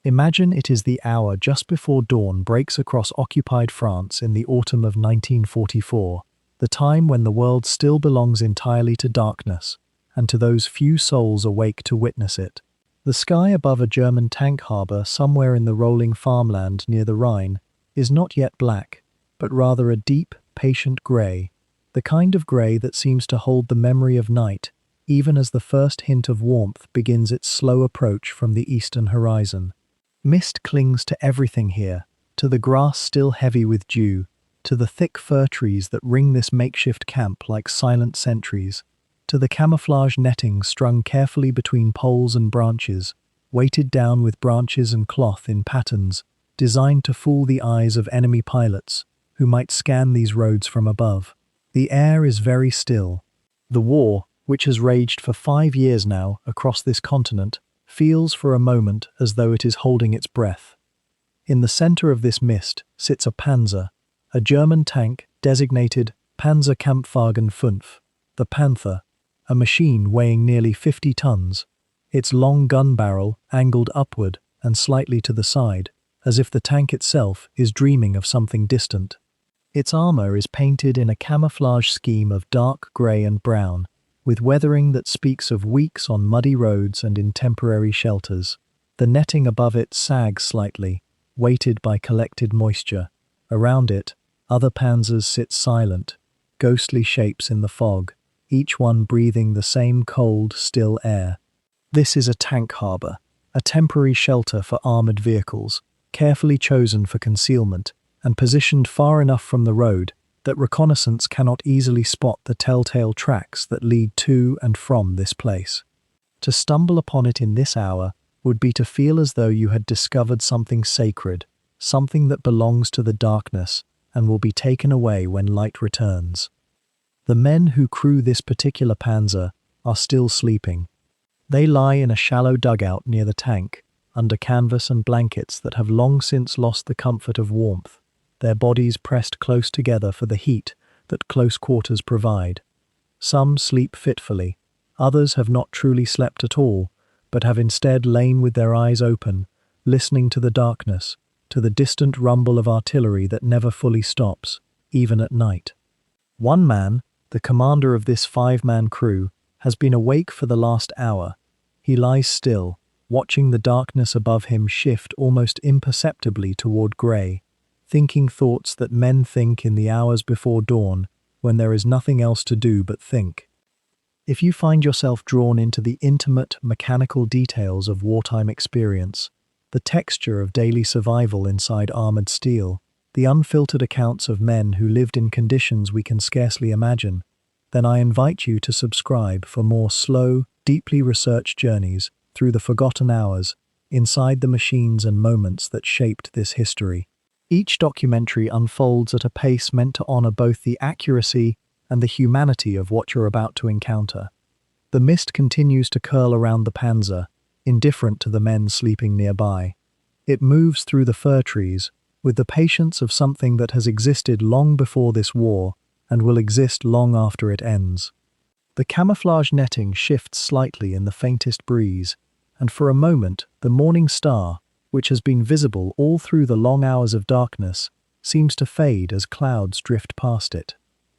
Imagine it is the hour just before dawn breaks across occupied France in the autumn of 1944, the time when the world still belongs entirely to darkness, and to those few souls awake to witness it. The sky above a German tank harbour somewhere in the rolling farmland near the Rhine is not yet black, but rather a deep, patient grey, the kind of grey that seems to hold the memory of night, even as the first hint of warmth begins its slow approach from the eastern horizon. Mist clings to everything here, to the grass still heavy with dew, to the thick fir trees that ring this makeshift camp like silent sentries, to the camouflage netting strung carefully between poles and branches, weighted down with branches and cloth in patterns designed to fool the eyes of enemy pilots who might scan these roads from above. The air is very still. The war, which has raged for 5 years now across this continent, feels for a moment as though it is holding its breath. In the center of this mist sits a Panzer, a German tank designated Panzerkampfwagen 5, the Panther, a machine weighing nearly 50 tons, its long gun barrel angled upward and slightly to the side, as if the tank itself is dreaming of something distant. Its armor is painted in a camouflage scheme of dark grey and brown, with weathering that speaks of weeks on muddy roads and in temporary shelters. The netting above it sags slightly, weighted by collected moisture. Around it, other panzers sit silent, ghostly shapes in the fog, each one breathing the same cold, still air. This is a tank harbour, a temporary shelter for armoured vehicles, carefully chosen for concealment and positioned far enough from the road that reconnaissance cannot easily spot the telltale tracks that lead to and from this place. To stumble upon it in this hour would be to feel as though you had discovered something sacred, something that belongs to the darkness and will be taken away when light returns. The men who crew this particular panzer are still sleeping. They lie in a shallow dugout near the tank, under canvas and blankets that have long since lost the comfort of warmth, their bodies pressed close together for the heat that close quarters provide. Some sleep fitfully, others have not truly slept at all, but have instead lain with their eyes open, listening to the darkness, to the distant rumble of artillery that never fully stops, even at night. One man, the commander of this 5-man crew, has been awake for the last hour. He lies still, watching the darkness above him shift almost imperceptibly toward grey, thinking thoughts that men think in the hours before dawn, when there is nothing else to do but think. If you find yourself drawn into the intimate, mechanical details of wartime experience, the texture of daily survival inside armoured steel, the unfiltered accounts of men who lived in conditions we can scarcely imagine, then I invite you to subscribe for more slow, deeply researched journeys through the forgotten hours, inside the machines and moments that shaped this history. Each documentary unfolds at a pace meant to honor both the accuracy and the humanity of what you're about to encounter. The mist continues to curl around the Panzer, indifferent to the men sleeping nearby. It moves through the fir trees with the patience of something that has existed long before this war and will exist long after it ends. The camouflage netting shifts slightly in the faintest breeze, and for a moment the morning star, which has been visible all through the long hours of darkness, seems to fade as clouds drift past it.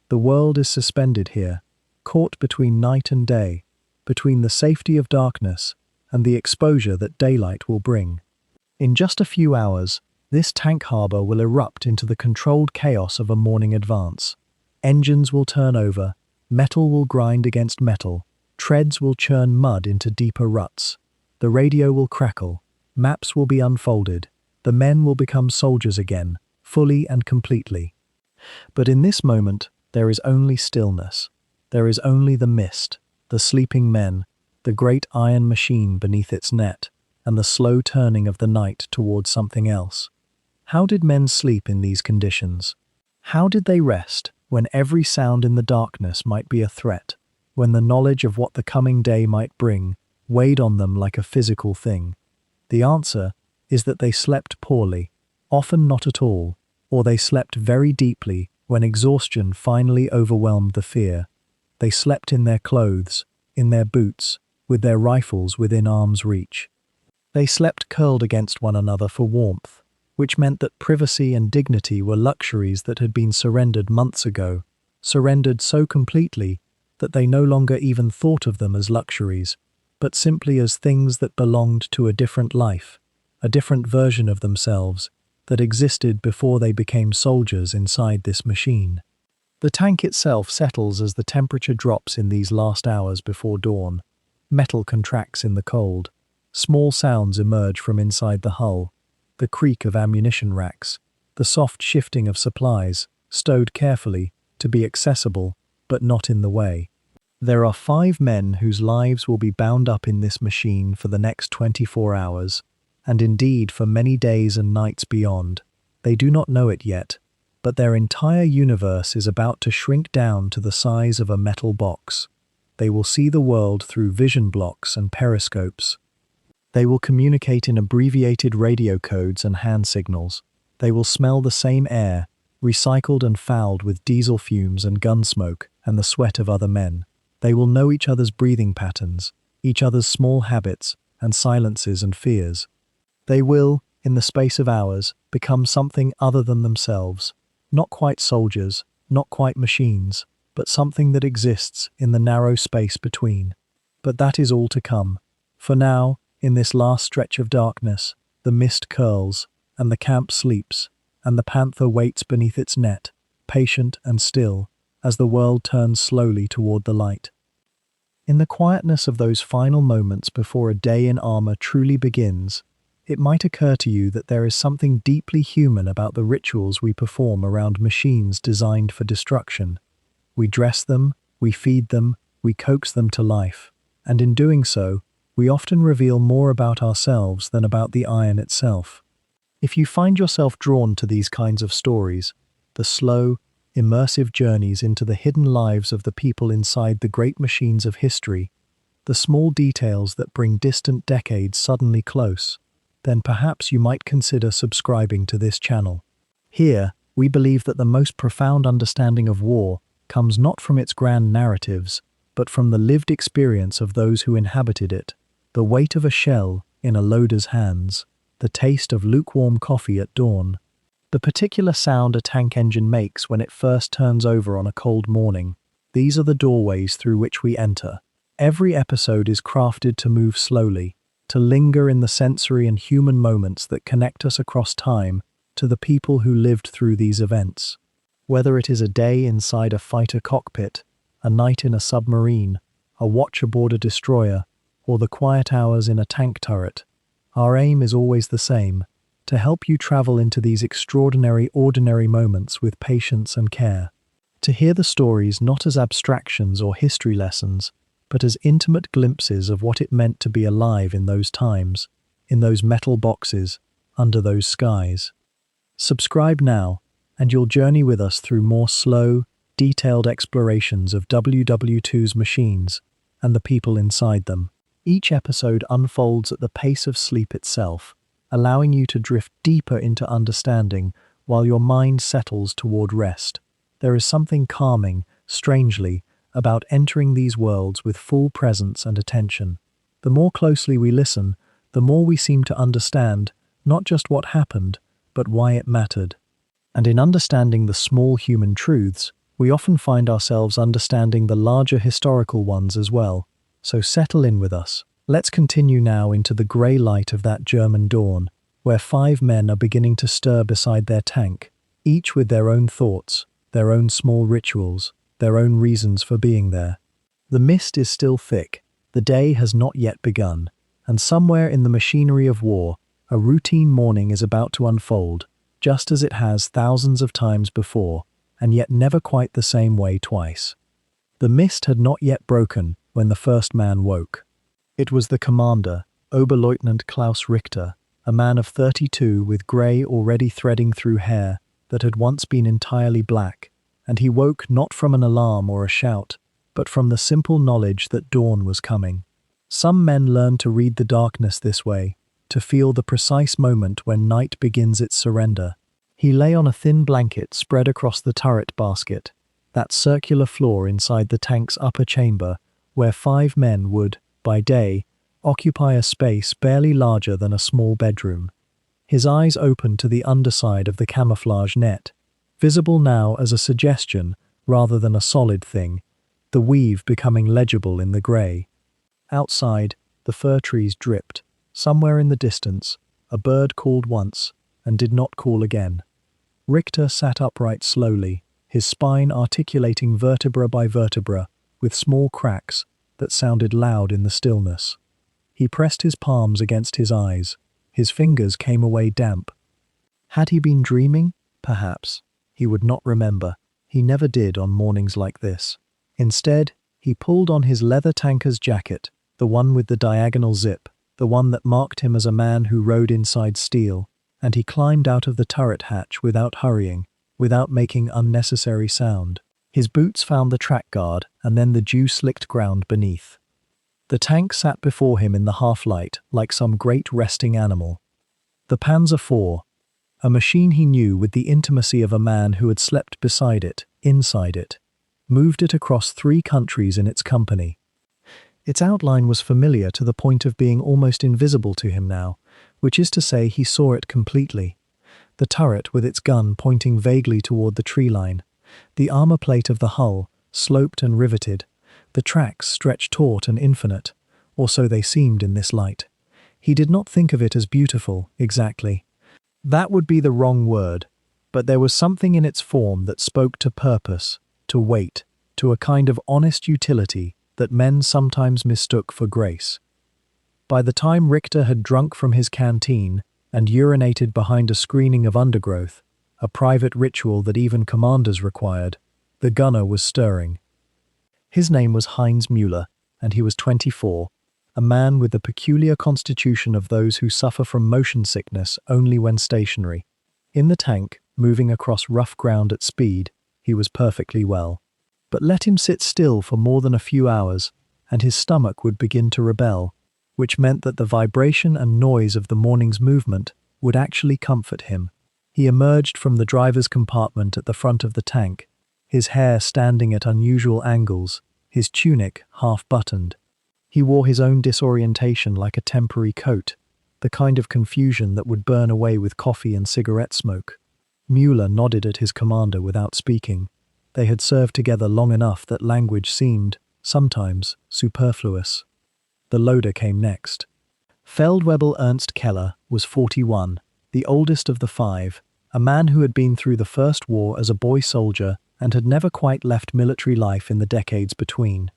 The world is suspended here, caught between night and day, between the safety of darkness and the exposure that daylight will bring. In just a few hours, this tank harbour will erupt into the controlled chaos of a morning advance. Engines will turn over, metal will grind against metal, treads will churn mud into deeper ruts, the radio will crackle, maps will be unfolded, the men will become soldiers again, fully and completely. But in this moment, there is only stillness. There is only the mist, the sleeping men, the great iron machine beneath its net, and the slow turning of the night towards something else. How did men sleep in these conditions? How did they rest when every sound in the darkness might be a threat, when the knowledge of what the coming day might bring weighed on them like a physical thing? The answer is that they slept poorly, often not at all, or they slept very deeply when exhaustion finally overwhelmed the fear. They slept in their clothes, in their boots, with their rifles within arm's reach. They slept curled against one another for warmth, which meant that privacy and dignity were luxuries that had been surrendered months ago, surrendered so completely that they no longer even thought of them as luxuries, but simply as things that belonged to a different life, a different version of themselves that existed before they became soldiers inside this machine. The tank itself settles as the temperature drops in these last hours before dawn. Metal contracts in the cold. Small sounds emerge from inside the hull, the creak of ammunition racks, the soft shifting of supplies, stowed carefully to be accessible, but not in the way. There are 5 men whose lives will be bound up in this machine for the next 24 hours, and indeed for many days and nights beyond. They do not know it yet, but their entire universe is about to shrink down to the size of a metal box. They will see the world through vision blocks and periscopes. They will communicate in abbreviated radio codes and hand signals. They will smell the same air, recycled and fouled with diesel fumes and gun smoke and the sweat of other men. They will know each other's breathing patterns, each other's small habits and silences and fears. They will, in the space of hours, become something other than themselves, not quite soldiers, not quite machines, but something that exists in the narrow space between. But that is all to come. For now, in this last stretch of darkness, the mist curls, and the camp sleeps, and the panther waits beneath its net, patient and still, as the world turns slowly toward the light. In the quietness of those final moments before a day in armor truly begins, it might occur to you that there is something deeply human about the rituals we perform around machines designed for destruction. We dress them, we feed them, we coax them to life, and in doing so, we often reveal more about ourselves than about the iron itself. If you find yourself drawn to these kinds of stories, the slow, immersive journeys into the hidden lives of the people inside the great machines of history, the small details that bring distant decades suddenly close, then perhaps you might consider subscribing to this channel. Here, we believe that the most profound understanding of war comes not from its grand narratives, but from the lived experience of those who inhabited it. The weight of a shell in a loader's hands, the taste of lukewarm coffee at dawn, the particular sound a tank engine makes when it first turns over on a cold morning. These are the doorways through which we enter. Every episode is crafted to move slowly, to linger in the sensory and human moments that connect us across time to the people who lived through these events. Whether it is a day inside a fighter cockpit, a night in a submarine, a watch aboard a destroyer, or the quiet hours in a tank turret, our aim is always the same: to help you travel into these extraordinary, ordinary moments with patience and care. To hear the stories not as abstractions or history lessons, but as intimate glimpses of what it meant to be alive in those times, in those metal boxes, under those skies. Subscribe now, and you'll journey with us through more slow, detailed explorations of WW2's machines and the people inside them. Each episode unfolds at the pace of sleep itself, allowing you to drift deeper into understanding while your mind settles toward rest. There is something calming, strangely, about entering these worlds with full presence and attention. The more closely we listen, the more we seem to understand not just what happened, but why it mattered. And in understanding the small human truths, we often find ourselves understanding the larger historical ones as well. So settle in with us. Let's continue now into the grey light of that German dawn, where 5 men are beginning to stir beside their tank, each with their own thoughts, their own small rituals, their own reasons for being there. The mist is still thick, the day has not yet begun, and somewhere in the machinery of war, a routine morning is about to unfold, just as it has thousands of times before, and yet never quite the same way twice. The mist had not yet broken when the first man woke. It was the commander, Oberleutnant Klaus Richter, a man of 32 with grey already threading through hair that had once been entirely black, and he woke not from an alarm or a shout, but from the simple knowledge that dawn was coming. Some men learn to read the darkness this way, to feel the precise moment when night begins its surrender. He lay on a thin blanket spread across the turret basket, that circular floor inside the tank's upper chamber, where 5 men would, by day, occupy a space barely larger than a small bedroom. His eyes opened to the underside of the camouflage net, visible now as a suggestion rather than a solid thing, the weave becoming legible in the grey. Outside, the fir trees dripped. Somewhere in the distance, a bird called once and did not call again. Richter sat upright slowly, his spine articulating vertebra by vertebra, with small cracks that sounded loud in the stillness. He pressed his palms against his eyes. His fingers came away damp. Had he been dreaming? Perhaps. He would not remember. He never did on mornings like this. Instead, he pulled on his leather tanker's jacket, the one with the diagonal zip, the one that marked him as a man who rode inside steel, and he climbed out of the turret hatch without hurrying, without making unnecessary sound. His boots found the track guard and then the dew-slicked ground beneath. The tank sat before him in the half-light like some great resting animal. The Panzer IV, a machine he knew with the intimacy of a man who had slept beside it, inside it, moved it across 3 countries in its company. Its outline was familiar to the point of being almost invisible to him now, which is to say he saw it completely. The turret with its gun pointing vaguely toward the tree line, the armor plate of the hull, sloped and riveted, the tracks stretched taut and infinite, or so they seemed in this light. He did not think of it as beautiful, exactly. That would be the wrong word, but there was something in its form that spoke to purpose, to weight, to a kind of honest utility that men sometimes mistook for grace. By the time Richter had drunk from his canteen and urinated behind a screening of undergrowth, a private ritual that even commanders required, the gunner was stirring. His name was Heinz Müller, and he was 24, a man with the peculiar constitution of those who suffer from motion sickness only when stationary. In the tank, moving across rough ground at speed, he was perfectly well. But let him sit still for more than a few hours, and his stomach would begin to rebel, which meant that the vibration and noise of the morning's movement would actually comfort him. He emerged from the driver's compartment at the front of the tank, his hair standing at unusual angles, his tunic half-buttoned. He wore his own disorientation like a temporary coat, the kind of confusion that would burn away with coffee and cigarette smoke. Müller nodded at his commander without speaking. They had served together long enough that language seemed, sometimes, superfluous. The loader came next. Feldwebel Ernst Keller was 41, the oldest of the 5, a man who had been through the First War as a boy soldier and had never quite left military life in the decades between.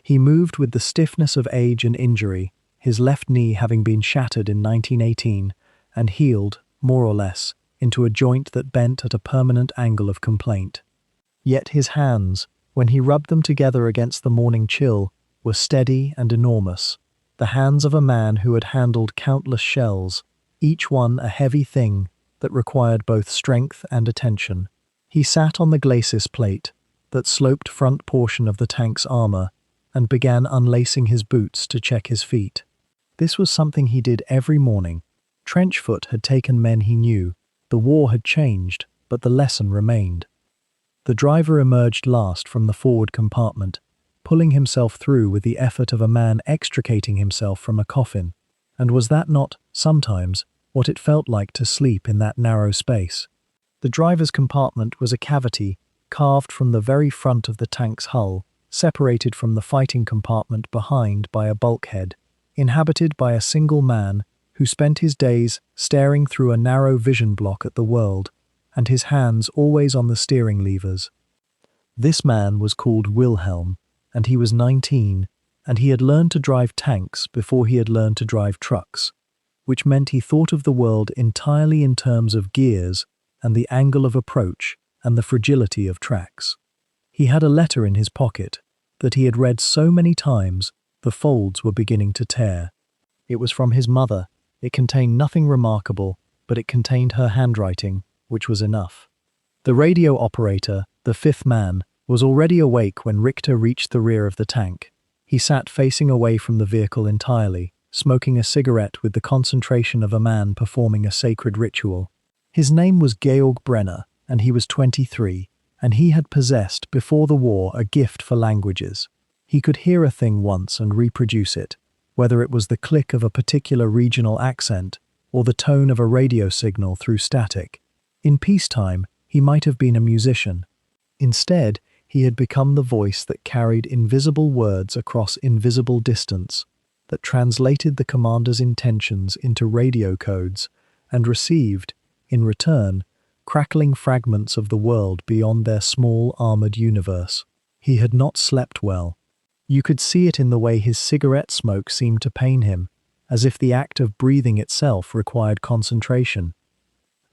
He moved with the stiffness of age and injury, his left knee having been shattered in 1918 and healed, more or less, into a joint that bent at a permanent angle of complaint. Yet his hands, when he rubbed them together against the morning chill, were steady and enormous, the hands of a man who had handled countless shells, each one a heavy thing that required both strength and attention. He sat on the glacis plate, that sloped front portion of the tank's armor, and began unlacing his boots to check his feet. This was something he did every morning. Trenchfoot had taken men he knew. The war had changed, but the lesson remained. The driver emerged last from the forward compartment, pulling himself through with the effort of a man extricating himself from a coffin. And was that not, sometimes, what it felt like to sleep in that narrow space? The driver's compartment was a cavity carved from the very front of the tank's hull, separated from the fighting compartment behind by a bulkhead, inhabited by a single man who spent his days staring through a narrow vision block at the world, and his hands always on the steering levers. This man was called Wilhelm, and he was 19, and he had learned to drive tanks before he had learned to drive trucks, which meant he thought of the world entirely in terms of gears and the angle of approach and the fragility of tracks. He had a letter in his pocket that he had read so many times the folds were beginning to tear. It was from his mother. It contained nothing remarkable, but it contained her handwriting, which was enough. The radio operator, the 5th man, was already awake when Richter reached the rear of the tank. He sat facing away from the vehicle entirely, smoking a cigarette with the concentration of a man performing a sacred ritual. His name was Georg Brenner, and he was 23, and he had possessed, before the war, a gift for languages. He could hear a thing once and reproduce it, whether it was the click of a particular regional accent or the tone of a radio signal through static. In peacetime, he might have been a musician. Instead, he had become the voice that carried invisible words across invisible distance, that translated the commander's intentions into radio codes and received, in return, crackling fragments of the world beyond their small armored universe. He had not slept well. You could see it in the way his cigarette smoke seemed to pain him, as if the act of breathing itself required concentration.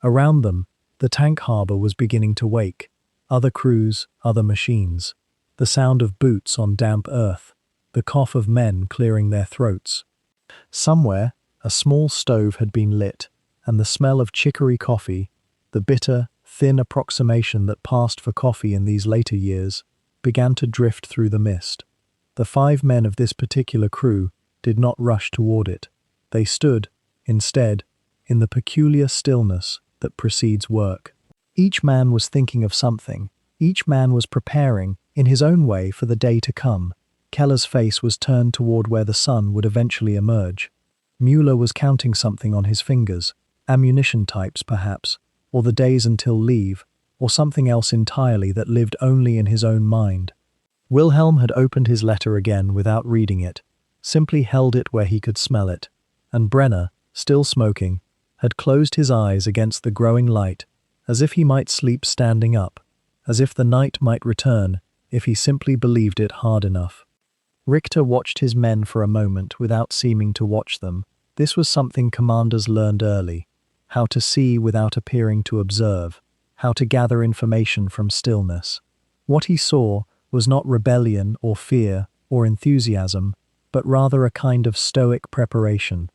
Around them, the tank harbor was beginning to wake. Other crews, other machines. The sound of boots on damp earth. The cough of men clearing their throats. Somewhere, a small stove had been lit, and the smell of chicory coffee, the bitter, thin approximation that passed for coffee in these later years, began to drift through the mist. The 5 men of this particular crew did not rush toward it. They stood, instead, in the peculiar stillness that precedes work. Each man was thinking of something. Each man was preparing, in his own way, for the day to come. Keller's face was turned toward where the sun would eventually emerge. Mueller was counting something on his fingers, ammunition types perhaps, or the days until leave, or something else entirely that lived only in his own mind. Wilhelm had opened his letter again without reading it, simply held it where he could smell it, and Brenner, still smoking, had closed his eyes against the growing light, as if he might sleep standing up, as if the night might return if he simply believed it hard enough. Richter watched his men for a moment without seeming to watch them. This was something commanders learned early: how to see without appearing to observe, how to gather information from stillness. What he saw was not rebellion or fear or enthusiasm, but rather a kind of stoic preparation.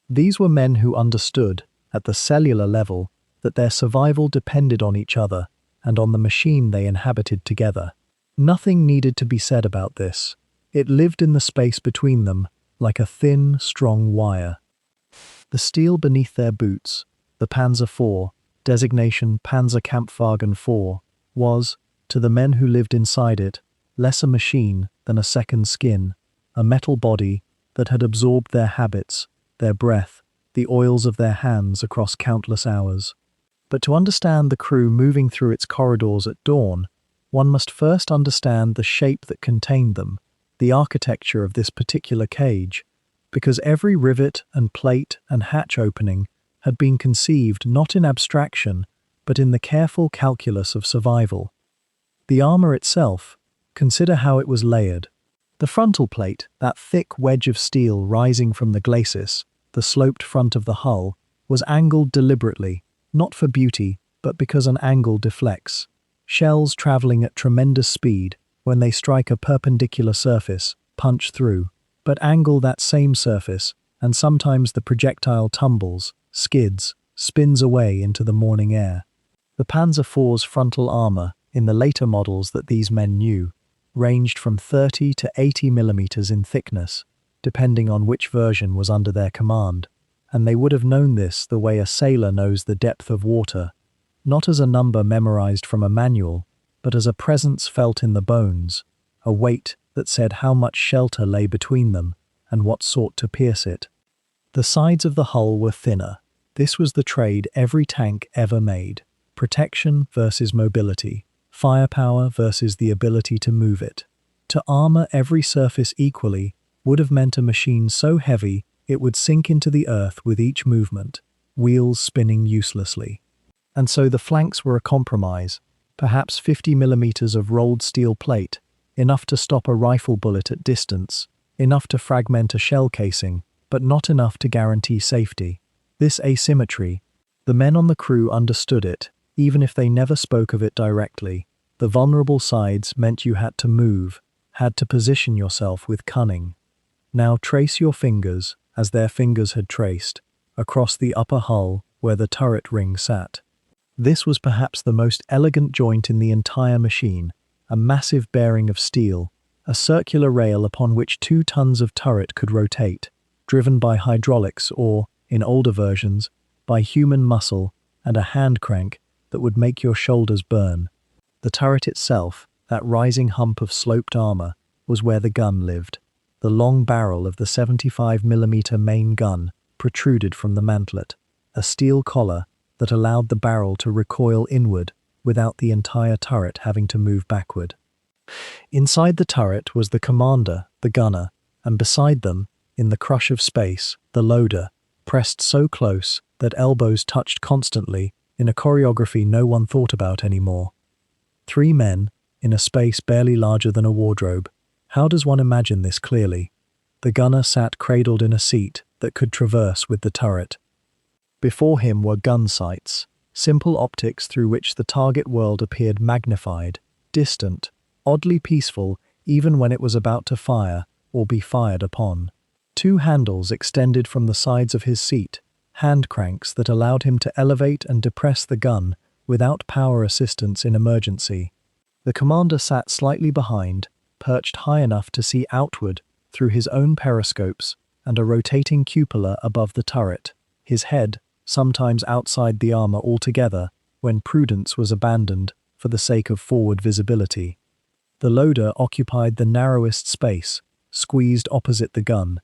These were men who understood, at the cellular level, that their survival depended on each other and on the machine they inhabited together. Nothing needed to be said about this. It lived in the space between them, like a thin, strong wire. The steel beneath their boots, the Panzer IV, designation Panzerkampfwagen IV, was, to the men who lived inside it, less a machine than a second skin, a metal body that had absorbed their habits, their breath, the oils of their hands across countless hours. But to understand the crew moving through its corridors at dawn, one must first understand the shape that contained them, the architecture of this particular cage, because every rivet and plate and hatch opening had been conceived not in abstraction, but in the careful calculus of survival. The armor itself, consider how it was layered. The frontal plate, that thick wedge of steel rising from the glacis, the sloped front of the hull, was angled deliberately, not for beauty, but because an angle deflects. Shells traveling at tremendous speed, when they strike a perpendicular surface, punch through, but angle that same surface, and sometimes the projectile tumbles, skids, spins away into the morning air. The Panzer IV's frontal armor, in the later models that these men knew, ranged from 30 to 80 millimeters in thickness, depending on which version was under their command, and they would have known this the way a sailor knows the depth of water, not as a number memorized from a manual, but as a presence felt in the bones, a weight that said how much shelter lay between them and what sought to pierce it. The sides of the hull were thinner. This was the trade every tank ever made: protection versus mobility, firepower versus the ability to move it. To armor every surface equally would have meant a machine so heavy it would sink into the earth with each movement, wheels spinning uselessly. And so the flanks were a compromise, perhaps 50 millimeters of rolled steel plate, enough to stop a rifle bullet at distance, enough to fragment a shell casing, but not enough to guarantee safety. This asymmetry, the men on the crew understood it, even if they never spoke of it directly. The vulnerable sides meant you had to move, had to position yourself with cunning. Now trace your fingers, as their fingers had traced, across the upper hull where the turret ring sat. This was perhaps the most elegant joint in the entire machine, a massive bearing of steel, a circular rail upon which 2 tons of turret could rotate, driven by hydraulics or, in older versions, by human muscle and a hand crank that would make your shoulders burn. The turret itself, that rising hump of sloped armor, was where the gun lived. The long barrel of the 75mm main gun protruded from the mantlet, a steel collar that allowed the barrel to recoil inward without the entire turret having to move backward. Inside the turret was the commander, the gunner, and beside them, in the crush of space, the loader, pressed so close that elbows touched constantly in a choreography no one thought about anymore. 3 men, in a space barely larger than a wardrobe. How does one imagine this clearly? The gunner sat cradled in a seat that could traverse with the turret. Before him were gun sights, simple optics through which the target world appeared magnified, distant, oddly peaceful even when it was about to fire or be fired upon. 2 handles extended from the sides of his seat, hand cranks that allowed him to elevate and depress the gun without power assistance in emergency. The commander sat slightly behind, perched high enough to see outward through his own periscopes and a rotating cupola above the turret, his head sometimes outside the armor altogether when prudence was abandoned for the sake of forward visibility. The loader occupied the narrowest space, squeezed opposite the gun.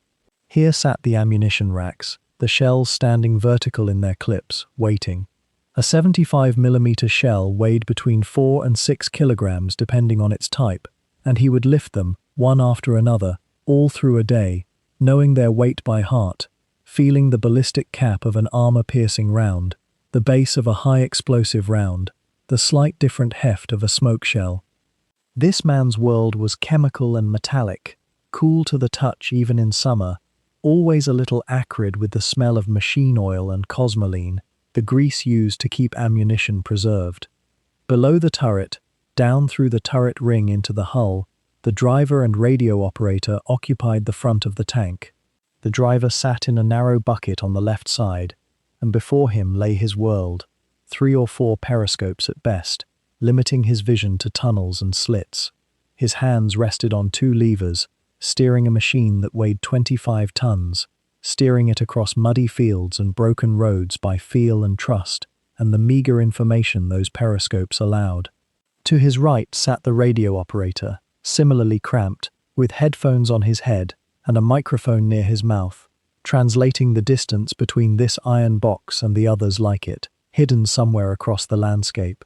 Here sat the ammunition racks, the shells standing vertical in their clips, waiting. A 75mm shell weighed between 4 and 6 kilograms depending on its type, and he would lift them, one after another, all through a day, knowing their weight by heart, feeling the ballistic cap of an armor-piercing round, the base of a high-explosive round, the slight different heft of a smoke shell. This man's world was chemical and metallic, cool to the touch even in summer, always a little acrid with the smell of machine oil and cosmoline, the grease used to keep ammunition preserved. Below the turret, down through the turret ring into the hull, the driver and radio operator occupied the front of the tank. The driver sat in a narrow bucket on the left side, and before him lay his world, 3 or 4 periscopes at best, limiting his vision to tunnels and slits. His hands rested on 2 levers, steering a machine that weighed 25 tons, steering it across muddy fields and broken roads by feel and trust, and the meager information those periscopes allowed. To his right sat the radio operator, similarly cramped, with headphones on his head and a microphone near his mouth, translating the distance between this iron box and the others like it, hidden somewhere across the landscape.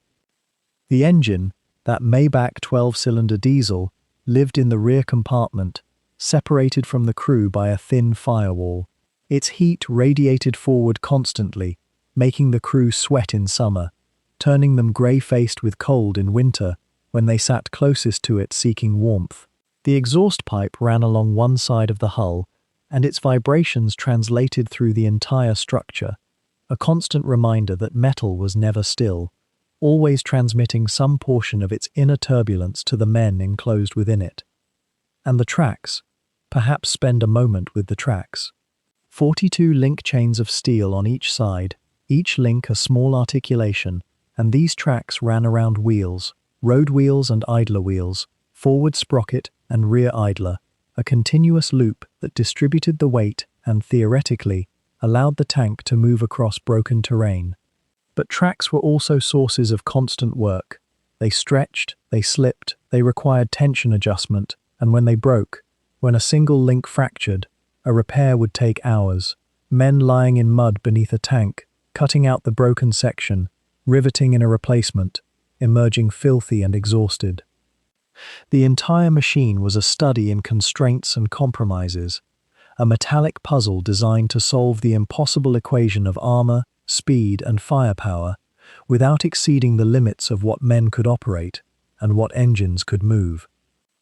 The engine, that Maybach 12-cylinder diesel, lived in the rear compartment, separated from the crew by a thin firewall. Its heat radiated forward constantly, making the crew sweat in summer, turning them grey-faced with cold in winter when they sat closest to it seeking warmth. The exhaust pipe ran along one side of the hull, and its vibrations translated through the entire structure, a constant reminder that metal was never still, always transmitting some portion of its inner turbulence to the men enclosed within it. And the tracks, perhaps spend a moment with the tracks. 42 link chains of steel on each side, each link a small articulation, and these tracks ran around wheels, road wheels and idler wheels, forward sprocket and rear idler, a continuous loop that distributed the weight and, theoretically, allowed the tank to move across broken terrain. But tracks were also sources of constant work. They stretched, they slipped, they required tension adjustment, and when they broke, when a single link fractured, a repair would take hours. Men lying in mud beneath a tank, cutting out the broken section, riveting in a replacement, emerging filthy and exhausted. The entire machine was a study in constraints and compromises, a metallic puzzle designed to solve the impossible equation of armor, speed, and firepower without exceeding the limits of what men could operate and what engines could move.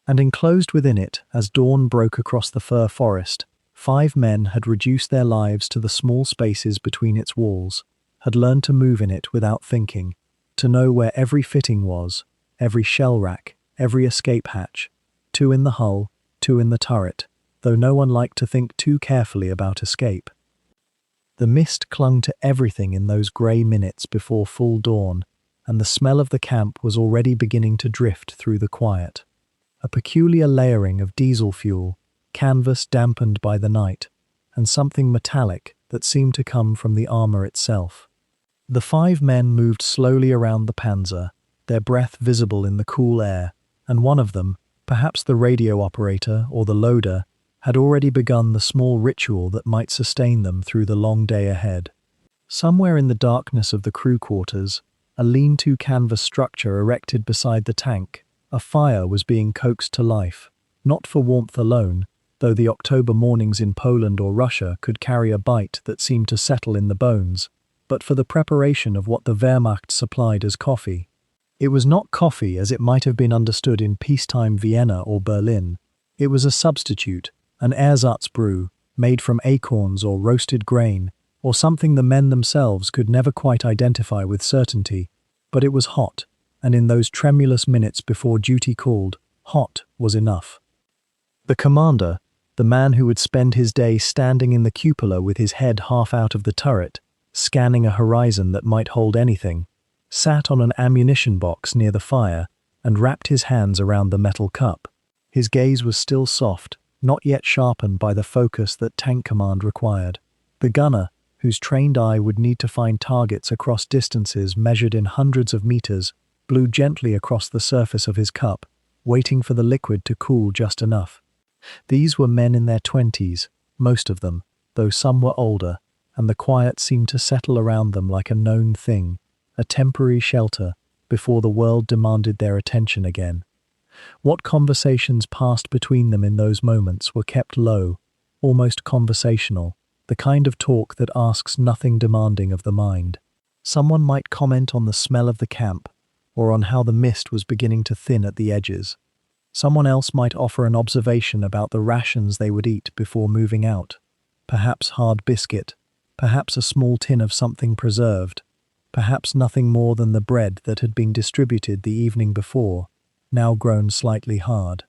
And enclosed within it, as dawn broke across the fir forest, 5 men had reduced their lives to the small spaces between its walls, had learned to move in it without thinking, to know where every fitting was, every shell rack, every escape hatch, 2 in the hull, 2 in the turret, though no one liked to think too carefully about escape. The mist clung to everything in those grey minutes before full dawn, and the smell of the camp was already beginning to drift through the quiet. A peculiar layering of diesel fuel, canvas dampened by the night, and something metallic that seemed to come from the armor itself. The 5 men moved slowly around the Panzer, their breath visible in the cool air, and one of them, perhaps the radio operator or the loader, had already begun the small ritual that might sustain them through the long day ahead. Somewhere in the darkness of the crew quarters, a lean-to canvas structure erected beside the tank, a fire was being coaxed to life, not for warmth alone, though the October mornings in Poland or Russia could carry a bite that seemed to settle in the bones, but for the preparation of what the Wehrmacht supplied as coffee. It was not coffee as it might have been understood in peacetime Vienna or Berlin. It was a substitute, an ersatz brew, made from acorns or roasted grain, or something the men themselves could never quite identify with certainty. But it was hot, and in those tremulous minutes before duty called, hot was enough. The commander, the man who would spend his day standing in the cupola with his head half out of the turret, scanning a horizon that might hold anything, sat on an ammunition box near the fire and wrapped his hands around the metal cup. His gaze was still soft, not yet sharpened by the focus that tank command required. The gunner, whose trained eye would need to find targets across distances measured in hundreds of meters, blew gently across the surface of his cup, waiting for the liquid to cool just enough. These were men in their 20s, most of them, though some were older, and the quiet seemed to settle around them like a known thing, a temporary shelter, before the world demanded their attention again. What conversations passed between them in those moments were kept low, almost conversational, the kind of talk that asks nothing demanding of the mind. Someone might comment on the smell of the camp, or on how the mist was beginning to thin at the edges. Someone else might offer an observation about the rations they would eat before moving out. Perhaps hard biscuit, perhaps a small tin of something preserved, perhaps nothing more than the bread that had been distributed the evening before, now grown slightly hard.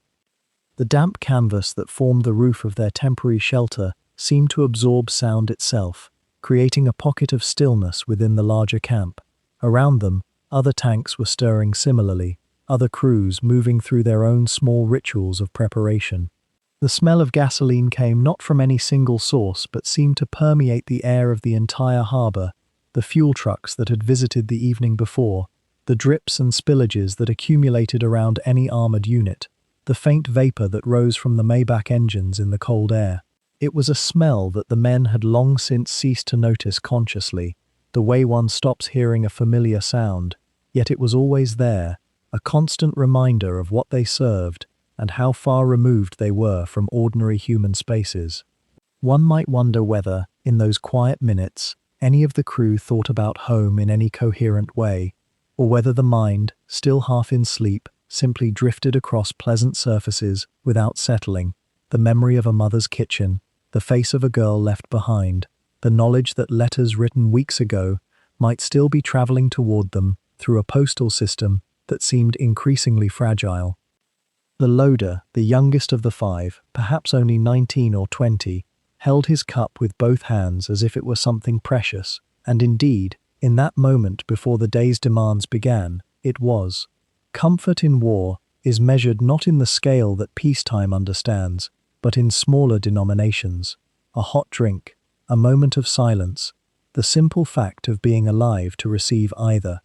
The damp canvas that formed the roof of their temporary shelter seemed to absorb sound itself, creating a pocket of stillness within the larger camp. Around them, other tanks were stirring similarly, other crews moving through their own small rituals of preparation. The smell of gasoline came not from any single source but seemed to permeate the air of the entire harbour, the fuel trucks that had visited the evening before, the drips and spillages that accumulated around any armoured unit, the faint vapour that rose from the Maybach engines in the cold air. It was a smell that the men had long since ceased to notice consciously, the way one stops hearing a familiar sound, yet it was always there, a constant reminder of what they served and how far removed they were from ordinary human spaces. One might wonder whether, in those quiet minutes, any of the crew thought about home in any coherent way, or whether the mind, still half in sleep, simply drifted across pleasant surfaces without settling, the memory of a mother's kitchen, the face of a girl left behind, the knowledge that letters written weeks ago might still be traveling toward them through a postal system that seemed increasingly fragile. The loader, the youngest of the five, perhaps only 19 or 20, held his cup with both hands as if it were something precious, and indeed, in that moment before the day's demands began, it was. Comfort in war is measured not in the scale that peacetime understands, but in smaller denominations. A hot drink, a moment of silence, the simple fact of being alive to receive either.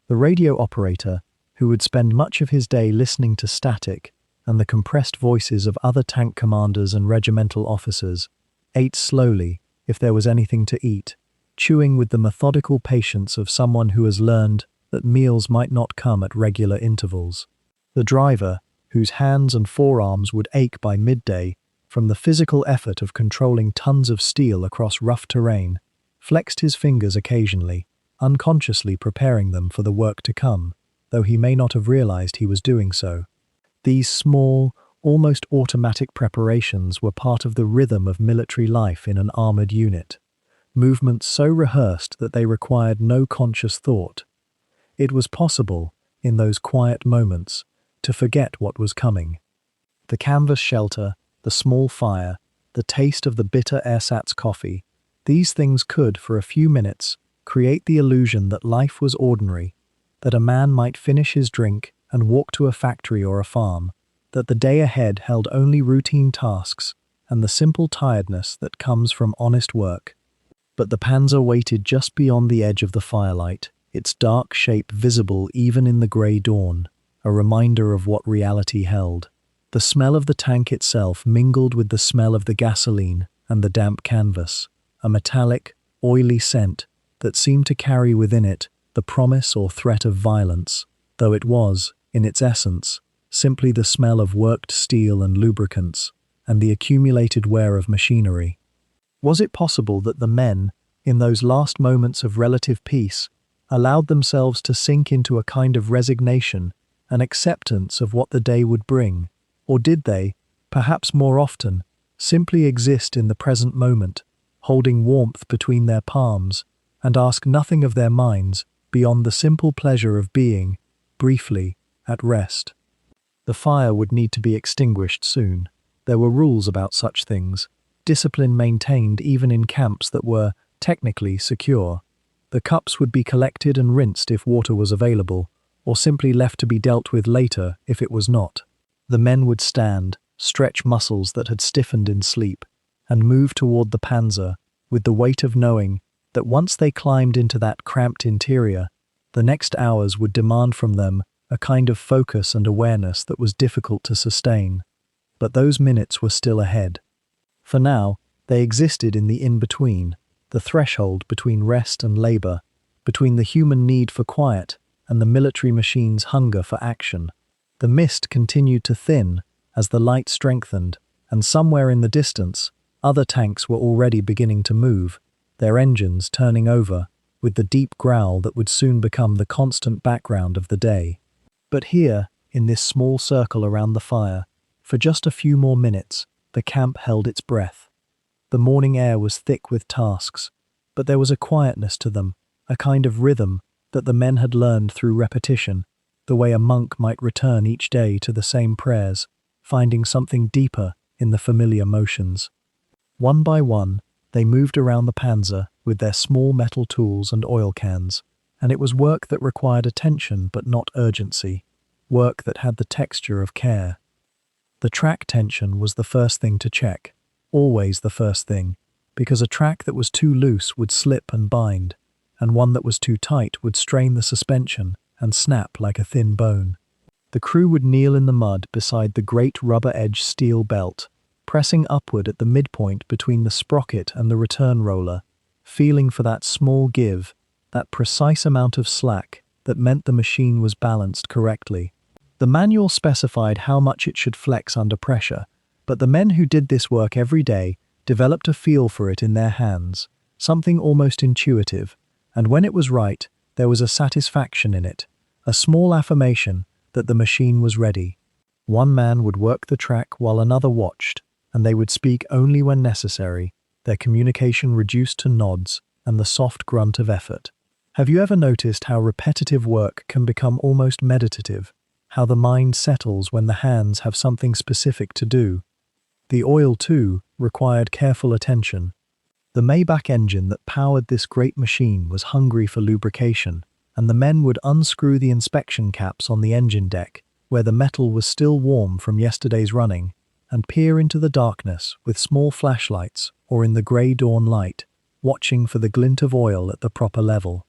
The radio operator, who would spend much of his day listening to static and the compressed voices of other tank commanders and regimental officers, ate slowly, if there was anything to eat, chewing with the methodical patience of someone who has learned that meals might not come at regular intervals. The driver, whose hands and forearms would ache by midday from the physical effort of controlling tons of steel across rough terrain, flexed his fingers occasionally, unconsciously preparing them for the work to come, though he may not have realized he was doing so. These small, almost automatic preparations were part of the rhythm of military life in an armored unit, movements so rehearsed that they required no conscious thought. It was possible, in those quiet moments, to forget what was coming. The canvas shelter, the small fire, the taste of the bitter ersatz coffee, these things could, for a few minutes, create the illusion that life was ordinary, that a man might finish his drink and walk to a factory or a farm, that the day ahead held only routine tasks and the simple tiredness that comes from honest work. But the Panzer waited just beyond the edge of the firelight, its dark shape visible even in the grey dawn, a reminder of what reality held. The smell of the tank itself mingled with the smell of the gasoline and the damp canvas, a metallic, oily scent that seemed to carry within it the promise or threat of violence, though it was, in its essence, simply the smell of worked steel and lubricants, and the accumulated wear of machinery. Was it possible that the men, in those last moments of relative peace, allowed themselves to sink into a kind of resignation, an acceptance of what the day would bring? Or did they, perhaps more often, simply exist in the present moment, holding warmth between their palms, and ask nothing of their minds beyond the simple pleasure of being, briefly, at rest? The fire would need to be extinguished soon. There were rules about such things, discipline maintained even in camps that were, technically, secure. The cups would be collected and rinsed if water was available, or simply left to be dealt with later if it was not. The men would stand, stretch muscles that had stiffened in sleep, and move toward the Panzer, with the weight of knowing that once they climbed into that cramped interior, the next hours would demand from them a kind of focus and awareness that was difficult to sustain. But those minutes were still ahead. For now, they existed in the in-between, the threshold between rest and labor, between the human need for quiet and the military machine's hunger for action. The mist continued to thin as the light strengthened, and somewhere in the distance, other tanks were already beginning to move, their engines turning over, with the deep growl that would soon become the constant background of the day. But here, in this small circle around the fire, for just a few more minutes, the camp held its breath. The morning air was thick with tasks, but there was a quietness to them, a kind of rhythm that the men had learned through repetition, the way a monk might return each day to the same prayers, finding something deeper in the familiar motions. One by one, they moved around the Panzer with their small metal tools and oil cans, and it was work that required attention but not urgency, work that had the texture of care. The track tension was the first thing to check, always the first thing, because a track that was too loose would slip and bind, and one that was too tight would strain the suspension and snap like a thin bone. The crew would kneel in the mud beside the great rubber-edged steel belt, pressing upward at the midpoint between the sprocket and the return roller, feeling for that small give, that precise amount of slack that meant the machine was balanced correctly. The manual specified how much it should flex under pressure, but the men who did this work every day developed a feel for it in their hands, something almost intuitive, and when it was right, there was a satisfaction in it, a small affirmation that the machine was ready. One man would work the track while another watched, and they would speak only when necessary, their communication reduced to nods and the soft grunt of effort. Have you ever noticed how repetitive work can become almost meditative, how the mind settles when the hands have something specific to do? The oil, too, required careful attention. The Maybach engine that powered this great machine was hungry for lubrication, and the men would unscrew the inspection caps on the engine deck, where the metal was still warm from yesterday's running, and peer into the darkness with small flashlights or in the grey dawn light, watching for the glint of oil at the proper level.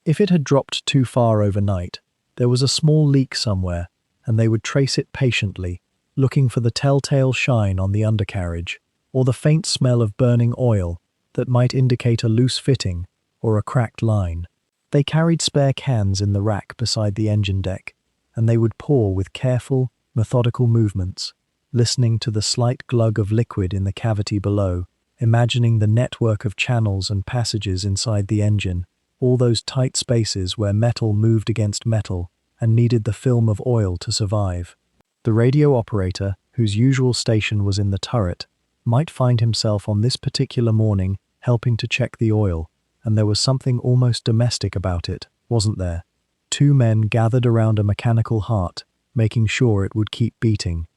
If it had dropped too far overnight, there was a small leak somewhere, and they would trace it patiently, looking for the telltale shine on the undercarriage, or the faint smell of burning oil that might indicate a loose fitting or a cracked line. They carried spare cans in the rack beside the engine deck, and they would pour with careful, methodical movements, listening to the slight glug of liquid in the cavity below, imagining the network of channels and passages inside the engine, all those tight spaces where metal moved against metal and needed the film of oil to survive. The radio operator, whose usual station was in the turret, might find himself on this particular morning helping to check the oil, and there was something almost domestic about it, wasn't there? Two men gathered around a mechanical heart, making sure it would keep beating.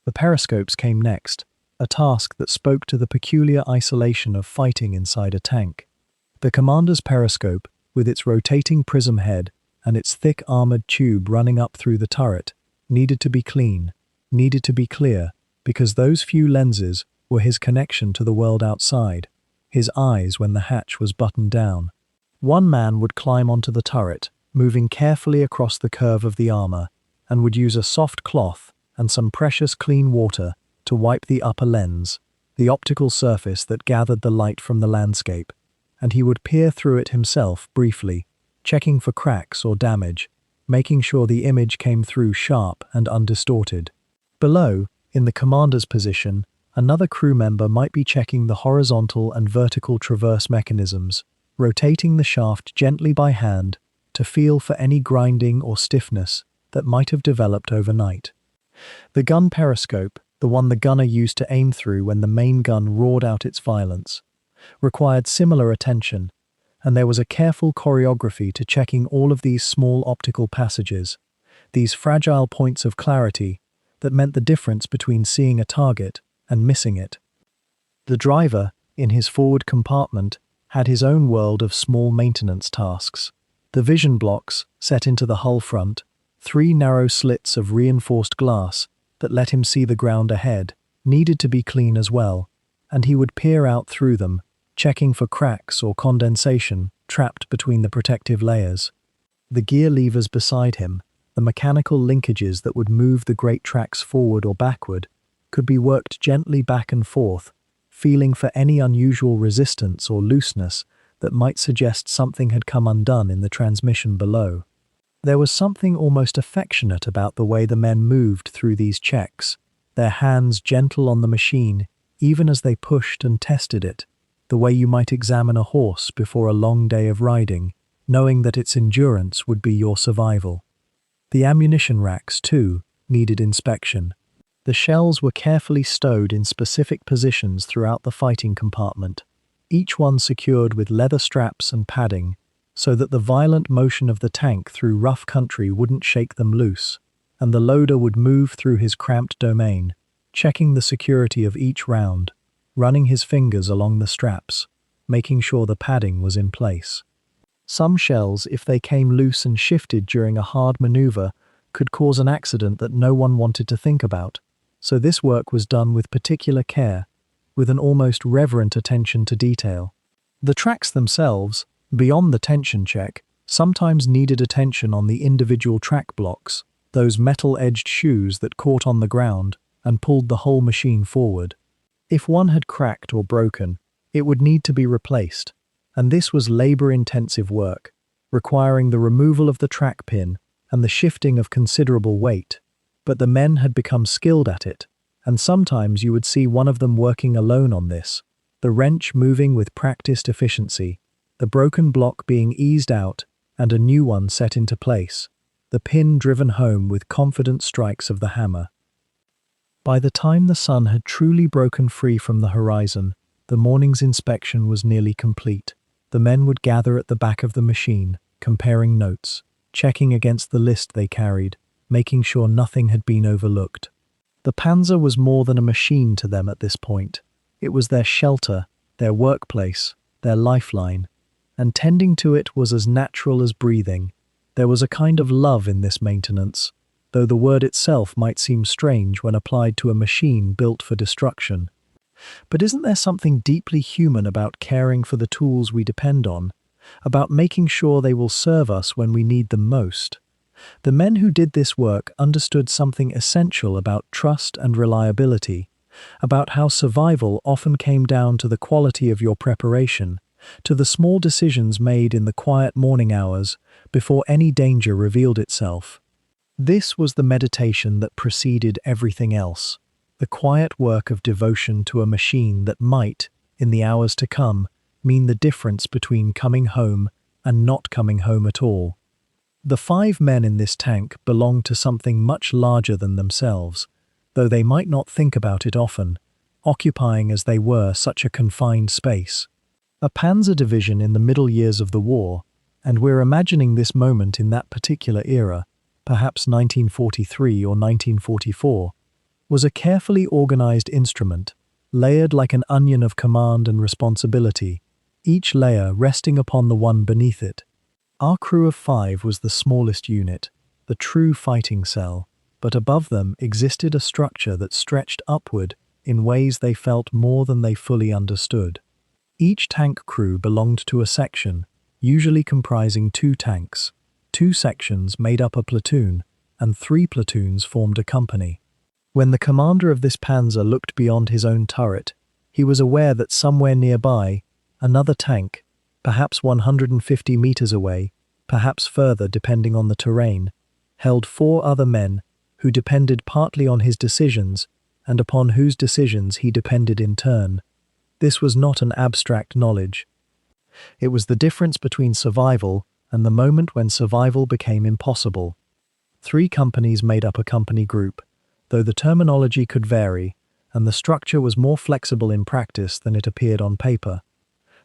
The periscopes came next, a task that spoke to the peculiar isolation of fighting inside a tank. The commander's periscope, with its rotating prism head and its thick armored tube running up through the turret, needed to be clean, needed to be clear, because those few lenses were his connection to the world outside, his eyes when the hatch was buttoned down. One man would climb onto the turret, moving carefully across the curve of the armor, and would use a soft cloth and some precious clean water to wipe the upper lens, the optical surface that gathered the light from the landscape, and he would peer through it himself briefly, checking for cracks or damage, making sure the image came through sharp and undistorted. Below, in the commander's position, another crew member might be checking the horizontal and vertical traverse mechanisms, rotating the shaft gently by hand to feel for any grinding or stiffness that might have developed overnight. The gun periscope, the one the gunner used to aim through when the main gun roared out its violence, required similar attention, and there was a careful choreography to checking all of these small optical passages, these fragile points of clarity that meant the difference between seeing a target and missing it. The driver, in his forward compartment, had his own world of small maintenance tasks. The vision blocks, set into the hull front, 3 narrow slits of reinforced glass that let him see the ground ahead, needed to be clean as well, and he would peer out through them, checking for cracks or condensation trapped between the protective layers. The gear levers beside him, the mechanical linkages that would move the great tracks forward or backward, could be worked gently back and forth, feeling for any unusual resistance or looseness that might suggest something had come undone in the transmission below. There was something almost affectionate about the way the men moved through these checks, their hands gentle on the machine, even as they pushed and tested it, the way you might examine a horse before a long day of riding, knowing that its endurance would be your survival. The ammunition racks, too, needed inspection. The shells were carefully stowed in specific positions throughout the fighting compartment, each one secured with leather straps and padding, so that the violent motion of the tank through rough country wouldn't shake them loose, and the loader would move through his cramped domain, checking the security of each round, running his fingers along the straps, making sure the padding was in place. Some shells, if they came loose and shifted during a hard maneuver, could cause an accident that no one wanted to think about, so this work was done with particular care, with an almost reverent attention to detail. The tracks themselves, beyond the tension check, sometimes needed attention on the individual track blocks, those metal-edged shoes that caught on the ground and pulled the whole machine forward. If one had cracked or broken, it would need to be replaced, and this was labor-intensive work, requiring the removal of the track pin and the shifting of considerable weight. But the men had become skilled at it, and sometimes you would see one of them working alone on this, the wrench moving with practiced efficiency, the broken block being eased out and a new one set into place, the pin driven home with confident strikes of the hammer. By the time the sun had truly broken free from the horizon, the morning's inspection was nearly complete. The men would gather at the back of the machine, comparing notes, checking against the list they carried, making sure nothing had been overlooked. The Panzer was more than a machine to them at this point. It was their shelter, their workplace, their lifeline, and tending to it was as natural as breathing. There was a kind of love in this maintenance, though the word itself might seem strange when applied to a machine built for destruction. But isn't there something deeply human about caring for the tools we depend on, about making sure they will serve us when we need them most? The men who did this work understood something essential about trust and reliability, about how survival often came down to the quality of your preparation, to the small decisions made in the quiet morning hours before any danger revealed itself. This was the meditation that preceded everything else, the quiet work of devotion to a machine that might, in the hours to come, mean the difference between coming home and not coming home at all. The 5 men in this tank belonged to something much larger than themselves, though they might not think about it often, occupying as they were such a confined space. A panzer division in the middle years of the war, and we're imagining this moment in that particular era, perhaps 1943 or 1944, was a carefully organized instrument, layered like an onion of command and responsibility, each layer resting upon the one beneath it. Our crew of 5 was the smallest unit, the true fighting cell, but above them existed a structure that stretched upward in ways they felt more than they fully understood. Each tank crew belonged to a section, usually comprising 2 tanks. 2 sections made up a platoon, and 3 platoons formed a company. When the commander of this panzer looked beyond his own turret, he was aware that somewhere nearby, another tank, perhaps 150 meters away, perhaps further depending on the terrain, held 4 other men who depended partly on his decisions and upon whose decisions he depended in turn. This was not an abstract knowledge. It was the difference between survival and the moment when survival became impossible. 3 companies made up a company group, though the terminology could vary, and the structure was more flexible in practice than it appeared on paper.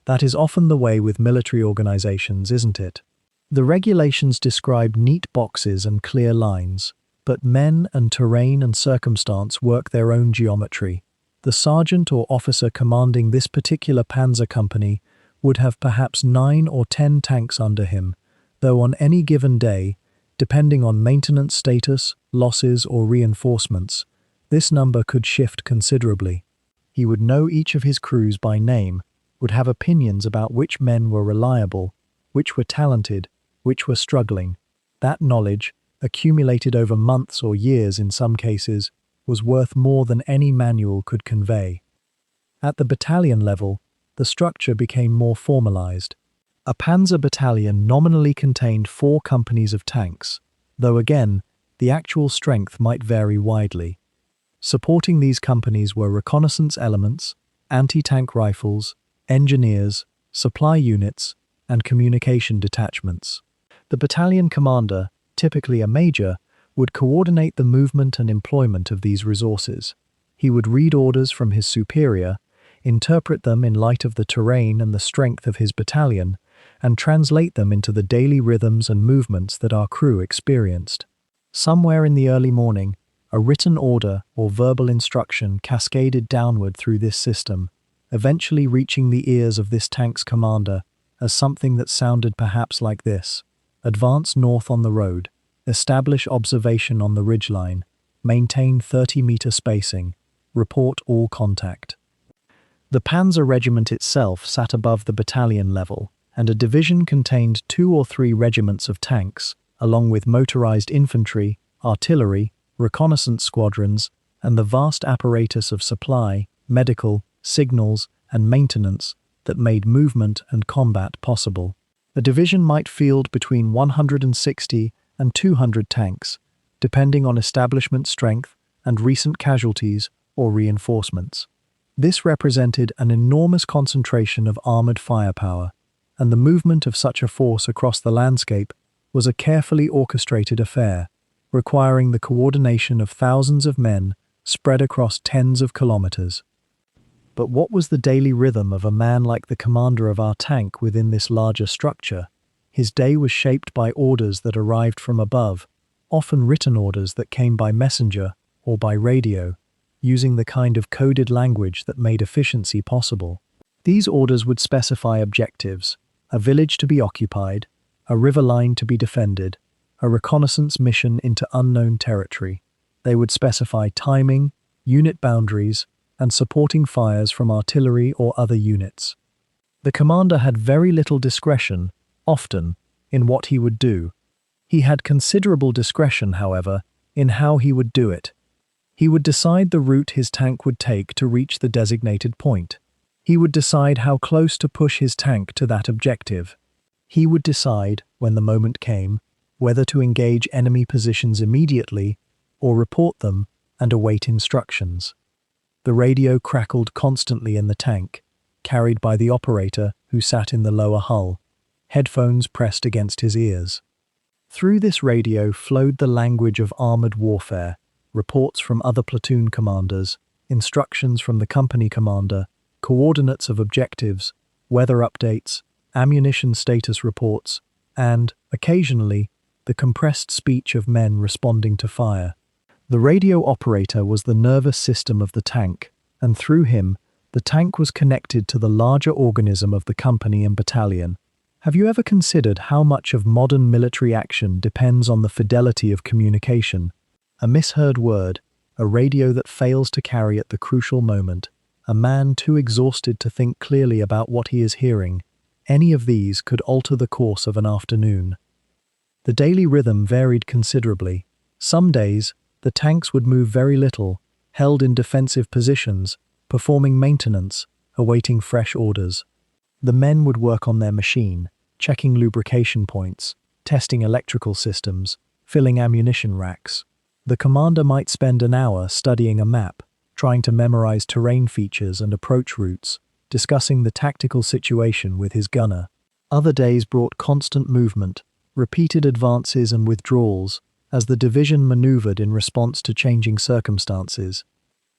That is often the way with military organizations, isn't it? The regulations describe neat boxes and clear lines, but men and terrain and circumstance work their own geometry. The sergeant or officer commanding this particular panzer company would have perhaps 9 or 10 tanks under him, though on any given day, depending on maintenance status, losses, or reinforcements, this number could shift considerably. He would know each of his crews by name, would have opinions about which men were reliable, which were talented, which were struggling. That knowledge, accumulated over months or years in some cases, was worth more than any manual could convey. At the battalion level, the structure became more formalized. A panzer battalion nominally contained 4 companies of tanks, though again, the actual strength might vary widely. Supporting these companies were reconnaissance elements, anti-tank rifles, engineers, supply units, and communication detachments. The battalion commander, typically a major, would coordinate the movement and employment of these resources. He would read orders from his superior, interpret them in light of the terrain and the strength of his battalion, and translate them into the daily rhythms and movements that our crew experienced. Somewhere in the early morning, a written order or verbal instruction cascaded downward through this system, eventually reaching the ears of this tank's commander as something that sounded perhaps like this: advance north on the road, establish observation on the ridgeline, maintain 30-meter spacing, report all contact. The Panzer Regiment itself sat above the battalion level, and a division contained 2 or 3 regiments of tanks, along with motorized infantry, artillery, reconnaissance squadrons, and the vast apparatus of supply, medical, signals, and maintenance that made movement and combat possible. A division might field between 160 and 200 tanks, depending on establishment strength and recent casualties or reinforcements. This represented an enormous concentration of armored firepower, and the movement of such a force across the landscape was a carefully orchestrated affair, requiring the coordination of thousands of men spread across tens of kilometers. But what was the daily rhythm of a man like the commander of our tank within this larger structure? His day was shaped by orders that arrived from above, often written orders that came by messenger or by radio, using the kind of coded language that made efficiency possible. These orders would specify objectives: a village to be occupied, a river line to be defended, a reconnaissance mission into unknown territory. They would specify timing, unit boundaries, and supporting fires from artillery or other units. The commander had very little discretion, often, in what he would do. He had considerable discretion, however, in how he would do it. He would decide the route his tank would take to reach the designated point. He would decide how close to push his tank to that objective. He would decide, when the moment came, whether to engage enemy positions immediately or report them and await instructions. The radio crackled constantly in the tank, carried by the operator who sat in the lower hull, headphones pressed against his ears. Through this radio flowed the language of armored warfare, reports from other platoon commanders, instructions from the company commander, coordinates of objectives, weather updates, ammunition status reports, and, occasionally, the compressed speech of men responding to fire. The radio operator was the nervous system of the tank, and through him, the tank was connected to the larger organism of the company and battalion. Have you ever considered how much of modern military action depends on the fidelity of communication? A misheard word, a radio that fails to carry at the crucial moment, a man too exhausted to think clearly about what he is hearing, any of these could alter the course of an afternoon. The daily rhythm varied considerably. Some days, The tanks would move very little, held in defensive positions, performing maintenance, awaiting fresh orders. The men would work on their machine, checking lubrication points, testing electrical systems, filling ammunition racks. The commander might spend an hour studying a map, trying to memorize terrain features and approach routes, discussing the tactical situation with his gunner. Other days brought constant movement, repeated advances and withdrawals, as the division maneuvered in response to changing circumstances.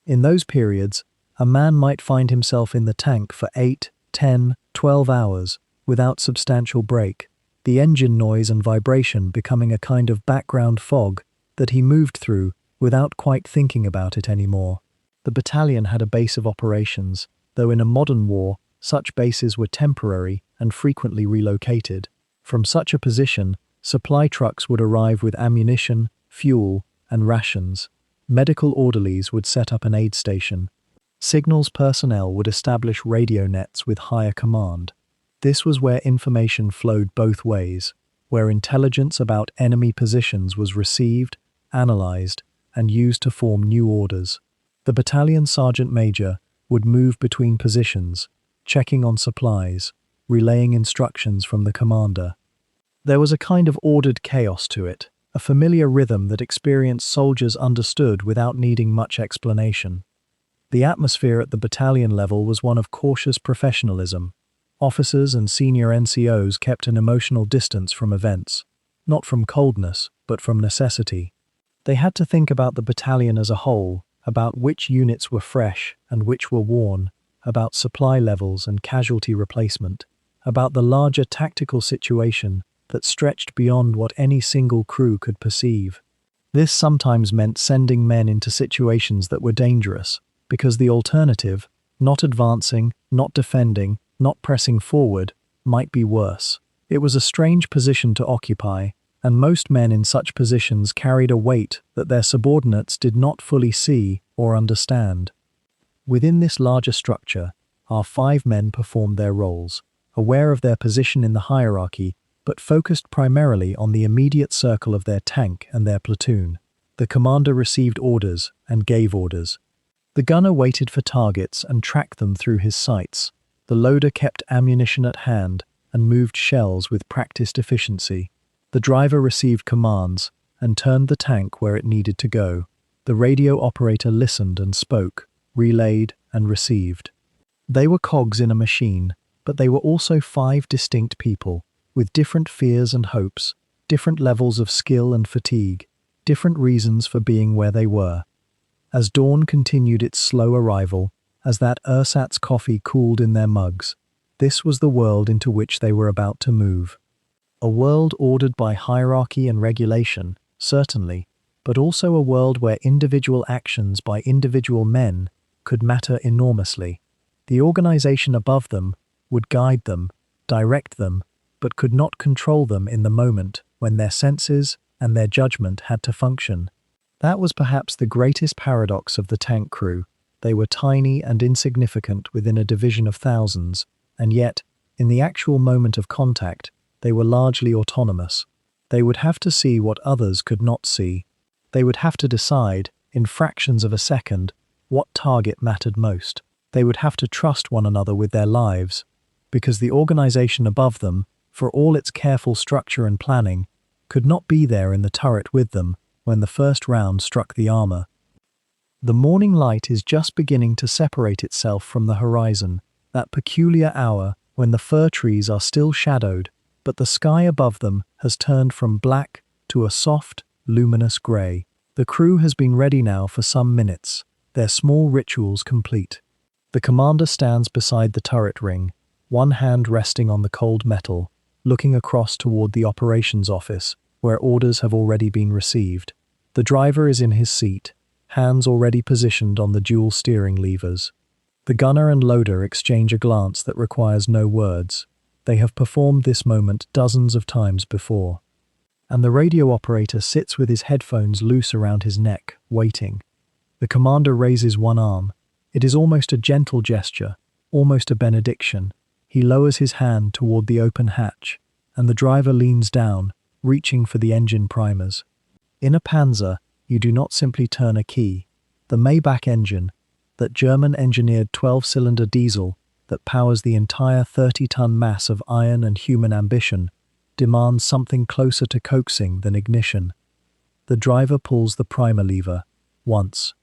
In those periods, a man might find himself in the tank for 8, 10, 12 hours, without substantial break, the engine noise and vibration becoming a kind of background fog that he moved through without quite thinking about it anymore. The battalion had a base of operations, though in a modern war, such bases were temporary and frequently relocated. From such a position, supply trucks would arrive with ammunition, fuel, and rations. Medical orderlies would set up an aid station. Signals personnel would establish radio nets with higher command. This was where information flowed both ways, where intelligence about enemy positions was received, analyzed, and used to form new orders. The battalion sergeant major would move between positions, checking on supplies, relaying instructions from the commander. There was a kind of ordered chaos to it, a familiar rhythm that experienced soldiers understood without needing much explanation. The atmosphere at the battalion level was one of cautious professionalism. Officers and senior NCOs kept an emotional distance from events, not from coldness, but from necessity. They had to think about the battalion as a whole, about which units were fresh and which were worn, about supply levels and casualty replacement, about the larger tactical situation that stretched beyond what any single crew could perceive. This sometimes meant sending men into situations that were dangerous, because the alternative, not advancing, not defending, not pressing forward, might be worse. It was a strange position to occupy, and most men in such positions carried a weight that their subordinates did not fully see or understand. Within this larger structure, our 5 men performed their roles, aware of their position in the hierarchy, but focused primarily on the immediate circle of their tank and their platoon. The commander received orders and gave orders. The gunner waited for targets and tracked them through his sights. The loader kept ammunition at hand and moved shells with practiced efficiency. The driver received commands and turned the tank where it needed to go. The radio operator listened and spoke, relayed and received. They were cogs in a machine, but they were also 5 distinct people, with different fears and hopes, different levels of skill and fatigue, different reasons for being where they were. As dawn continued its slow arrival, as that ersatz coffee cooled in their mugs, this was the world into which they were about to move. A world ordered by hierarchy and regulation, certainly, but also a world where individual actions by individual men could matter enormously. The organization above them would guide them, direct them, but could not control them in the moment when their senses and their judgment had to function. That was perhaps the greatest paradox of the tank crew. They were tiny and insignificant within a division of thousands, and yet, in the actual moment of contact, they were largely autonomous. They would have to see what others could not see. They would have to decide, in fractions of a second, what target mattered most. They would have to trust one another with their lives, because the organization above them, for all its careful structure and planning, could not be there in the turret with them when the first round struck the armor. The morning light is just beginning to separate itself from the horizon, that peculiar hour when the fir trees are still shadowed, but the sky above them has turned from black to a soft, luminous grey. The crew has been ready now for some minutes, their small rituals complete. The commander stands beside the turret ring, one hand resting on the cold metal, looking across toward the operations office, where orders have already been received. The driver is in his seat, hands already positioned on the dual steering levers. The gunner and loader exchange a glance that requires no words. They have performed this moment dozens of times before. And the radio operator sits with his headphones loose around his neck, waiting. The commander raises one arm. It is almost a gentle gesture, almost a benediction. He lowers his hand toward the open hatch, and the driver leans down, reaching for the engine primers. In a Panzer, You do not simply turn a key. The Maybach engine, that German-engineered 12-cylinder diesel that powers the entire 30-ton mass of iron and human ambition, demands something closer to coaxing than ignition. The driver pulls the primer lever once.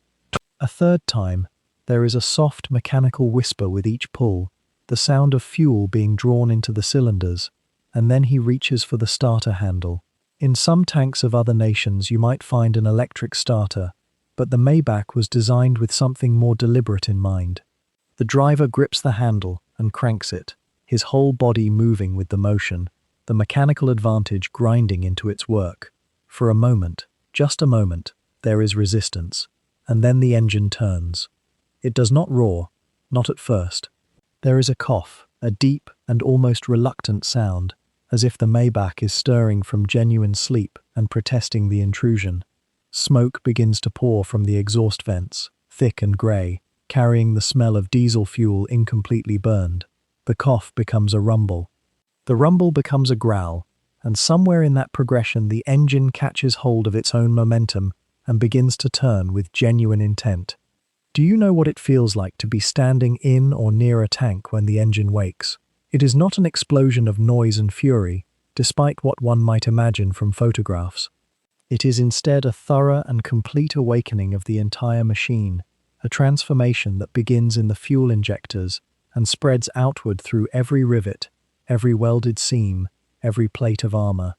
A third time, there is a soft mechanical whisper with each pull, the sound of fuel being drawn into the cylinders, and then he reaches for the starter handle. In some tanks of other nations you might find an electric starter, but the Maybach was designed with something more deliberate in mind. The driver grips the handle and cranks it, his whole body moving with the motion, the mechanical advantage grinding into its work. For a moment, just a moment, there is resistance, and then the engine turns. It does not roar, not at first. There is a cough, a deep and almost reluctant sound, as if the Maybach is stirring from genuine sleep and protesting the intrusion. Smoke begins to pour from the exhaust vents, thick and grey, carrying the smell of diesel fuel incompletely burned. The cough becomes a rumble. The rumble becomes a growl, and somewhere in that progression the engine catches hold of its own momentum and begins to turn with genuine intent. Do you know what it feels like to be standing in or near a tank when the engine wakes? It is not an explosion of noise and fury, despite what one might imagine from photographs. It is instead a thorough and complete awakening of the entire machine, a transformation that begins in the fuel injectors and spreads outward through every rivet, every welded seam, every plate of armor.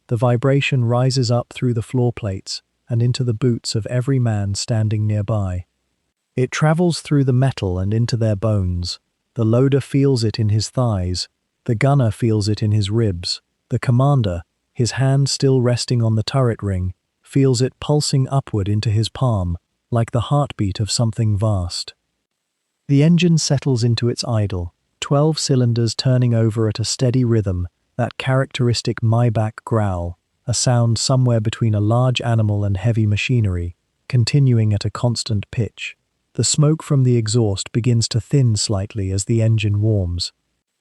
The vibration rises up through the floor plates and into the boots of every man standing nearby. It travels through the metal and into their bones. The loader feels it in his thighs, the gunner feels it in his ribs, the commander, his hand still resting on the turret ring, feels it pulsing upward into his palm, like the heartbeat of something vast. The engine settles into its idle, 12 cylinders turning over at a steady rhythm, that characteristic Maybach growl, a sound somewhere between a large animal and heavy machinery, continuing at a constant pitch. The smoke from the exhaust begins to thin slightly as the engine warms.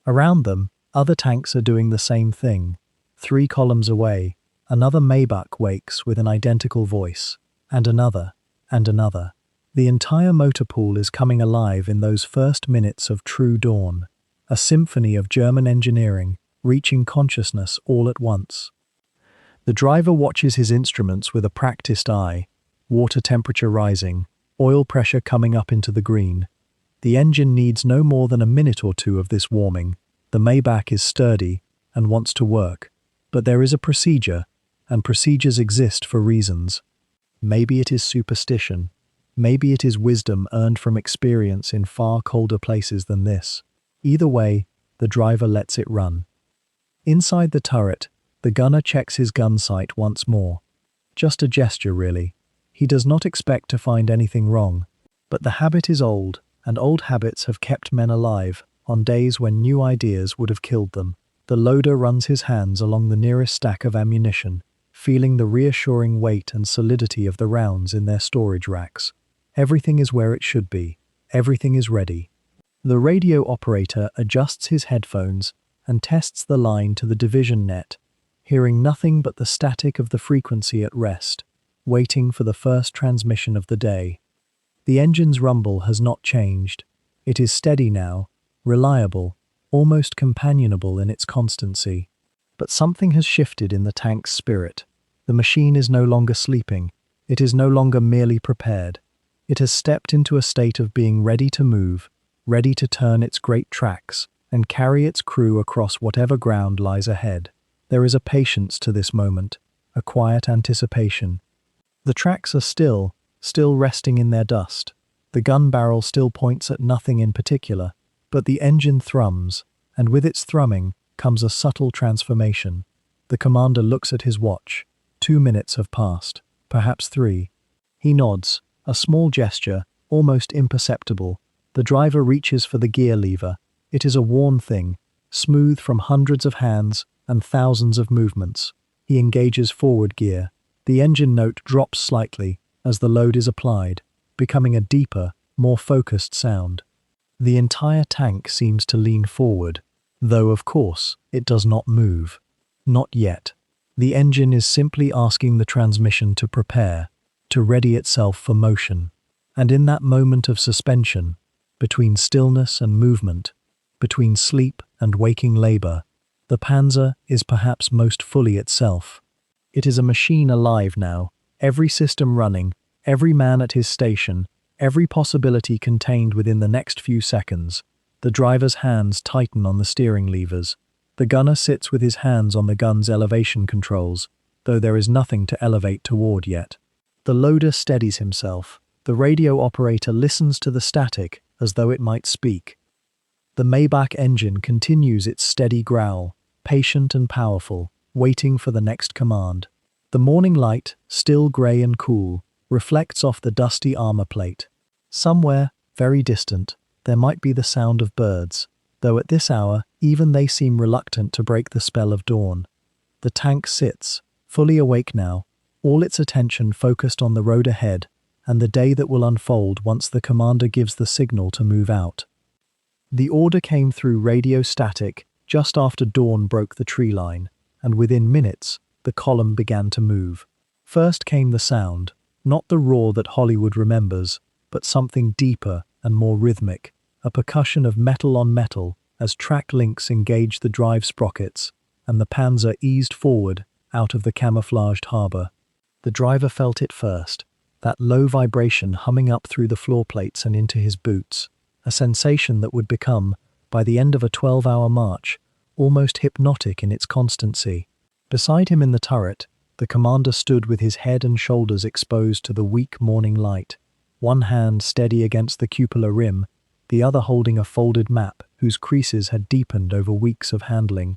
Around them, other tanks are doing the same thing. 3 columns away, another Maybach wakes with an identical voice, and another, and another. The entire motor pool is coming alive in those first minutes of true dawn, a symphony of German engineering, reaching consciousness all at once. The driver watches his instruments with a practiced eye, water temperature rising, oil pressure coming up into the green. The engine needs no more than a minute or two of this warming. The Maybach is sturdy and wants to work. But there is a procedure, and procedures exist for reasons. Maybe it is superstition. Maybe it is wisdom earned from experience in far colder places than this. Either way, the driver lets it run. Inside the turret, the gunner checks his gun sight once more. Just a gesture, really. He does not expect to find anything wrong. But the habit is old, and old habits have kept men alive on days when new ideas would have killed them. The loader runs his hands along the nearest stack of ammunition, feeling the reassuring weight and solidity of the rounds in their storage racks. Everything is where it should be. Everything is ready. The radio operator adjusts his headphones and tests the line to the division net, hearing nothing but the static of the frequency at rest, waiting for the first transmission of the day. The engine's rumble has not changed. It is steady now, reliable, almost companionable in its constancy. But something has shifted in the tank's spirit. The machine is no longer sleeping. It is no longer merely prepared. It has stepped into a state of being ready to move, ready to turn its great tracks and carry its crew across whatever ground lies ahead. There is a patience to this moment, a quiet anticipation. The tracks are still resting in their dust. The gun barrel still points at nothing in particular, but the engine thrums, and with its thrumming comes a subtle transformation. The commander looks at his watch. 2 minutes have passed, perhaps 3. He nods, a small gesture, almost imperceptible. The driver reaches for the gear lever. It is a worn thing, smooth from hundreds of hands and thousands of movements. He engages forward gear. The engine note drops slightly as the load is applied, becoming a deeper, more focused sound. The entire tank seems to lean forward, though of course it does not move. Not yet. The engine is simply asking the transmission to prepare, to ready itself for motion. And in that moment of suspension, between stillness and movement, between sleep and waking labor, the Panzer is perhaps most fully itself. It is a machine alive now, every system running, every man at his station, every possibility contained within the next few seconds. The driver's hands tighten on the steering levers. The gunner sits with his hands on the gun's elevation controls, though there is nothing to elevate toward yet. The loader steadies himself. The radio operator listens to the static as though it might speak. The Maybach engine continues its steady growl, patient and powerful, waiting for the next command. The morning light, still grey and cool, reflects off the dusty armor plate. Somewhere, very distant, there might be the sound of birds, though at this hour even they seem reluctant to break the spell of dawn. The tank sits, fully awake now, all its attention focused on the road ahead and the day that will unfold once the commander gives the signal to move out. The order came through radio static just after dawn broke the tree line, and within minutes, the column began to move. First came the sound, not the roar that Hollywood remembers, but something deeper and more rhythmic, a percussion of metal on metal as track links engaged the drive sprockets, and the Panzer eased forward out of the camouflaged harbor. The driver felt it first, that low vibration humming up through the floor plates and into his boots, a sensation that would become, by the end of a 12-hour march, almost hypnotic in its constancy. Beside him in the turret, the commander stood with his head and shoulders exposed to the weak morning light, one hand steady against the cupola rim, the other holding a folded map whose creases had deepened over weeks of handling.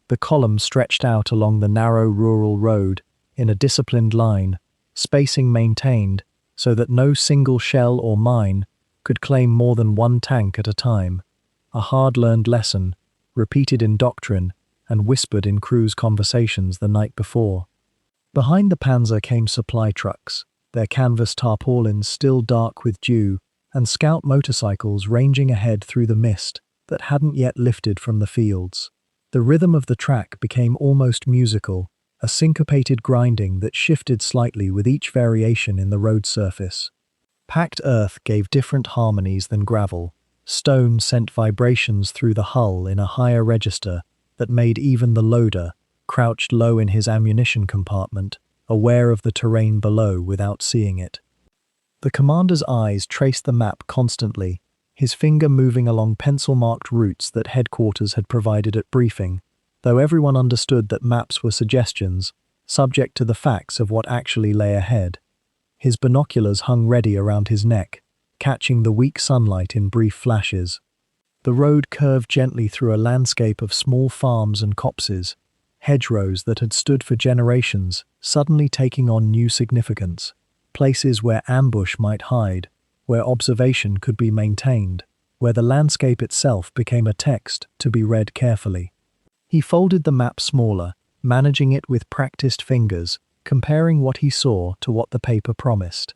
The column stretched out along the narrow rural road in a disciplined line, spacing maintained so that no single shell or mine could claim more than one tank at a time, a hard-learned lesson, repeated in doctrine and whispered in crews' conversations the night before. Behind the Panzer came supply trucks, their canvas tarpaulins still dark with dew, and scout motorcycles ranging ahead through the mist that hadn't yet lifted from the fields. The rhythm of the track became almost musical, a syncopated grinding that shifted slightly with each variation in the road surface. Packed earth gave different harmonies than gravel. Stone sent vibrations through the hull in a higher register that made even the loader, crouched low in his ammunition compartment, aware of the terrain below without seeing it. The commander's eyes traced the map constantly, his finger moving along pencil-marked routes that headquarters had provided at briefing, though everyone understood that maps were suggestions, subject to the facts of what actually lay ahead. His binoculars hung ready around his neck, catching the weak sunlight in brief flashes. The road curved gently through a landscape of small farms and copses, hedgerows that had stood for generations, suddenly taking on new significance, places where ambush might hide, where observation could be maintained, where the landscape itself became a text to be read carefully. He folded the map smaller, managing it with practiced fingers, comparing what he saw to what the paper promised.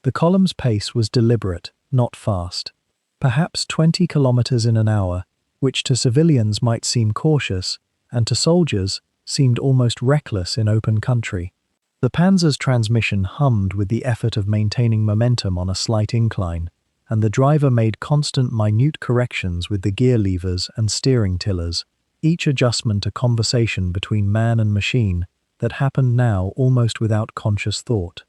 The column's pace was deliberate, not fast. Perhaps 20 kilometers in an hour, which to civilians might seem cautious, and to soldiers seemed almost reckless in open country. The Panzer's transmission hummed with the effort of maintaining momentum on a slight incline, and the driver made constant minute corrections with the gear levers and steering tillers, each adjustment a conversation between man and machine that happened now almost without conscious thought.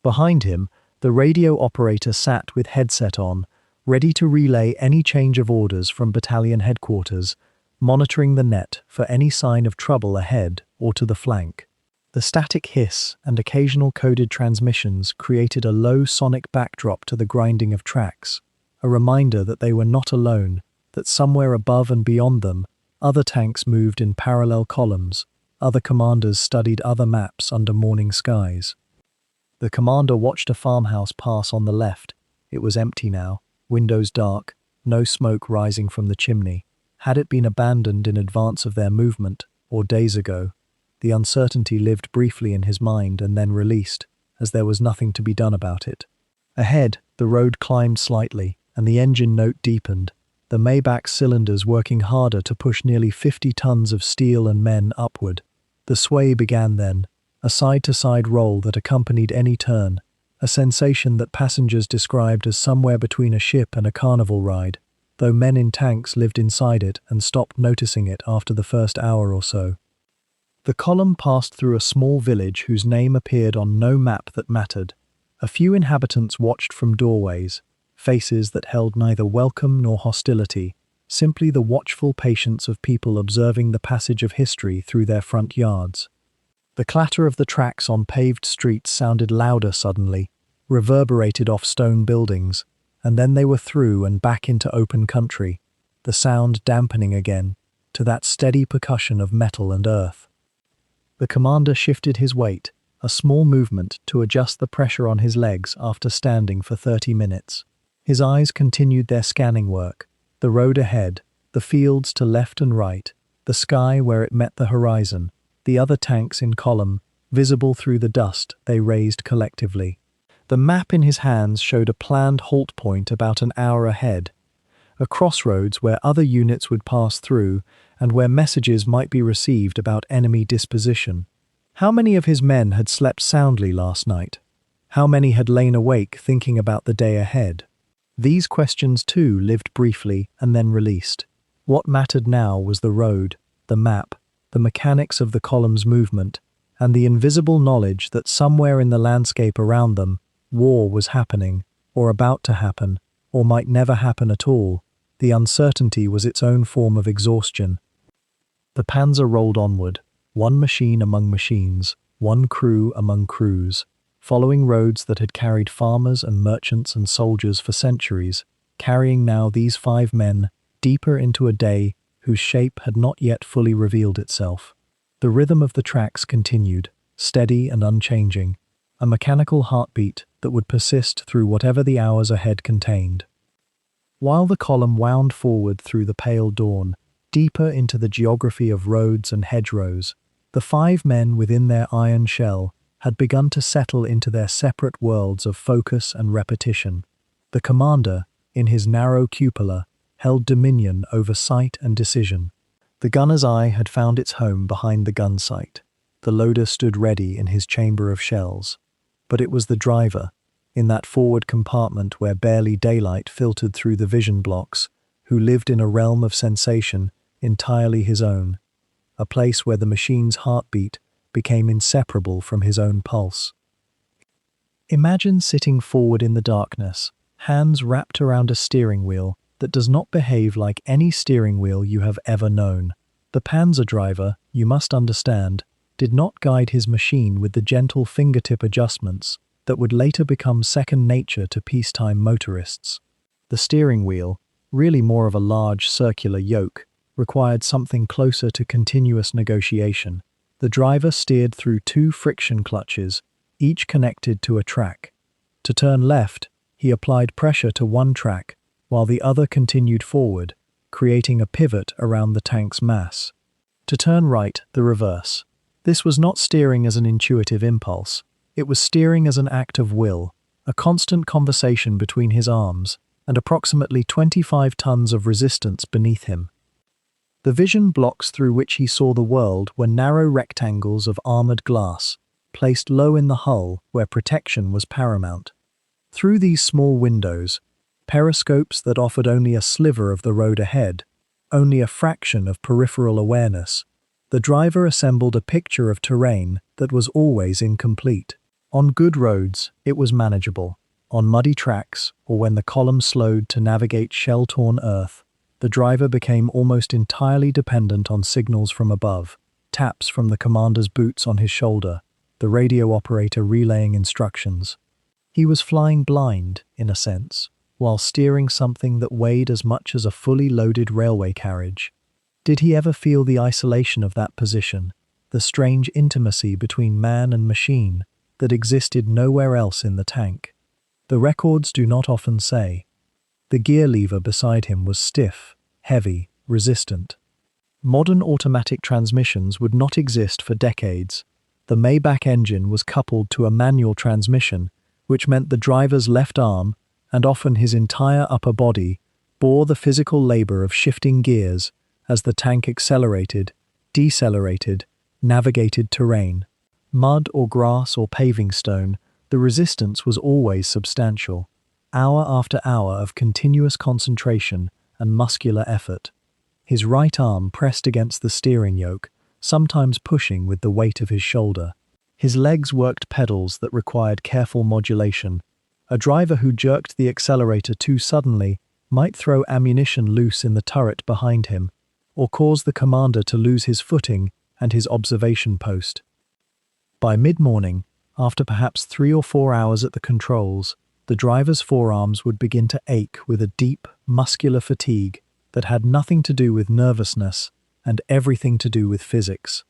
Behind him, the radio operator sat with headset on, ready to relay any change of orders from battalion headquarters, monitoring the net for any sign of trouble ahead or to the flank. The static hiss and occasional coded transmissions created a low sonic backdrop to the grinding of tracks, a reminder that they were not alone, that somewhere above and beyond them, other tanks moved in parallel columns, other commanders studied other maps under morning skies. The commander watched a farmhouse pass on the left. It was empty now, windows dark, no smoke rising from the chimney. Had it been abandoned in advance of their movement, or days ago? The uncertainty lived briefly in his mind and then released, as there was nothing to be done about it. Ahead, the road climbed slightly, and the engine note deepened, the Maybach cylinders working harder to push nearly 50 tons of steel and men upward. The sway began then, a side-to-side roll that accompanied any turn, a sensation that passengers described as somewhere between a ship and a carnival ride, though men in tanks lived inside it and stopped noticing it after the first hour or so. The column passed through a small village whose name appeared on no map that mattered. A few inhabitants watched from doorways, faces that held neither welcome nor hostility, simply the watchful patience of people observing the passage of history through their front yards. The clatter of the tracks on paved streets sounded louder suddenly, reverberated off stone buildings, and then they were through and back into open country, the sound dampening again to that steady percussion of metal and earth. The commander shifted his weight, a small movement to adjust the pressure on his legs after standing for 30 minutes. His eyes continued their scanning work, the road ahead, the fields to left and right, the sky where it met the horizon, the other tanks in column, visible through the dust they raised collectively. The map in his hands showed a planned halt point about an hour ahead, a crossroads where other units would pass through and where messages might be received about enemy disposition. How many of his men had slept soundly last night? How many had lain awake thinking about the day ahead? These questions too lived briefly and then released. What mattered now was the road, the map, the mechanics of the column's movement, and the invisible knowledge that somewhere in the landscape around them, war was happening, or about to happen, or might never happen at all. The uncertainty was its own form of exhaustion. The Panzer rolled onward, one machine among machines, one crew among crews, following roads that had carried farmers and merchants and soldiers for centuries, carrying now these 5 men deeper into a day whose shape had not yet fully revealed itself. The rhythm of the tracks continued, steady and unchanging, a mechanical heartbeat that would persist through whatever the hours ahead contained. While the column wound forward through the pale dawn, deeper into the geography of roads and hedgerows, the 5 men within their iron shell had begun to settle into their separate worlds of focus and repetition. The commander, in his narrow cupola, held dominion over sight and decision. The gunner's eye had found its home behind the gun sight. The loader stood ready in his chamber of shells. But it was the driver, in that forward compartment where barely daylight filtered through the vision blocks, who lived in a realm of sensation entirely his own, a place where the machine's heartbeat became inseparable from his own pulse. Imagine sitting forward in the darkness, hands wrapped around a steering wheel that does not behave like any steering wheel you have ever known. The Panzer driver, you must understand, did not guide his machine with the gentle fingertip adjustments that would later become second nature to peacetime motorists. The steering wheel, really more of a large circular yoke, required something closer to continuous negotiation. The driver steered through 2 friction clutches, each connected to a track. To turn left, he applied pressure to one track, while the other continued forward, creating a pivot around the tank's mass. To turn right, the reverse. This was not steering as an intuitive impulse. It was steering as an act of will, a constant conversation between his arms, and approximately 25 tons of resistance beneath him. The vision blocks through which he saw the world were narrow rectangles of armored glass, placed low in the hull where protection was paramount. Through these small windows, periscopes that offered only a sliver of the road ahead, only a fraction of peripheral awareness, the driver assembled a picture of terrain that was always incomplete. On good roads, it was manageable. On muddy tracks, or when the column slowed to navigate shell-torn earth, the driver became almost entirely dependent on signals from above, taps from the commander's boots on his shoulder, the radio operator relaying instructions. He was flying blind, in a sense, while steering something that weighed as much as a fully loaded railway carriage. Did he ever feel the isolation of that position, the strange intimacy between man and machine that existed nowhere else in the tank? The records do not often say. The gear lever beside him was stiff, heavy, resistant. Modern automatic transmissions would not exist for decades. The Maybach engine was coupled to a manual transmission, which meant the driver's left arm, and often his entire upper body, bore the physical labor of shifting gears as the tank accelerated, decelerated, navigated terrain. Mud or grass or paving stone, the resistance was always substantial. Hour after hour of continuous concentration and muscular effort. His right arm pressed against the steering yoke, sometimes pushing with the weight of his shoulder. His legs worked pedals that required careful modulation. A driver who jerked the accelerator too suddenly might throw ammunition loose in the turret behind him, or cause the commander to lose his footing and his observation post. By mid-morning, after perhaps 3 or 4 hours at the controls, the driver's forearms would begin to ache with a deep, muscular fatigue that had nothing to do with nervousness and everything to do with physics.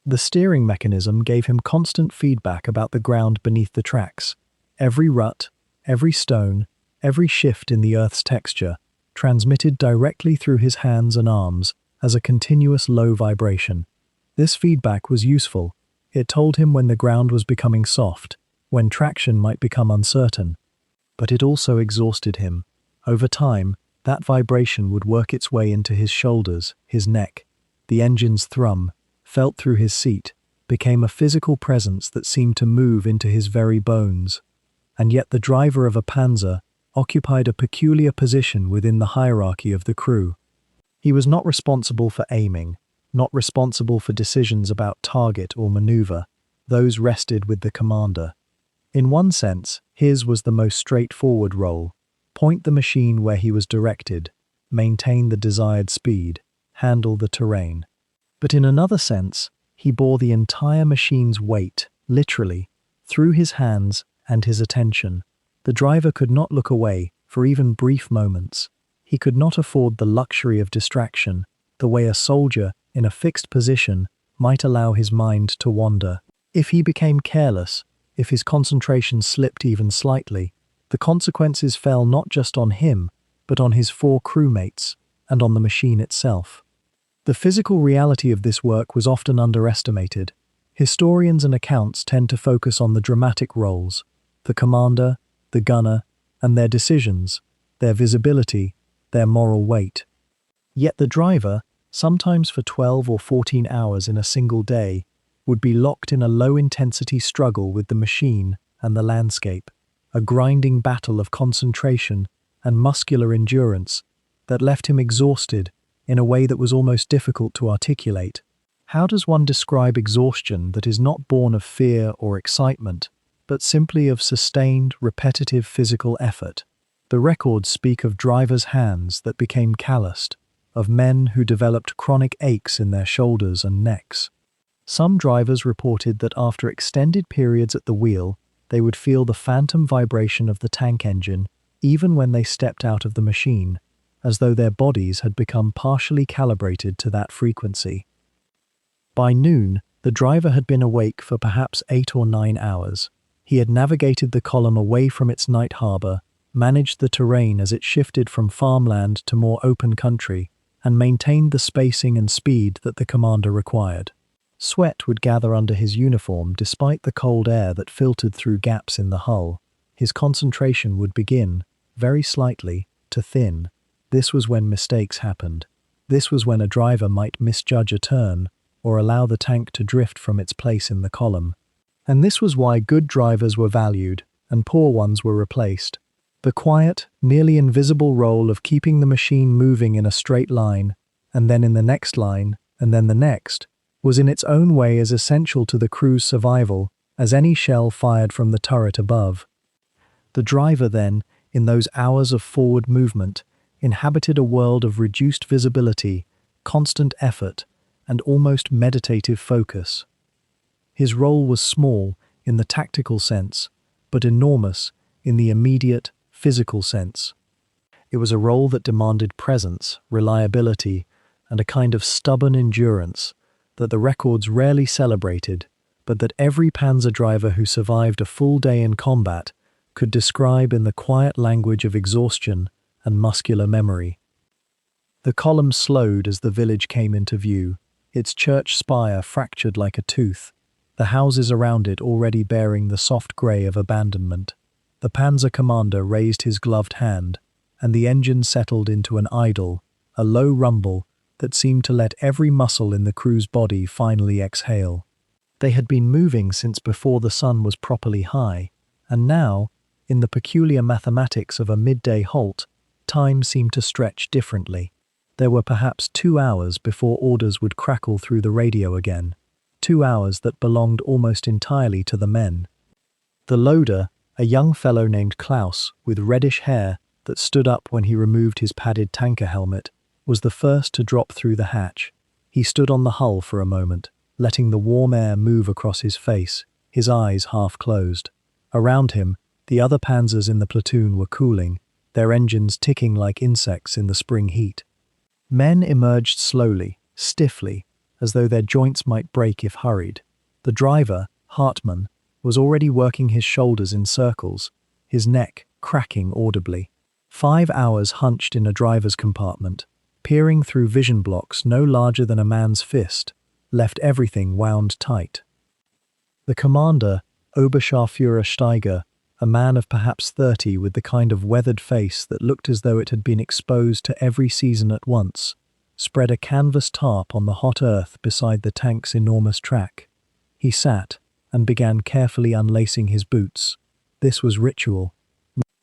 The steering mechanism gave him constant feedback about the ground beneath the tracks. Every rut, every stone, every shift in the Earth's texture transmitted directly through his hands and arms as a continuous low vibration. This feedback was useful. It told him when the ground was becoming soft, when traction might become uncertain. But it also exhausted him. Over time, that vibration would work its way into his shoulders, his neck. The engine's thrum, felt through his seat, became a physical presence that seemed to move into his very bones. And yet the driver of a Panzer occupied a peculiar position within the hierarchy of the crew. He was not responsible for aiming, not responsible for decisions about target or maneuver. Those rested with the commander. In one sense, his was the most straightforward role: point the machine where he was directed, maintain the desired speed, handle the terrain. But in another sense, he bore the entire machine's weight, literally, through his hands and his attention. The driver could not look away for even brief moments. He could not afford the luxury of distraction, the way a soldier in a fixed position might allow his mind to wander. If he became careless, if his concentration slipped even slightly, the consequences fell not just on him, but on his 4 crewmates and on the machine itself. The physical reality of this work was often underestimated. Historians and accounts tend to focus on the dramatic roles: the commander, the gunner, and their decisions, their visibility, their moral weight. Yet the driver, sometimes for 12 or 14 hours in a single day, would be locked in a low-intensity struggle with the machine and the landscape, a grinding battle of concentration and muscular endurance that left him exhausted in a way that was almost difficult to articulate. How does one describe exhaustion that is not born of fear or excitement, but simply of sustained, repetitive physical effort? The records speak of drivers' hands that became calloused, of men who developed chronic aches in their shoulders and necks. Some drivers reported that after extended periods at the wheel, they would feel the phantom vibration of the tank engine even when they stepped out of the machine, as though their bodies had become partially calibrated to that frequency. By noon, the driver had been awake for perhaps 8 or 9 hours. He had navigated the column away from its night harbor, managed the terrain as it shifted from farmland to more open country, and maintained the spacing and speed that the commander required. Sweat would gather under his uniform despite the cold air that filtered through gaps in the hull. His concentration would begin, very slightly, to thin. This was when mistakes happened. This was when a driver might misjudge a turn or allow the tank to drift from its place in the column. And this was why good drivers were valued and poor ones were replaced. The quiet, nearly invisible role of keeping the machine moving in a straight line, and then in the next line, and then the next, was in its own way as essential to the crew's survival as any shell fired from the turret above. The driver then, in those hours of forward movement, inhabited a world of reduced visibility, constant effort, and almost meditative focus. His role was small in the tactical sense, but enormous in the immediate, physical sense. It was a role that demanded presence, reliability, and a kind of stubborn endurance that the records rarely celebrated, but that every Panzer driver who survived a full day in combat could describe in the quiet language of exhaustion and muscular memory. The column slowed as the village came into view, its church spire fractured like a tooth, the houses around it already bearing the soft grey of abandonment. The Panzer commander raised his gloved hand, and the engine settled into an idle, a low rumble that seemed to let every muscle in the crew's body finally exhale. They had been moving since before the sun was properly high, and now, in the peculiar mathematics of a midday halt, time seemed to stretch differently. There were perhaps 2 hours before orders would crackle through the radio again, 2 hours that belonged almost entirely to the men. The loader, a young fellow named Klaus, with reddish hair that stood up when he removed his padded tanker helmet, was the first to drop through the hatch. He stood on the hull for a moment, letting the warm air move across his face, his eyes half closed. Around him, the other panzers in the platoon were cooling, their engines ticking like insects in the spring heat. Men emerged slowly, stiffly, as though their joints might break if hurried. The driver, Hartmann, was already working his shoulders in circles, his neck cracking audibly. 5 hours hunched in a driver's compartment, peering through vision blocks no larger than a man's fist, left everything wound tight. The commander, Oberscharführer Steiger, a man of perhaps 30 with the kind of weathered face that looked as though it had been exposed to every season at once, spread a canvas tarp on the hot earth beside the tank's enormous track. He sat and began carefully unlacing his boots. This was ritual.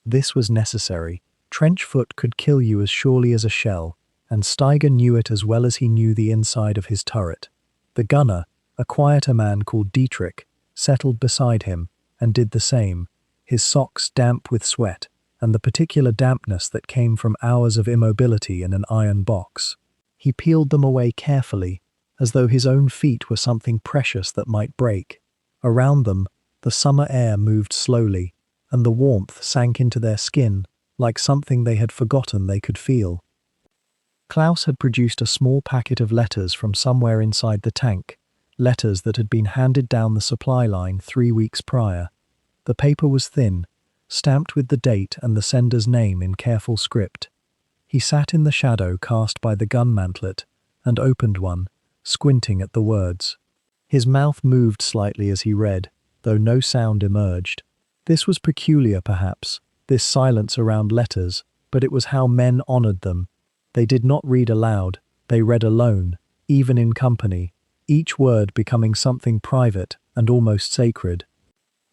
This was necessary. Trench foot could kill you as surely as a shell, and Steiger knew it as well as he knew the inside of his turret. The gunner, a quieter man called Dietrich, settled beside him and did the same, his socks damp with sweat and the particular dampness that came from hours of immobility in an iron box. He peeled them away carefully, as though his own feet were something precious that might break. Around them, the summer air moved slowly, and the warmth sank into their skin like something they had forgotten they could feel. Klaus had produced a small packet of letters from somewhere inside the tank, letters that had been handed down the supply line 3 weeks prior. The paper was thin, stamped with the date and the sender's name in careful script. He sat in the shadow cast by the gun mantlet and opened one, squinting at the words. His mouth moved slightly as he read, though no sound emerged. This was peculiar, perhaps, this silence around letters, but it was how men honored them. They did not read aloud, they read alone, even in company, each word becoming something private and almost sacred.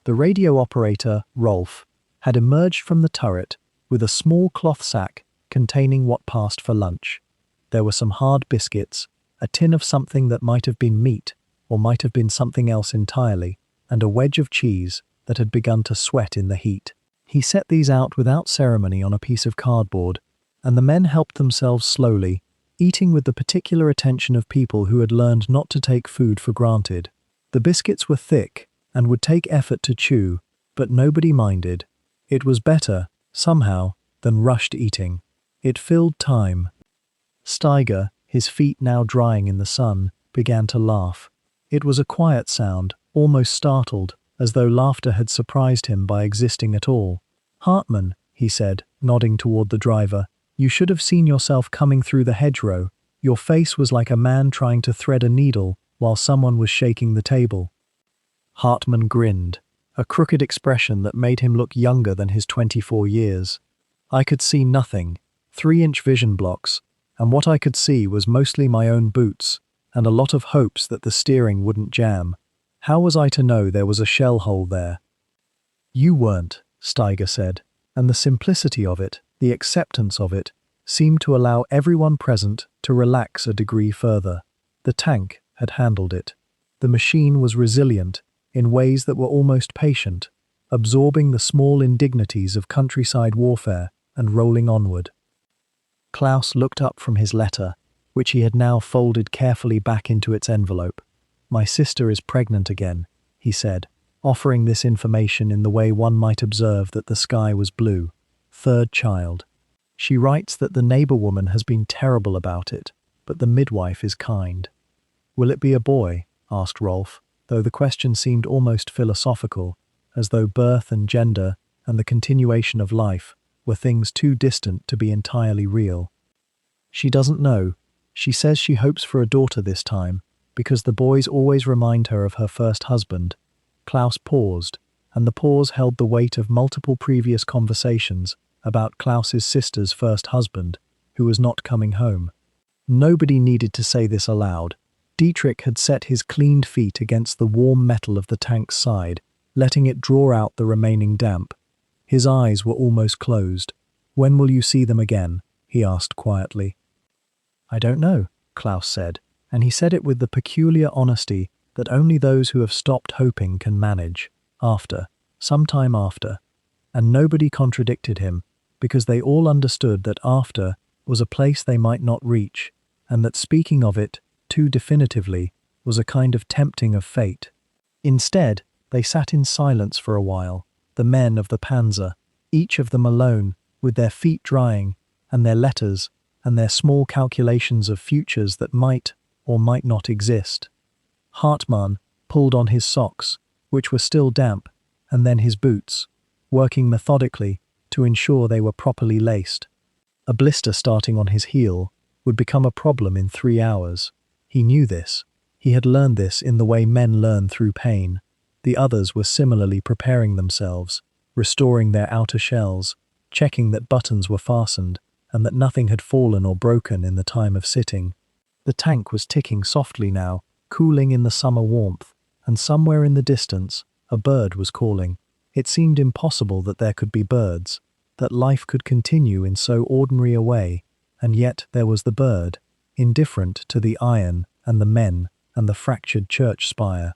The radio operator, Rolf, had emerged from the turret with a small cloth sack containing what passed for lunch. There were some hard biscuits, a tin of something that might have been meat or might have been something else entirely, and a wedge of cheese that had begun to sweat in the heat. He set these out without ceremony on a piece of cardboard, and the men helped themselves slowly, eating with the particular attention of people who had learned not to take food for granted. The biscuits were thick and would take effort to chew, but nobody minded. It was better, somehow, than rushed eating. It filled time. Steiger, his feet now drying in the sun, began to laugh. It was a quiet sound, almost startled, as though laughter had surprised him by existing at all. "Hartmann," he said, nodding toward the driver, "you should have seen yourself coming through the hedgerow. Your face was like a man trying to thread a needle while someone was shaking the table." Hartmann grinned, a crooked expression that made him look younger than his 24 years. I could see nothing, 3-inch vision blocks, and what I could see was mostly my own boots, and a lot of hopes that the steering wouldn't jam. How was I to know there was a shell hole there? "You weren't," Steiger said, and the simplicity of it, the acceptance of it, seemed to allow everyone present to relax a degree further. The tank had handled it. The machine was resilient in ways that were almost patient, absorbing the small indignities of countryside warfare and rolling onward. Klaus looked up from his letter, which he had now folded carefully back into its envelope. "My sister is pregnant again," he said, offering this information in the way one might observe that the sky was blue. "Third child. She writes that the neighbor woman has been terrible about it, but the midwife is kind." "Will it be a boy?" asked Rolf, though the question seemed almost philosophical, as though birth and gender and the continuation of life were things too distant to be entirely real. "She doesn't know. She says she hopes for a daughter this time, because the boys always remind her of her first husband." Klaus paused, and the pause held the weight of multiple previous conversations about Klaus's sister's first husband, who was not coming home. Nobody needed to say this aloud. Dietrich had set his cleaned feet against the warm metal of the tank's side, letting it draw out the remaining damp. His eyes were almost closed. "When will you see them again?" he asked quietly. "I don't know," Klaus said, and he said it with the peculiar honesty that only those who have stopped hoping can manage. After, sometime after. And nobody contradicted him, because they all understood that after was a place they might not reach, and that speaking of it too definitively was a kind of tempting of fate. Instead, they sat in silence for a while, the men of the Panzer, each of them alone, with their feet drying, and their letters, and their small calculations of futures that might or might not exist. Hartmann pulled on his socks, which were still damp, and then his boots, working methodically to ensure they were properly laced. A blister starting on his heel would become a problem in 3 hours. He knew this. He had learned this in the way men learn through pain. The others were similarly preparing themselves, restoring their outer shells, checking that buttons were fastened, and that nothing had fallen or broken in the time of sitting. The tank was ticking softly now, cooling in the summer warmth, and somewhere in the distance, a bird was calling. It seemed impossible that there could be birds, that life could continue in so ordinary a way, and yet there was the bird, indifferent to the iron and the men and the fractured church spire.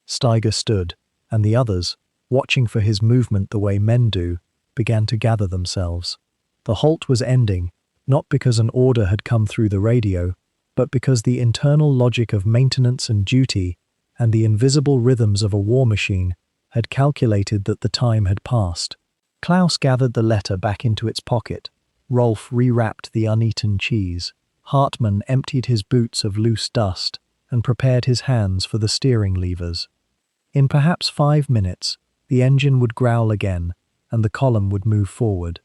Steiger stood, and the others, watching for his movement the way men do, began to gather themselves. The halt was ending, not because an order had come through the radio, but because the internal logic of maintenance and duty and the invisible rhythms of a war machine had calculated that the time had passed. Klaus gathered the letter back into its pocket. Rolf rewrapped the uneaten cheese. Hartmann emptied his boots of loose dust and prepared his hands for the steering levers. In perhaps 5 minutes, the engine would growl again, and the column would move forward.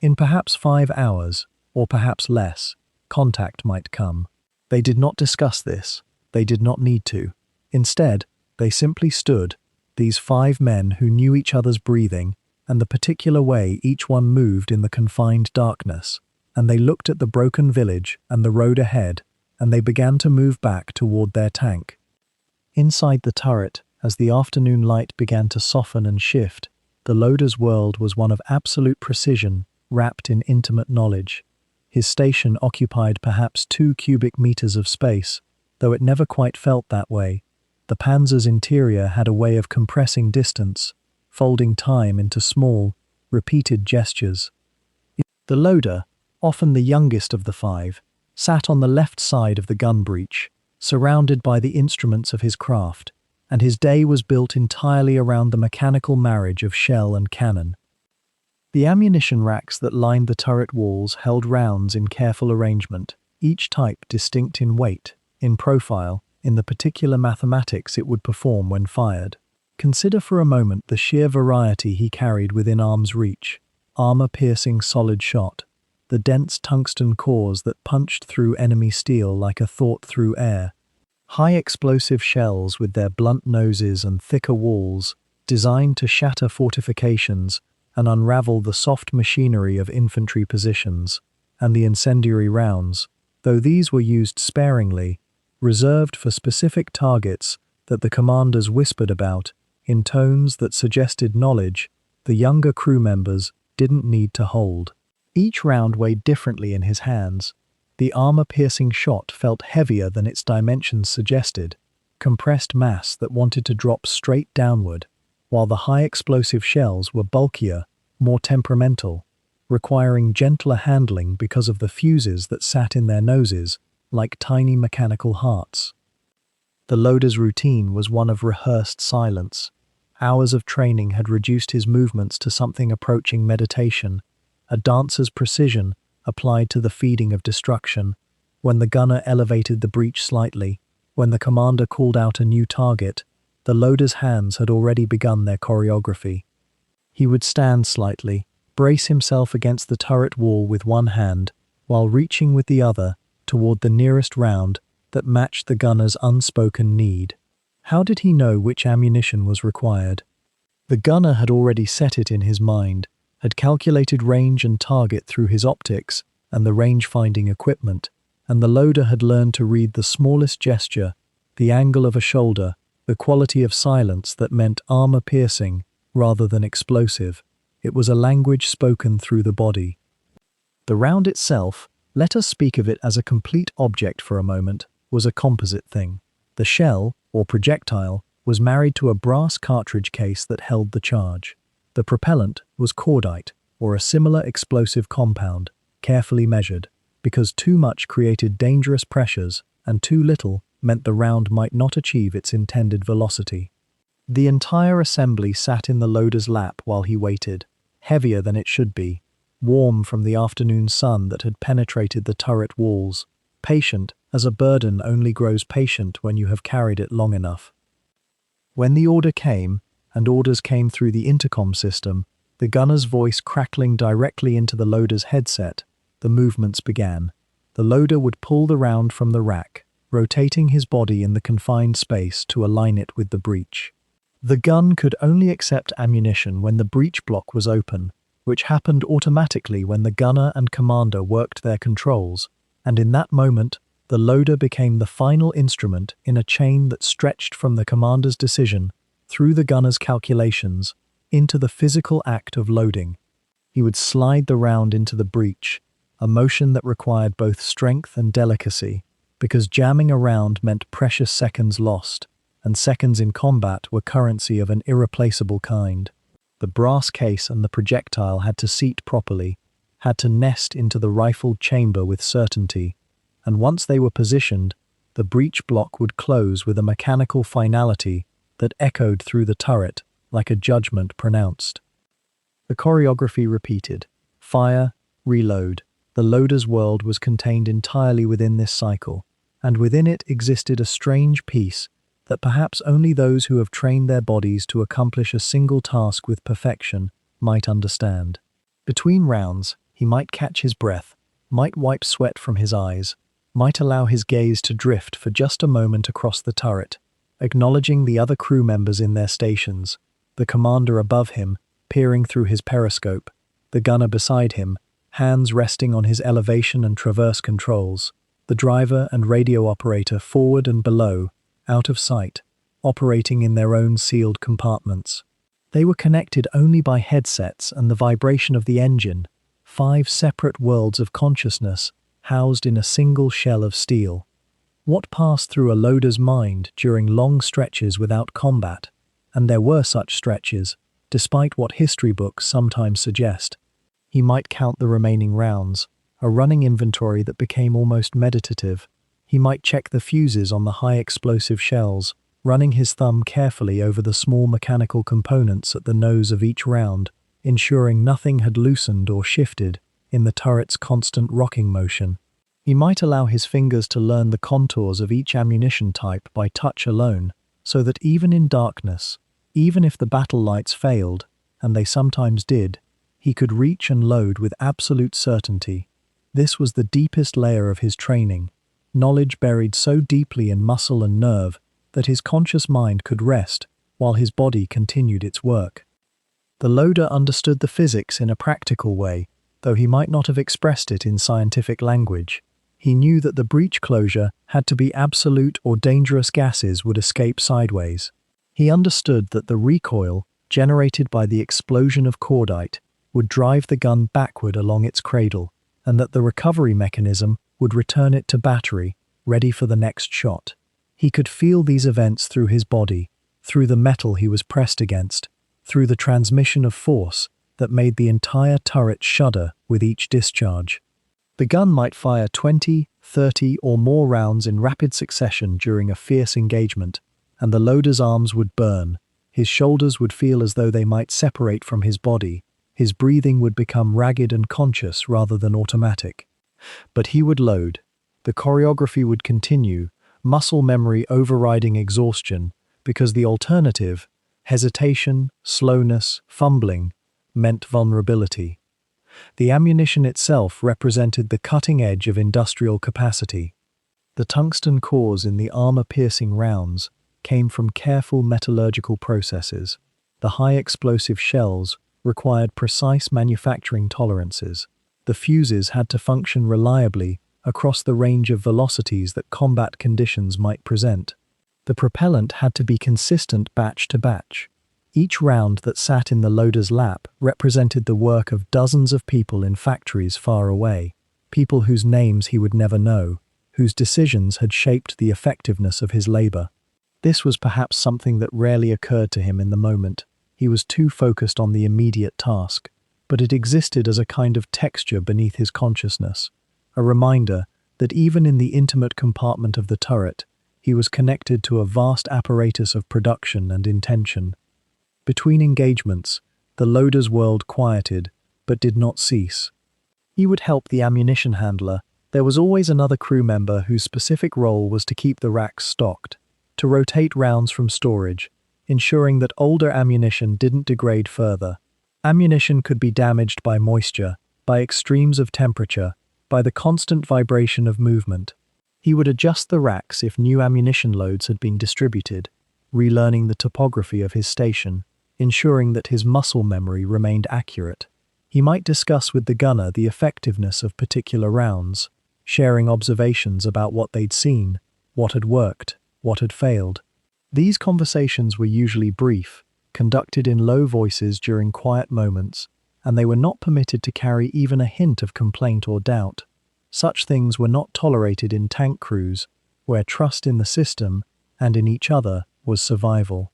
In perhaps 5 hours, or perhaps less, contact might come. They did not discuss this. They did not need to. Instead, they simply stood, these 5 men who knew each other's breathing and the particular way each one moved in the confined darkness, and they looked at the broken village and the road ahead, and they began to move back toward their tank. Inside the turret, as the afternoon light began to soften and shift, the loader's world was one of absolute precision, wrapped in intimate knowledge. His station occupied perhaps 2 cubic meters of space, though it never quite felt that way. The Panzer's interior had a way of compressing distance, folding time into small, repeated gestures. The loader, often the youngest of the 5, sat on the left side of the gun breech, surrounded by the instruments of his craft, and his day was built entirely around the mechanical marriage of shell and cannon. The ammunition racks that lined the turret walls held rounds in careful arrangement, each type distinct in weight, in profile, in the particular mathematics it would perform when fired. Consider for a moment the sheer variety he carried within arm's reach: armor-piercing solid shot, the dense tungsten cores that punched through enemy steel like a thought through air, high-explosive shells with their blunt noses and thicker walls, designed to shatter fortifications and unravel the soft machinery of infantry positions, and the incendiary rounds, though these were used sparingly, reserved for specific targets that the commanders whispered about, in tones that suggested knowledge the younger crew members didn't need to hold. Each round weighed differently in his hands. The armor-piercing shot felt heavier than its dimensions suggested, compressed mass that wanted to drop straight downward, while the high-explosive shells were bulkier, more temperamental, requiring gentler handling because of the fuses that sat in their noses like tiny mechanical hearts. The loader's routine was one of rehearsed silence. Hours of training had reduced his movements to something approaching meditation, a dancer's precision applied to the feeding of destruction. When the gunner elevated the breech slightly, when the commander called out a new target, the loader's hands had already begun their choreography. He would stand slightly, brace himself against the turret wall with one hand, while reaching with the other toward the nearest round that matched the gunner's unspoken need. How did he know which ammunition was required? The gunner had already set it in his mind, had calculated range and target through his optics and the range-finding equipment, and the loader had learned to read the smallest gesture, the angle of a shoulder, the quality of silence that meant armor-piercing rather than explosive. It was a language spoken through the body. The round itself, let us speak of it as a complete object for a moment, was a composite thing. The shell, or projectile, was married to a brass cartridge case that held the charge. The propellant was cordite, or a similar explosive compound, carefully measured, because too much created dangerous pressures and too little meant the round might not achieve its intended velocity. The entire assembly sat in the loader's lap while he waited, heavier than it should be, warm from the afternoon sun that had penetrated the turret walls, patient as a burden only grows patient when you have carried it long enough. When the order came, and orders came through the intercom system, the gunner's voice crackling directly into the loader's headset, the movements began. The loader would pull the round from the rack, rotating his body in the confined space to align it with the breech. The gun could only accept ammunition when the breech block was open, which happened automatically when the gunner and commander worked their controls, and in that moment, the loader became the final instrument in a chain that stretched from the commander's decision, through the gunner's calculations, into the physical act of loading. He would slide the round into the breech, a motion that required both strength and delicacy, because jamming a round meant precious seconds lost, and seconds in combat were currency of an irreplaceable kind. The brass case and the projectile had to seat properly, had to nest into the rifled chamber with certainty, and once they were positioned, the breech block would close with a mechanical finality that echoed through the turret like a judgment pronounced. The choreography repeated. Fire, reload. The loader's world was contained entirely within this cycle, and within it existed a strange peace that perhaps only those who have trained their bodies to accomplish a single task with perfection might understand. Between rounds, he might catch his breath, might wipe sweat from his eyes, might allow his gaze to drift for just a moment across the turret, acknowledging the other crew members in their stations, the commander above him, peering through his periscope, the gunner beside him, hands resting on his elevation and traverse controls, the driver and radio operator forward and below, out of sight, operating in their own sealed compartments. They were connected only by headsets and the vibration of the engine, 5 separate worlds of consciousness housed in a single shell of steel. What passed through a loader's mind during long stretches without combat, and there were such stretches, despite what history books sometimes suggest. He might count the remaining rounds, a running inventory that became almost meditative. He might check the fuses on the high-explosive shells, running his thumb carefully over the small mechanical components at the nose of each round, ensuring nothing had loosened or shifted in the turret's constant rocking motion. He might allow his fingers to learn the contours of each ammunition type by touch alone, so that even in darkness, even if the battle lights failed, and they sometimes did, he could reach and load with absolute certainty. This was the deepest layer of his training, knowledge buried so deeply in muscle and nerve that his conscious mind could rest while his body continued its work. The loader understood the physics in a practical way, though he might not have expressed it in scientific language. He knew that the breech closure had to be absolute or dangerous gases would escape sideways. He understood that the recoil, generated by the explosion of cordite, would drive the gun backward along its cradle, and that the recovery mechanism would return it to battery, ready for the next shot. He could feel these events through his body, through the metal he was pressed against, through the transmission of force that made the entire turret shudder with each discharge. The gun might fire 20, 30 or more rounds in rapid succession during a fierce engagement, and the loader's arms would burn, his shoulders would feel as though they might separate from his body, his breathing would become ragged and conscious rather than automatic. But he would load. The choreography would continue, muscle memory overriding exhaustion, because the alternative, hesitation, slowness, fumbling, meant vulnerability. The ammunition itself represented the cutting edge of industrial capacity. The tungsten cores in the armor-piercing rounds came from careful metallurgical processes. The high-explosive shells required precise manufacturing tolerances. The fuses had to function reliably across the range of velocities that combat conditions might present. The propellant had to be consistent batch to batch. Each round that sat in the loader's lap represented the work of dozens of people in factories far away, people whose names he would never know, whose decisions had shaped the effectiveness of his labor. This was perhaps something that rarely occurred to him in the moment. He was too focused on the immediate task, but it existed as a kind of texture beneath his consciousness, a reminder that even in the intimate compartment of the turret, he was connected to a vast apparatus of production and intention. Between engagements, the loader's world quieted, but did not cease. He would help the ammunition handler. There was always another crew member whose specific role was to keep the racks stocked, to rotate rounds from storage, ensuring that older ammunition didn't degrade further. Ammunition could be damaged by moisture, by extremes of temperature, by the constant vibration of movement. He would adjust the racks if new ammunition loads had been distributed, relearning the topography of his station, ensuring that his muscle memory remained accurate. He might discuss with the gunner the effectiveness of particular rounds, sharing observations about what they'd seen, what had worked, what had failed. These conversations were usually brief, conducted in low voices during quiet moments, and they were not permitted to carry even a hint of complaint or doubt. Such things were not tolerated in tank crews, where trust in the system and in each other was survival.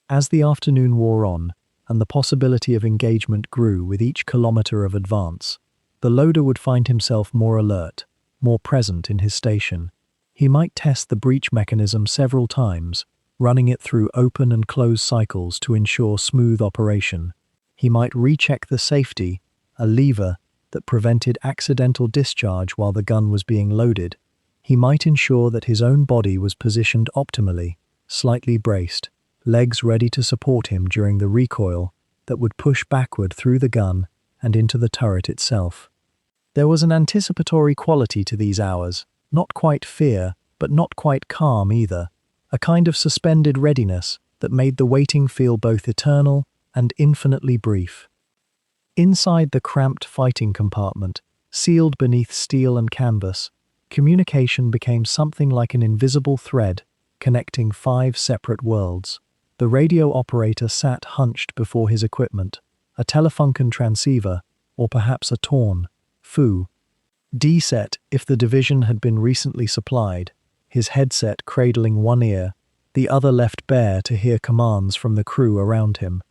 As the afternoon wore on, and the possibility of engagement grew with each kilometer of advance, the loader would find himself more alert, more present in his station. He might test the breach mechanism several times, running it through open and closed cycles to ensure smooth operation. He might recheck the safety, a lever that prevented accidental discharge while the gun was being loaded. He might ensure that his own body was positioned optimally, slightly braced, legs ready to support him during the recoil that would push backward through the gun and into the turret itself. There was an anticipatory quality to these hours, not quite fear, but not quite calm either, a kind of suspended readiness that made the waiting feel both eternal and infinitely brief. Inside the cramped fighting compartment, sealed beneath steel and canvas, communication became something like an invisible thread connecting 5 separate worlds. The radio operator sat hunched before his equipment, a Telefunken transceiver, or perhaps a torn, FU, D set if the division had been recently supplied, his headset cradling one ear, the other left bare to hear commands from the crew around him.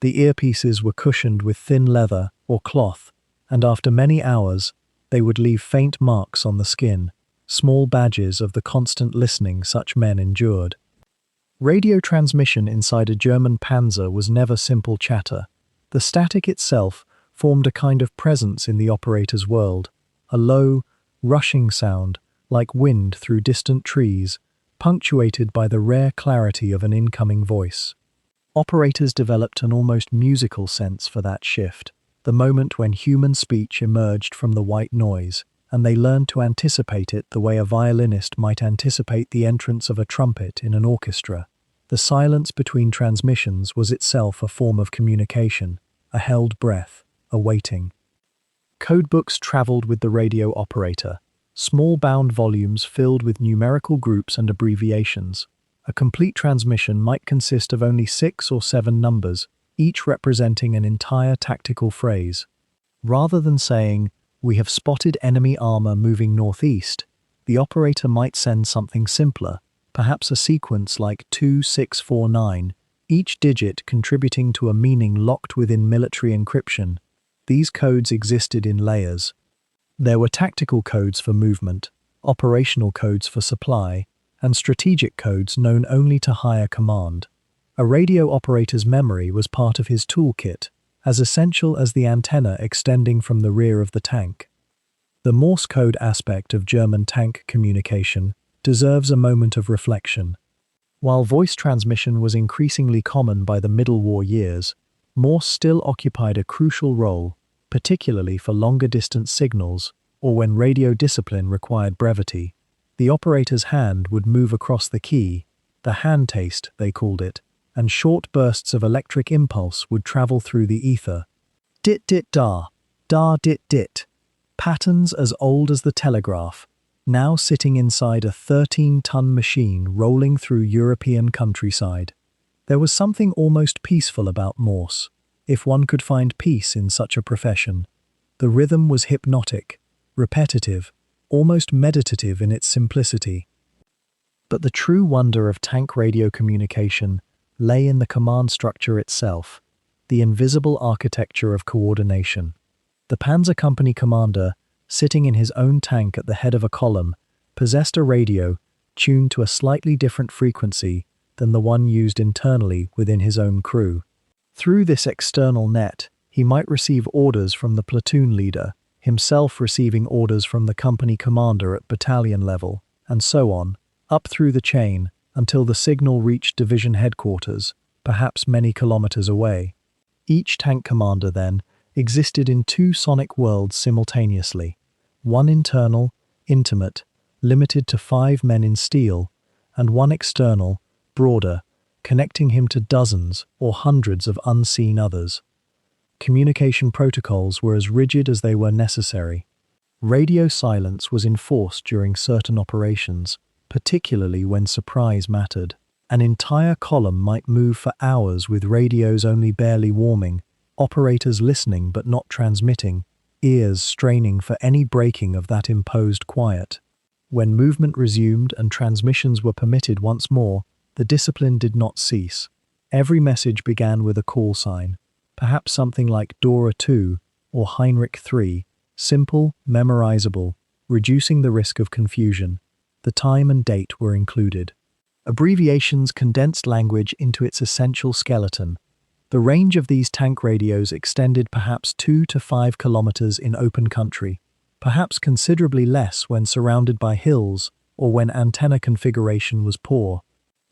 The earpieces were cushioned with thin leather or cloth, and after many hours, they would leave faint marks on the skin, small badges of the constant listening such men endured. Radio transmission inside a German Panzer was never simple chatter. The static itself formed a kind of presence in the operator's world, a low, rushing sound like wind through distant trees, punctuated by the rare clarity of an incoming voice. Operators developed an almost musical sense for that shift, the moment when human speech emerged from the white noise, and they learned to anticipate it the way a violinist might anticipate the entrance of a trumpet in an orchestra. The silence between transmissions was itself a form of communication, a held breath, a waiting. Codebooks traveled with the radio operator, small bound volumes filled with numerical groups and abbreviations. A complete transmission might consist of only 6 or 7 numbers, each representing an entire tactical phrase. Rather than saying, "We have spotted enemy armor moving northeast," the operator might send something simpler, perhaps a sequence like 2649, each digit contributing to a meaning locked within military encryption. These codes existed in layers. There were tactical codes for movement, operational codes for supply, and strategic codes known only to higher command. A radio operator's memory was part of his toolkit, as essential as the antenna extending from the rear of the tank. The Morse code aspect of German tank communication deserves a moment of reflection. While voice transmission was increasingly common by the Middle War years, Morse still occupied a crucial role, particularly for longer-distance signals or when radio discipline required brevity. The operator's hand would move across the key, the hand taste, they called it, and short bursts of electric impulse would travel through the ether. Dit dit da, da dit dit. Patterns as old as the telegraph, now sitting inside a 13-ton machine rolling through European countryside. There was something almost peaceful about Morse, if one could find peace in such a profession. The rhythm was hypnotic, repetitive, almost meditative in its simplicity. But the true wonder of tank radio communication lay in the command structure itself, the invisible architecture of coordination. The Panzer Company commander, sitting in his own tank at the head of a column, possessed a radio tuned to a slightly different frequency than the one used internally within his own crew. Through this external net, he might receive orders from the platoon leader, himself receiving orders from the company commander at battalion level, and so on, up through the chain until the signal reached division headquarters, perhaps many kilometers away. Each tank commander, then, existed in two sonic worlds simultaneously, one internal, intimate, limited to 5 men in steel, and one external, broader, connecting him to dozens or hundreds of unseen others. Communication protocols were as rigid as they were necessary. Radio silence was enforced during certain operations, particularly when surprise mattered. An entire column might move for hours with radios only barely warming, operators listening but not transmitting, ears straining for any breaking of that imposed quiet. When movement resumed and transmissions were permitted once more, the discipline did not cease. Every message began with a call sign, perhaps something like Dora 2 or Heinrich 3, simple, memorizable, reducing the risk of confusion. The time and date were included. Abbreviations condensed language into its essential skeleton. The range of these tank radios extended perhaps 2 to 5 kilometers in open country, perhaps considerably less when surrounded by hills or when antenna configuration was poor.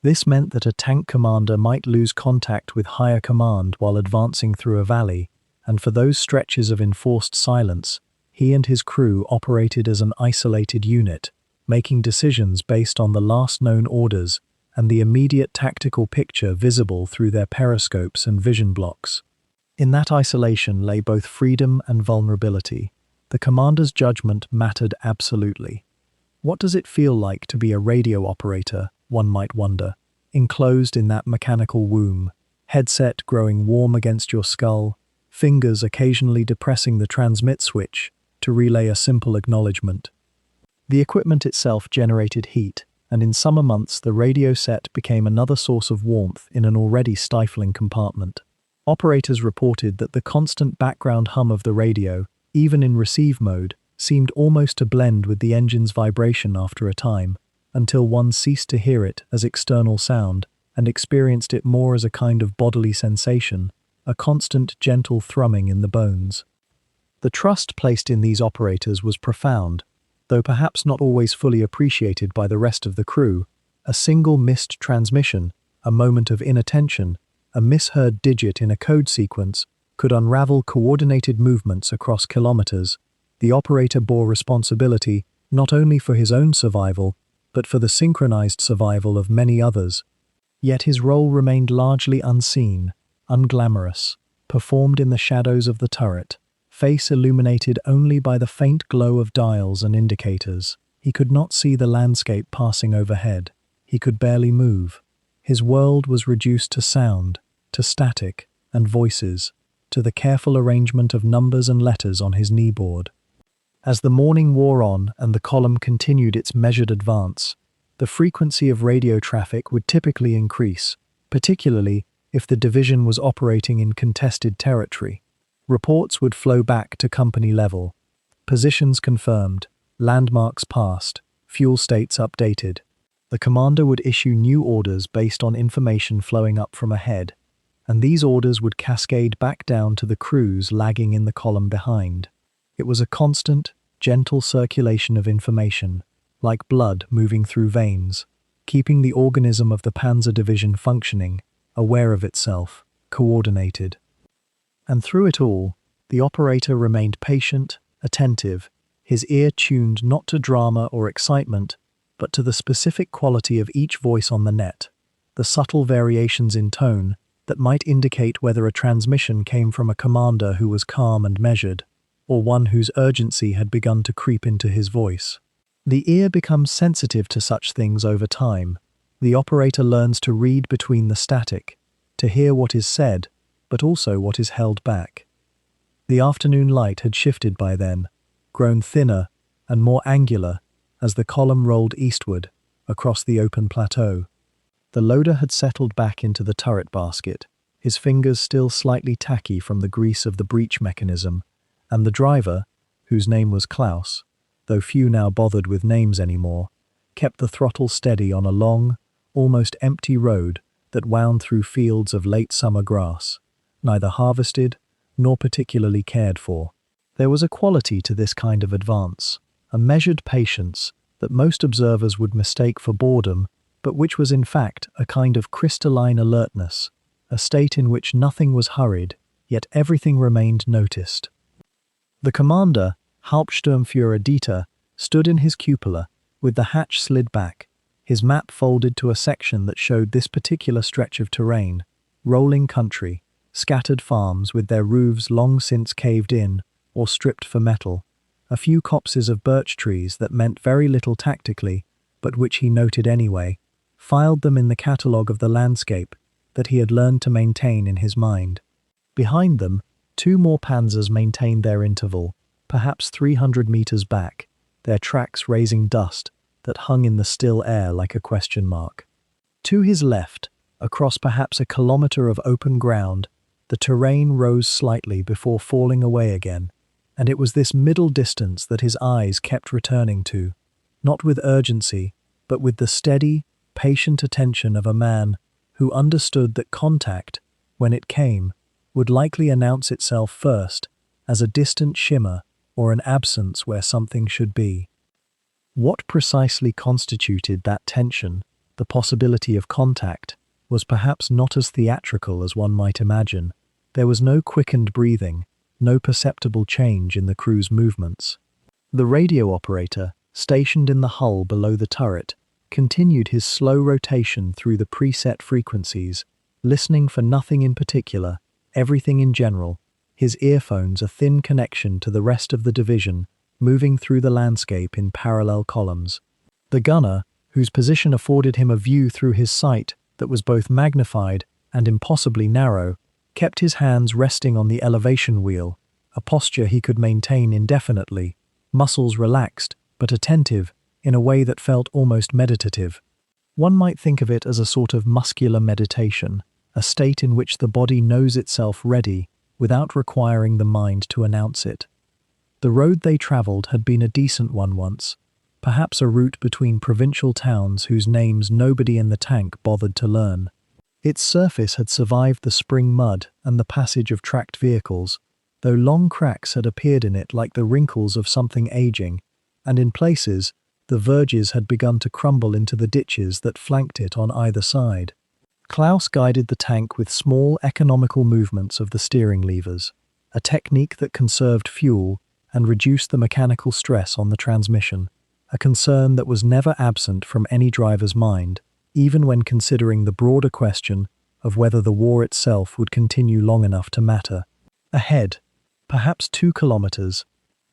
This meant that a tank commander might lose contact with higher command while advancing through a valley, and for those stretches of enforced silence, he and his crew operated as an isolated unit, making decisions based on the last known orders and the immediate tactical picture visible through their periscopes and vision blocks. In that isolation lay both freedom and vulnerability. The commander's judgment mattered absolutely. What does it feel like to be a radio operator, one might wonder, enclosed in that mechanical womb, headset growing warm against your skull, fingers occasionally depressing the transmit switch to relay a simple acknowledgement. The equipment itself generated heat, and in summer months the radio set became another source of warmth in an already stifling compartment. Operators reported that the constant background hum of the radio, even in receive mode, seemed almost to blend with the engine's vibration after a time, until one ceased to hear it as external sound and experienced it more as a kind of bodily sensation, a constant gentle thrumming in the bones. The trust placed in these operators was profound, though perhaps not always fully appreciated by the rest of the crew. A single missed transmission, a moment of inattention, a misheard digit in a code sequence could unravel coordinated movements across kilometers. The operator bore responsibility not only for his own survival, but for the synchronized survival of many others. Yet his role remained largely unseen, unglamorous, performed in the shadows of the turret, face illuminated only by the faint glow of dials and indicators. He could not see the landscape passing overhead. He could barely move. His world was reduced to sound, to static and voices, to the careful arrangement of numbers and letters on his kneeboard. As the morning wore on and the column continued its measured advance, the frequency of radio traffic would typically increase, particularly if the division was operating in contested territory. Reports would flow back to company level. Positions confirmed, landmarks passed, fuel states updated. The commander would issue new orders based on information flowing up from ahead, and these orders would cascade back down to the crews lagging in the column behind. It was a constant, gentle circulation of information, like blood moving through veins, keeping the organism of the Panzer Division functioning, aware of itself, coordinated. And through it all, the operator remained patient, attentive, his ear tuned not to drama or excitement, but to the specific quality of each voice on the net, the subtle variations in tone that might indicate whether a transmission came from a commander who was calm and measured, or one whose urgency had begun to creep into his voice. The ear becomes sensitive to such things over time. The operator learns to read between the static, to hear what is said, but also what is held back. The afternoon light had shifted by then, grown thinner and more angular as the column rolled eastward across the open plateau. The loader had settled back into the turret basket, his fingers still slightly tacky from the grease of the breech mechanism, and the driver, whose name was Klaus, though few now bothered with names anymore, kept the throttle steady on a long, almost empty road that wound through fields of late summer grass, neither harvested nor particularly cared for. There was a quality to this kind of advance, a measured patience that most observers would mistake for boredom, but which was in fact a kind of crystalline alertness, a state in which nothing was hurried, yet everything remained noticed. The commander, Hauptsturmführer Dieter, stood in his cupola, with the hatch slid back, his map folded to a section that showed this particular stretch of terrain, rolling country, scattered farms with their roofs long since caved in or stripped for metal, a few copses of birch trees that meant very little tactically, but which he noted anyway, filed them in the catalogue of the landscape that he had learned to maintain in his mind. Behind them, 2 more panzers maintained their interval, perhaps 300 meters back, their tracks raising dust that hung in the still air like a question mark. To his left, across perhaps a kilometer of open ground, the terrain rose slightly before falling away again, and it was this middle distance that his eyes kept returning to, not with urgency, but with the steady, patient attention of a man who understood that contact, when it came, would likely announce itself first as a distant shimmer or an absence where something should be. What precisely constituted that tension, the possibility of contact, was perhaps not as theatrical as one might imagine. There was no quickened breathing, no perceptible change in the crew's movements. The radio operator, stationed in the hull below the turret, continued his slow rotation through the preset frequencies, listening for nothing in particular, everything in general, his earphones a thin connection to the rest of the division, moving through the landscape in parallel columns. The gunner, whose position afforded him a view through his sight that was both magnified and impossibly narrow, kept his hands resting on the elevation wheel, a posture he could maintain indefinitely, muscles relaxed but attentive in a way that felt almost meditative. One might think of it as a sort of muscular meditation, a state in which the body knows itself ready without requiring the mind to announce it. The road they travelled had been a decent one once, perhaps a route between provincial towns whose names nobody in the tank bothered to learn. Its surface had survived the spring mud and the passage of tracked vehicles, though long cracks had appeared in it like the wrinkles of something aging, and in places, the verges had begun to crumble into the ditches that flanked it on either side. Klaus guided the tank with small, economical movements of the steering levers, a technique that conserved fuel and reduced the mechanical stress on the transmission, a concern that was never absent from any driver's mind, even when considering the broader question of whether the war itself would continue long enough to matter. Ahead, perhaps 2 kilometers,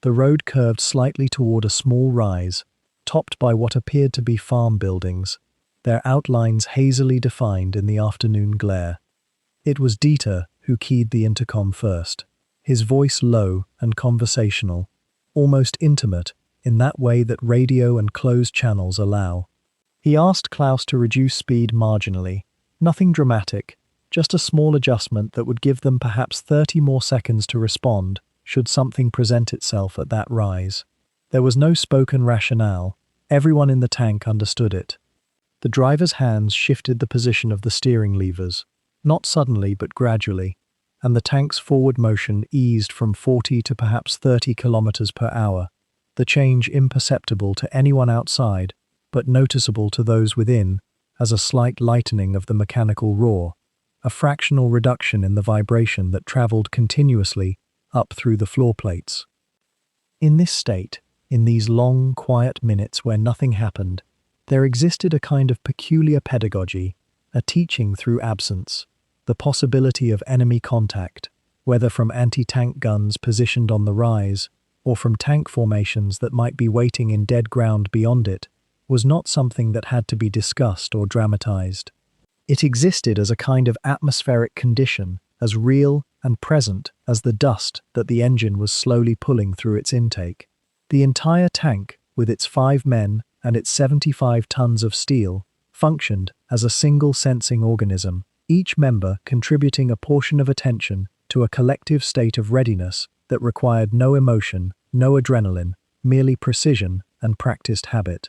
the road curved slightly toward a small rise, topped by what appeared to be farm buildings, their outlines hazily defined in the afternoon glare. It was Dieter who keyed the intercom first, his voice low and conversational, almost intimate in that way that radio and closed channels allow. He asked Klaus to reduce speed marginally, nothing dramatic, just a small adjustment that would give them perhaps 30 more seconds to respond should something present itself at that rise. There was no spoken rationale. Everyone in the tank understood it. The driver's hands shifted the position of the steering levers, not suddenly but gradually, and the tank's forward motion eased from 40 to perhaps 30 kilometers per hour, the change imperceptible to anyone outside, but noticeable to those within as a slight lightening of the mechanical roar, a fractional reduction in the vibration that traveled continuously up through the floor plates. In this state, in these long, quiet minutes where nothing happened, there existed a kind of peculiar pedagogy, a teaching through absence, the possibility of enemy contact, whether from anti-tank guns positioned on the rise, or from tank formations that might be waiting in dead ground beyond it, was not something that had to be discussed or dramatized. It existed as a kind of atmospheric condition, as real and present as the dust that the engine was slowly pulling through its intake. The entire tank, with its 5 men and its 75 tons of steel, functioned as a single sensing organism, each member contributing a portion of attention to a collective state of readiness that required no emotion, no adrenaline, merely precision and practiced habit.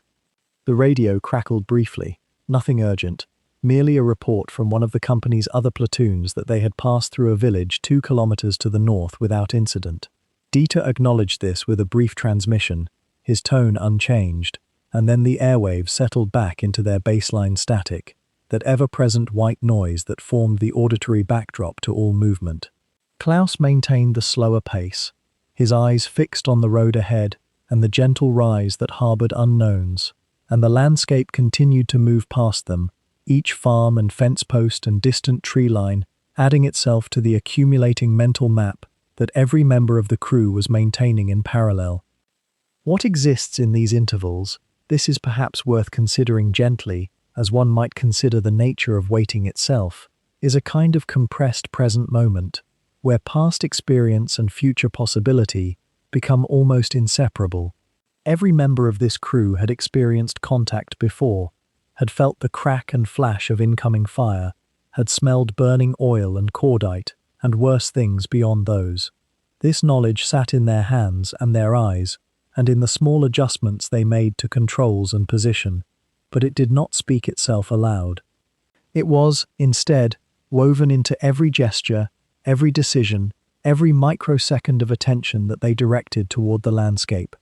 The radio crackled briefly, nothing urgent, merely a report from one of the company's other platoons that they had passed through a village 2 kilometers to the north without incident. Dieter acknowledged this with a brief transmission, his tone unchanged, and then the airwaves settled back into their baseline static, that ever-present white noise that formed the auditory backdrop to all movement. Klaus maintained the slower pace, his eyes fixed on the road ahead and the gentle rise that harbored unknowns, and the landscape continued to move past them, each farm and fence post and distant tree line adding itself to the accumulating mental map that every member of the crew was maintaining in parallel. What exists in these intervals, this is perhaps worth considering gently, as one might consider the nature of waiting itself, is a kind of compressed present moment, where past experience and future possibility become almost inseparable. Every member of this crew had experienced contact before, had felt the crack and flash of incoming fire, had smelled burning oil and cordite, and worse things beyond those. This knowledge sat in their hands and their eyes, and in the small adjustments they made to controls and position, but it did not speak itself aloud. It was, instead, woven into every gesture, every decision, every microsecond of attention that they directed toward the landscape.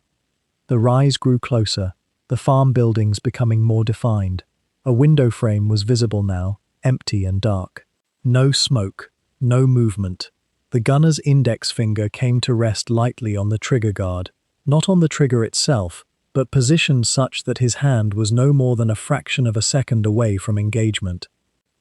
The rise grew closer, the farm buildings becoming more defined. A window frame was visible now, empty and dark. No smoke, no movement. The gunner's index finger came to rest lightly on the trigger guard, not on the trigger itself, but positioned such that his hand was no more than a fraction of a second away from engagement.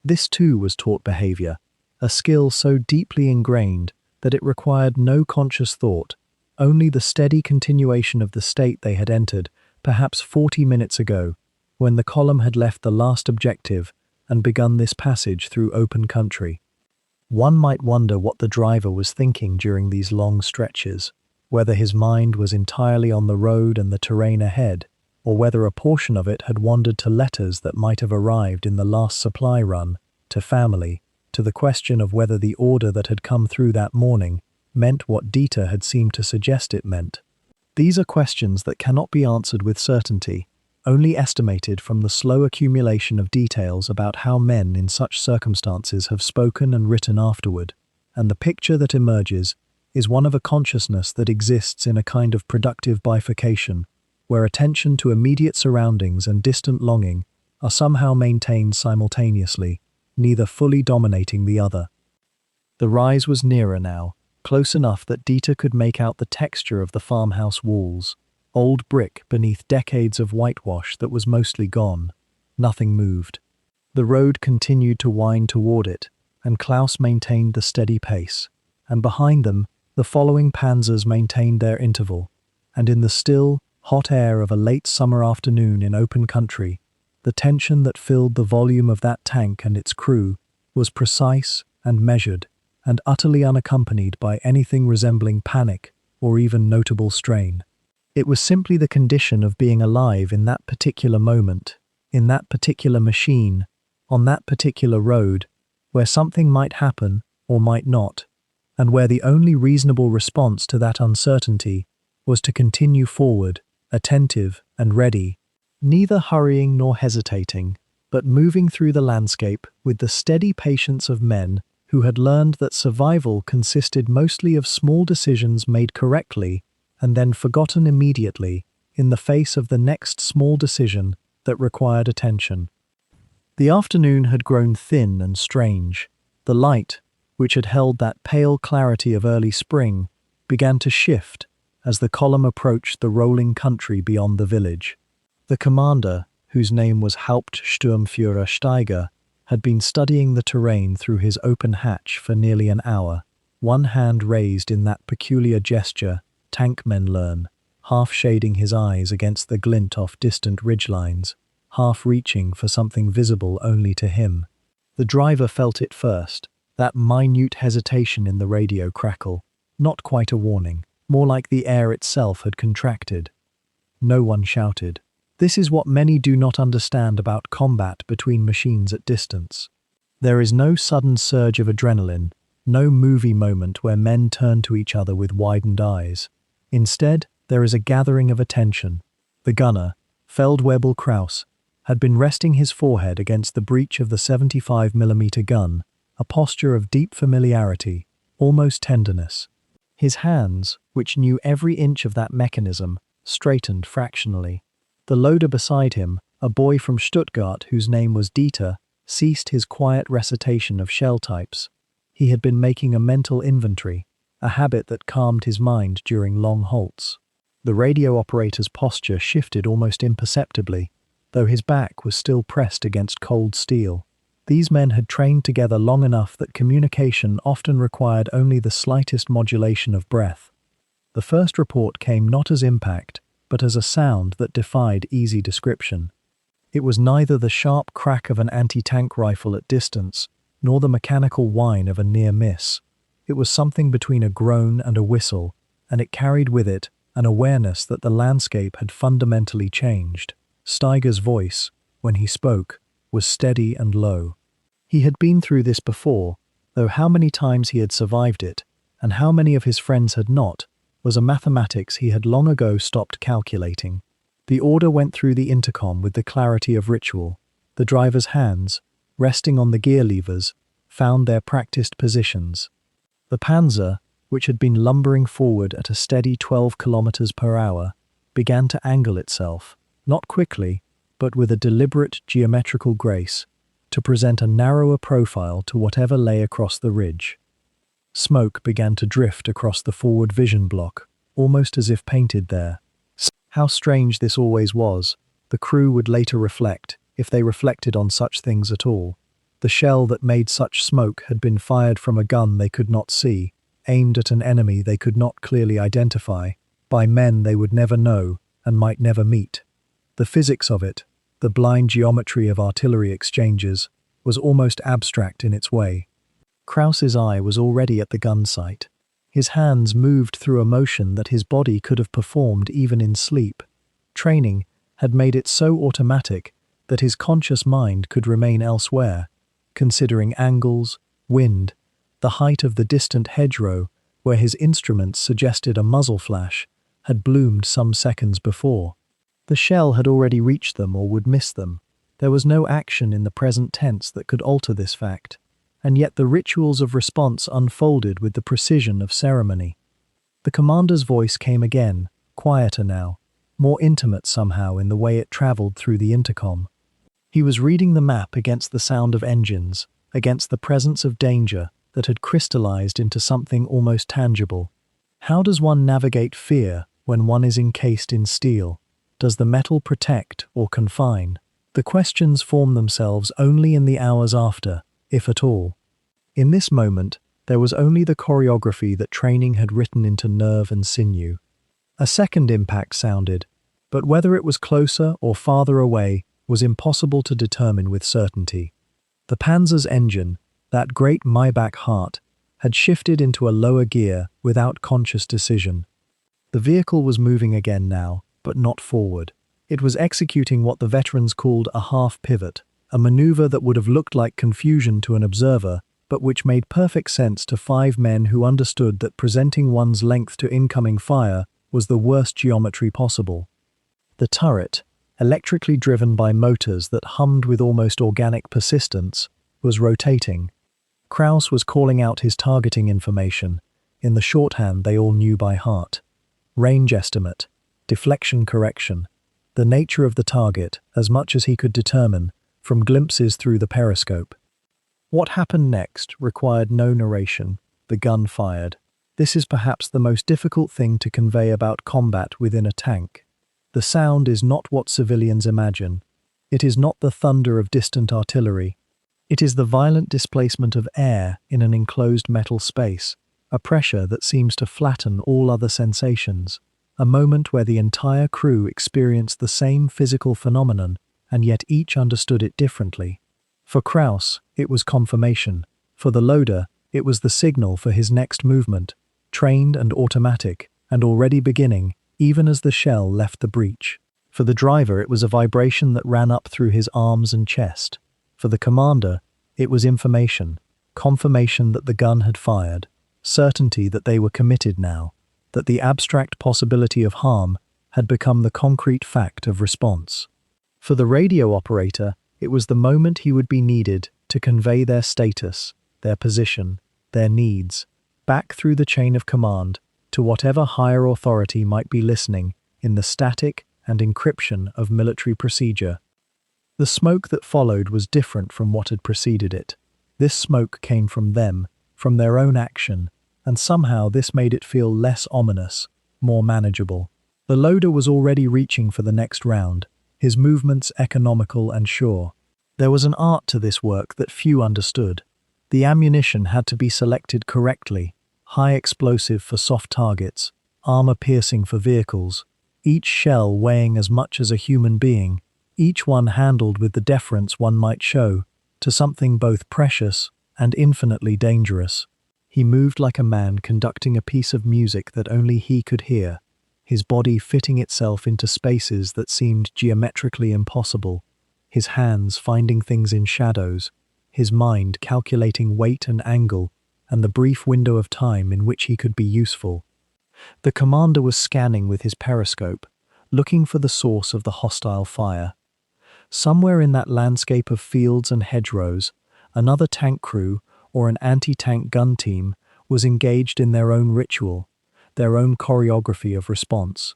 This too was taught behavior, a skill so deeply ingrained that it required no conscious thought, only the steady continuation of the state they had entered, perhaps 40 minutes ago, when the column had left the last objective and begun this passage through open country. One might wonder what the driver was thinking during these long stretches, whether his mind was entirely on the road and the terrain ahead, or whether a portion of it had wandered to letters that might have arrived in the last supply run, to family, to the question of whether the order that had come through that morning meant what Dieter had seemed to suggest it meant. These are questions that cannot be answered with certainty, only estimated from the slow accumulation of details about how men in such circumstances have spoken and written afterward, and the picture that emerges is one of a consciousness that exists in a kind of productive bifurcation, where attention to immediate surroundings and distant longing are somehow maintained simultaneously, neither fully dominating the other. The rise was nearer now, close enough that Dieter could make out the texture of the farmhouse walls, old brick beneath decades of whitewash that was mostly gone. Nothing moved. The road continued to wind toward it, and Klaus maintained the steady pace, and behind them, the following panzers maintained their interval, and in the still, hot air of a late summer afternoon in open country, the tension that filled the volume of that tank and its crew was precise and measured, and utterly unaccompanied by anything resembling panic or even notable strain. It was simply the condition of being alive in that particular moment, in that particular machine, on that particular road, where something might happen or might not, and where the only reasonable response to that uncertainty was to continue forward, attentive and ready, neither hurrying nor hesitating, but moving through the landscape with the steady patience of men who had learned that survival consisted mostly of small decisions made correctly and then forgotten immediately in the face of the next small decision that required attention. The afternoon had grown thin and strange. The light, which had held that pale clarity of early spring, began to shift as the column approached the rolling country beyond the village. The commander, whose name was Hauptsturmführer Steiger, had been studying the terrain through his open hatch for nearly an hour. one hand raised in that peculiar gesture tankmen learn, half shading his eyes against the glint off distant ridgelines, half reaching for something visible only to him. The driver felt it first, that minute hesitation in the radio crackle, not quite a warning, more like the air itself had contracted. No one shouted. This is what many do not understand about combat between machines at distance. There is no sudden surge of adrenaline, no movie moment where men turn to each other with widened eyes. Instead, there is a gathering of attention. The gunner, Feldwebel Kraus, had been resting his forehead against the breech of the 75mm gun, a posture of deep familiarity, almost tenderness. His hands, which knew every inch of that mechanism, straightened fractionally. The loader beside him, a boy from Stuttgart whose name was Dieter, ceased his quiet recitation of shell types. He had been making a mental inventory, a habit that calmed his mind during long halts. The radio operator's posture shifted almost imperceptibly, though his back was still pressed against cold steel. These men had trained together long enough that communication often required only the slightest modulation of breath. The first report came not as impact, but as a sound that defied easy description. It was neither the sharp crack of an anti-tank rifle at distance, nor the mechanical whine of a near miss. It was something between a groan and a whistle, and it carried with it an awareness that the landscape had fundamentally changed. Steiger's voice, when he spoke, was steady and low. He had been through this before, though how many times he had survived it, and how many of his friends had not, was a mathematics he had long ago stopped calculating. The order went through the intercom with the clarity of ritual. The driver's hands, resting on the gear levers, found their practiced positions. The Panzer, which had been lumbering forward at a steady 12 kilometers per hour, began to angle itself, not quickly, but with a deliberate geometrical grace, to present a narrower profile to whatever lay across the ridge. Smoke began to drift across the forward vision block, almost as if painted there. How strange this always was, the crew would later reflect, if they reflected on such things at all. The shell that made such smoke had been fired from a gun they could not see, aimed at an enemy they could not clearly identify, by men they would never know and might never meet. The physics of it, the blind geometry of artillery exchanges, was almost abstract in its way. Kraus's eye was already at the gun sight. His hands moved through a motion that his body could have performed even in sleep. Training had made it so automatic that his conscious mind could remain elsewhere, considering angles, wind, the height of the distant hedgerow where his instruments suggested a muzzle flash had bloomed some seconds before. The shell had already reached them or would miss them. There was no action in the present tense that could alter this fact, and yet the rituals of response unfolded with the precision of ceremony. The commander's voice came again, quieter now, more intimate somehow in the way it traveled through the intercom. He was reading the map against the sound of engines, against the presence of danger that had crystallized into something almost tangible. How does one navigate fear when one is encased in steel? Does the metal protect or confine? The questions form themselves only in the hours after, if at all. In this moment, there was only the choreography that training had written into nerve and sinew. A second impact sounded, but whether it was closer or farther away was impossible to determine with certainty. The Panzer's engine, that great Maybach heart, had shifted into a lower gear without conscious decision. The vehicle was moving again now, but not forward. It was executing what the veterans called a half pivot, a maneuver that would have looked like confusion to an observer, but which made perfect sense to 5 men who understood that presenting one's length to incoming fire was the worst geometry possible. The turret, electrically driven by motors that hummed with almost organic persistence, was rotating. Kraus was calling out his targeting information, in the shorthand they all knew by heart. Range estimate, deflection correction, the nature of the target as much as he could determine from glimpses through the periscope. What happened next required no narration. The gun fired. This is perhaps the most difficult thing to convey about combat within a tank. The sound is not what civilians imagine. It is not the thunder of distant artillery. It is the violent displacement of air in an enclosed metal space, a pressure that seems to flatten all other sensations, a moment where the entire crew experienced the same physical phenomenon, and yet each understood it differently. For Kraus, it was confirmation. For the loader, it was the signal for his next movement, trained and automatic, and already beginning, even as the shell left the breach. For the driver, it was a vibration that ran up through his arms and chest. For the commander, it was information, confirmation that the gun had fired, certainty that they were committed now, that the abstract possibility of harm had become the concrete fact of response. For the radio operator, it was the moment he would be needed to convey their status, their position, their needs, back through the chain of command to whatever higher authority might be listening in the static and encryption of military procedure. The smoke that followed was different from what had preceded it. This smoke came from them, from their own action, and somehow this made it feel less ominous, more manageable. The loader was already reaching for the next round, his movements economical and sure. There was an art to this work that few understood. The ammunition had to be selected correctly, high explosive for soft targets, armor-piercing for vehicles, each shell weighing as much as a human being, each one handled with the deference one might show to something both precious and infinitely dangerous. He moved like a man conducting a piece of music that only he could hear, his body fitting itself into spaces that seemed geometrically impossible, his hands finding things in shadows, his mind calculating weight and angle and the brief window of time in which he could be useful. The commander was scanning with his periscope, looking for the source of the hostile fire. Somewhere in that landscape of fields and hedgerows, another tank crew or an anti-tank gun team was engaged in their own ritual, their own choreography of response.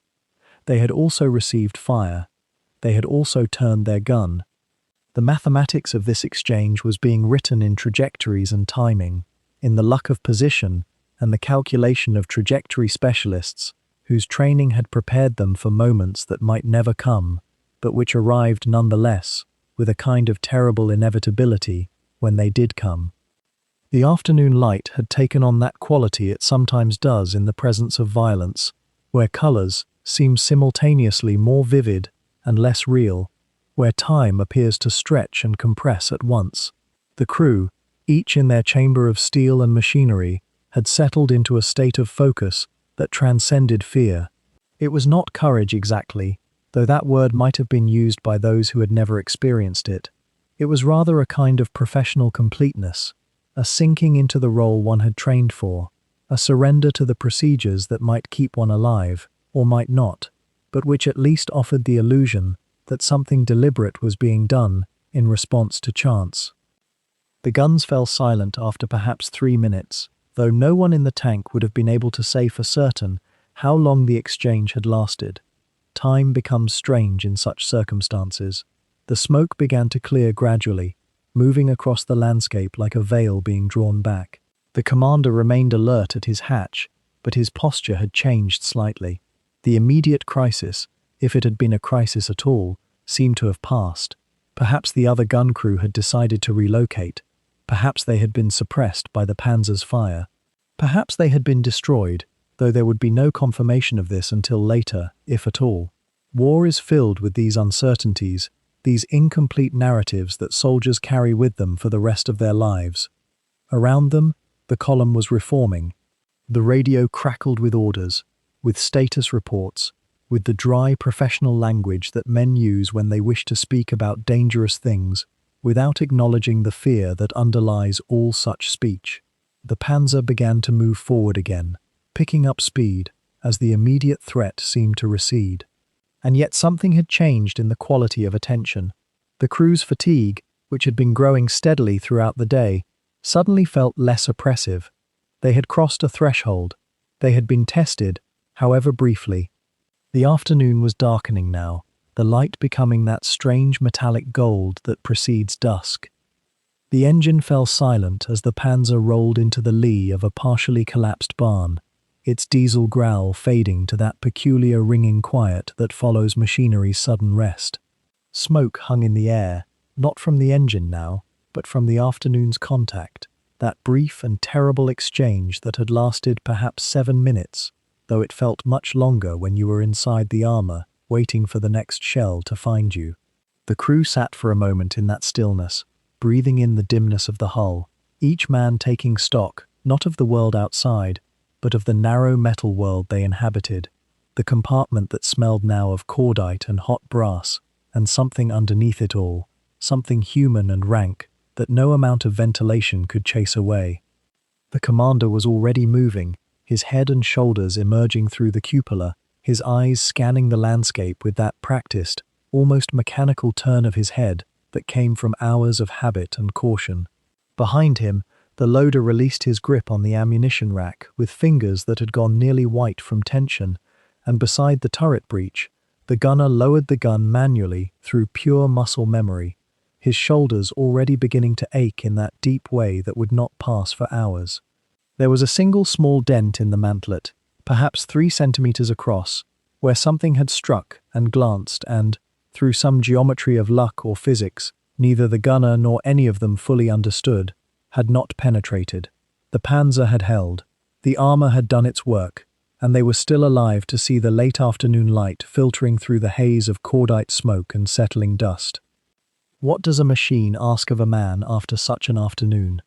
They had also received fire. They had also turned their gun. The mathematics of this exchange was being written in trajectories and timing, in the luck of position and the calculation of trajectory specialists whose training had prepared them for moments that might never come, but which arrived nonetheless, with a kind of terrible inevitability when they did come. The afternoon light had taken on that quality it sometimes does in the presence of violence, where colors seem simultaneously more vivid and less real, where time appears to stretch and compress at once. The crew, each in their chamber of steel and machinery, had settled into a state of focus that transcended fear. It was not courage exactly, though that word might have been used by those who had never experienced it. It was rather a kind of professional completeness, a sinking into the role one had trained for, a surrender to the procedures that might keep one alive, or might not, but which at least offered the illusion that something deliberate was being done in response to chance. The guns fell silent after perhaps 3 minutes, though no one in the tank would have been able to say for certain how long the exchange had lasted. Time becomes strange in such circumstances. The smoke began to clear gradually, moving across the landscape like a veil being drawn back. The commander remained alert at his hatch, but his posture had changed slightly. The immediate crisis, if it had been a crisis at all, seemed to have passed. Perhaps the other gun crew had decided to relocate. Perhaps they had been suppressed by the Panzer's fire. Perhaps they had been destroyed, though there would be no confirmation of this until later, if at all. War is filled with these uncertainties, these incomplete narratives that soldiers carry with them for the rest of their lives. Around them, the column was reforming. The radio crackled with orders, with status reports, with the dry professional language that men use when they wish to speak about dangerous things, without acknowledging the fear that underlies all such speech. The Panzer began to move forward again, picking up speed as the immediate threat seemed to recede. And yet something had changed in the quality of attention. The crew's fatigue, which had been growing steadily throughout the day, suddenly felt less oppressive. They had crossed a threshold. They had been tested, however briefly. The afternoon was darkening now, the light becoming that strange metallic gold that precedes dusk. The engine fell silent as the Panzer rolled into the lee of a partially collapsed barn, its diesel growl fading to that peculiar ringing quiet that follows machinery's sudden rest. Smoke hung in the air, not from the engine now, but from the afternoon's contact, that brief and terrible exchange that had lasted perhaps 7 minutes, though it felt much longer when you were inside the armor, waiting for the next shell to find you. The crew sat for a moment in that stillness, breathing in the dimness of the hull, each man taking stock, not of the world outside, but of the narrow metal world they inhabited, the compartment that smelled now of cordite and hot brass, and something underneath it all, something human and rank, that no amount of ventilation could chase away. The commander was already moving, his head and shoulders emerging through the cupola, his eyes scanning the landscape with that practiced, almost mechanical turn of his head that came from hours of habit and caution. Behind him, the loader released his grip on the ammunition rack with fingers that had gone nearly white from tension, and beside the turret breech, the gunner lowered the gun manually through pure muscle memory, his shoulders already beginning to ache in that deep way that would not pass for hours. There was a single small dent in the mantlet, perhaps 3 centimeters across, where something had struck and glanced and, through some geometry of luck or physics, neither the gunner nor any of them fully understood, had not penetrated. The Panzer had held, the armor had done its work, and they were still alive to see the late afternoon light filtering through the haze of cordite smoke and settling dust. What does a machine ask of a man after such an afternoon?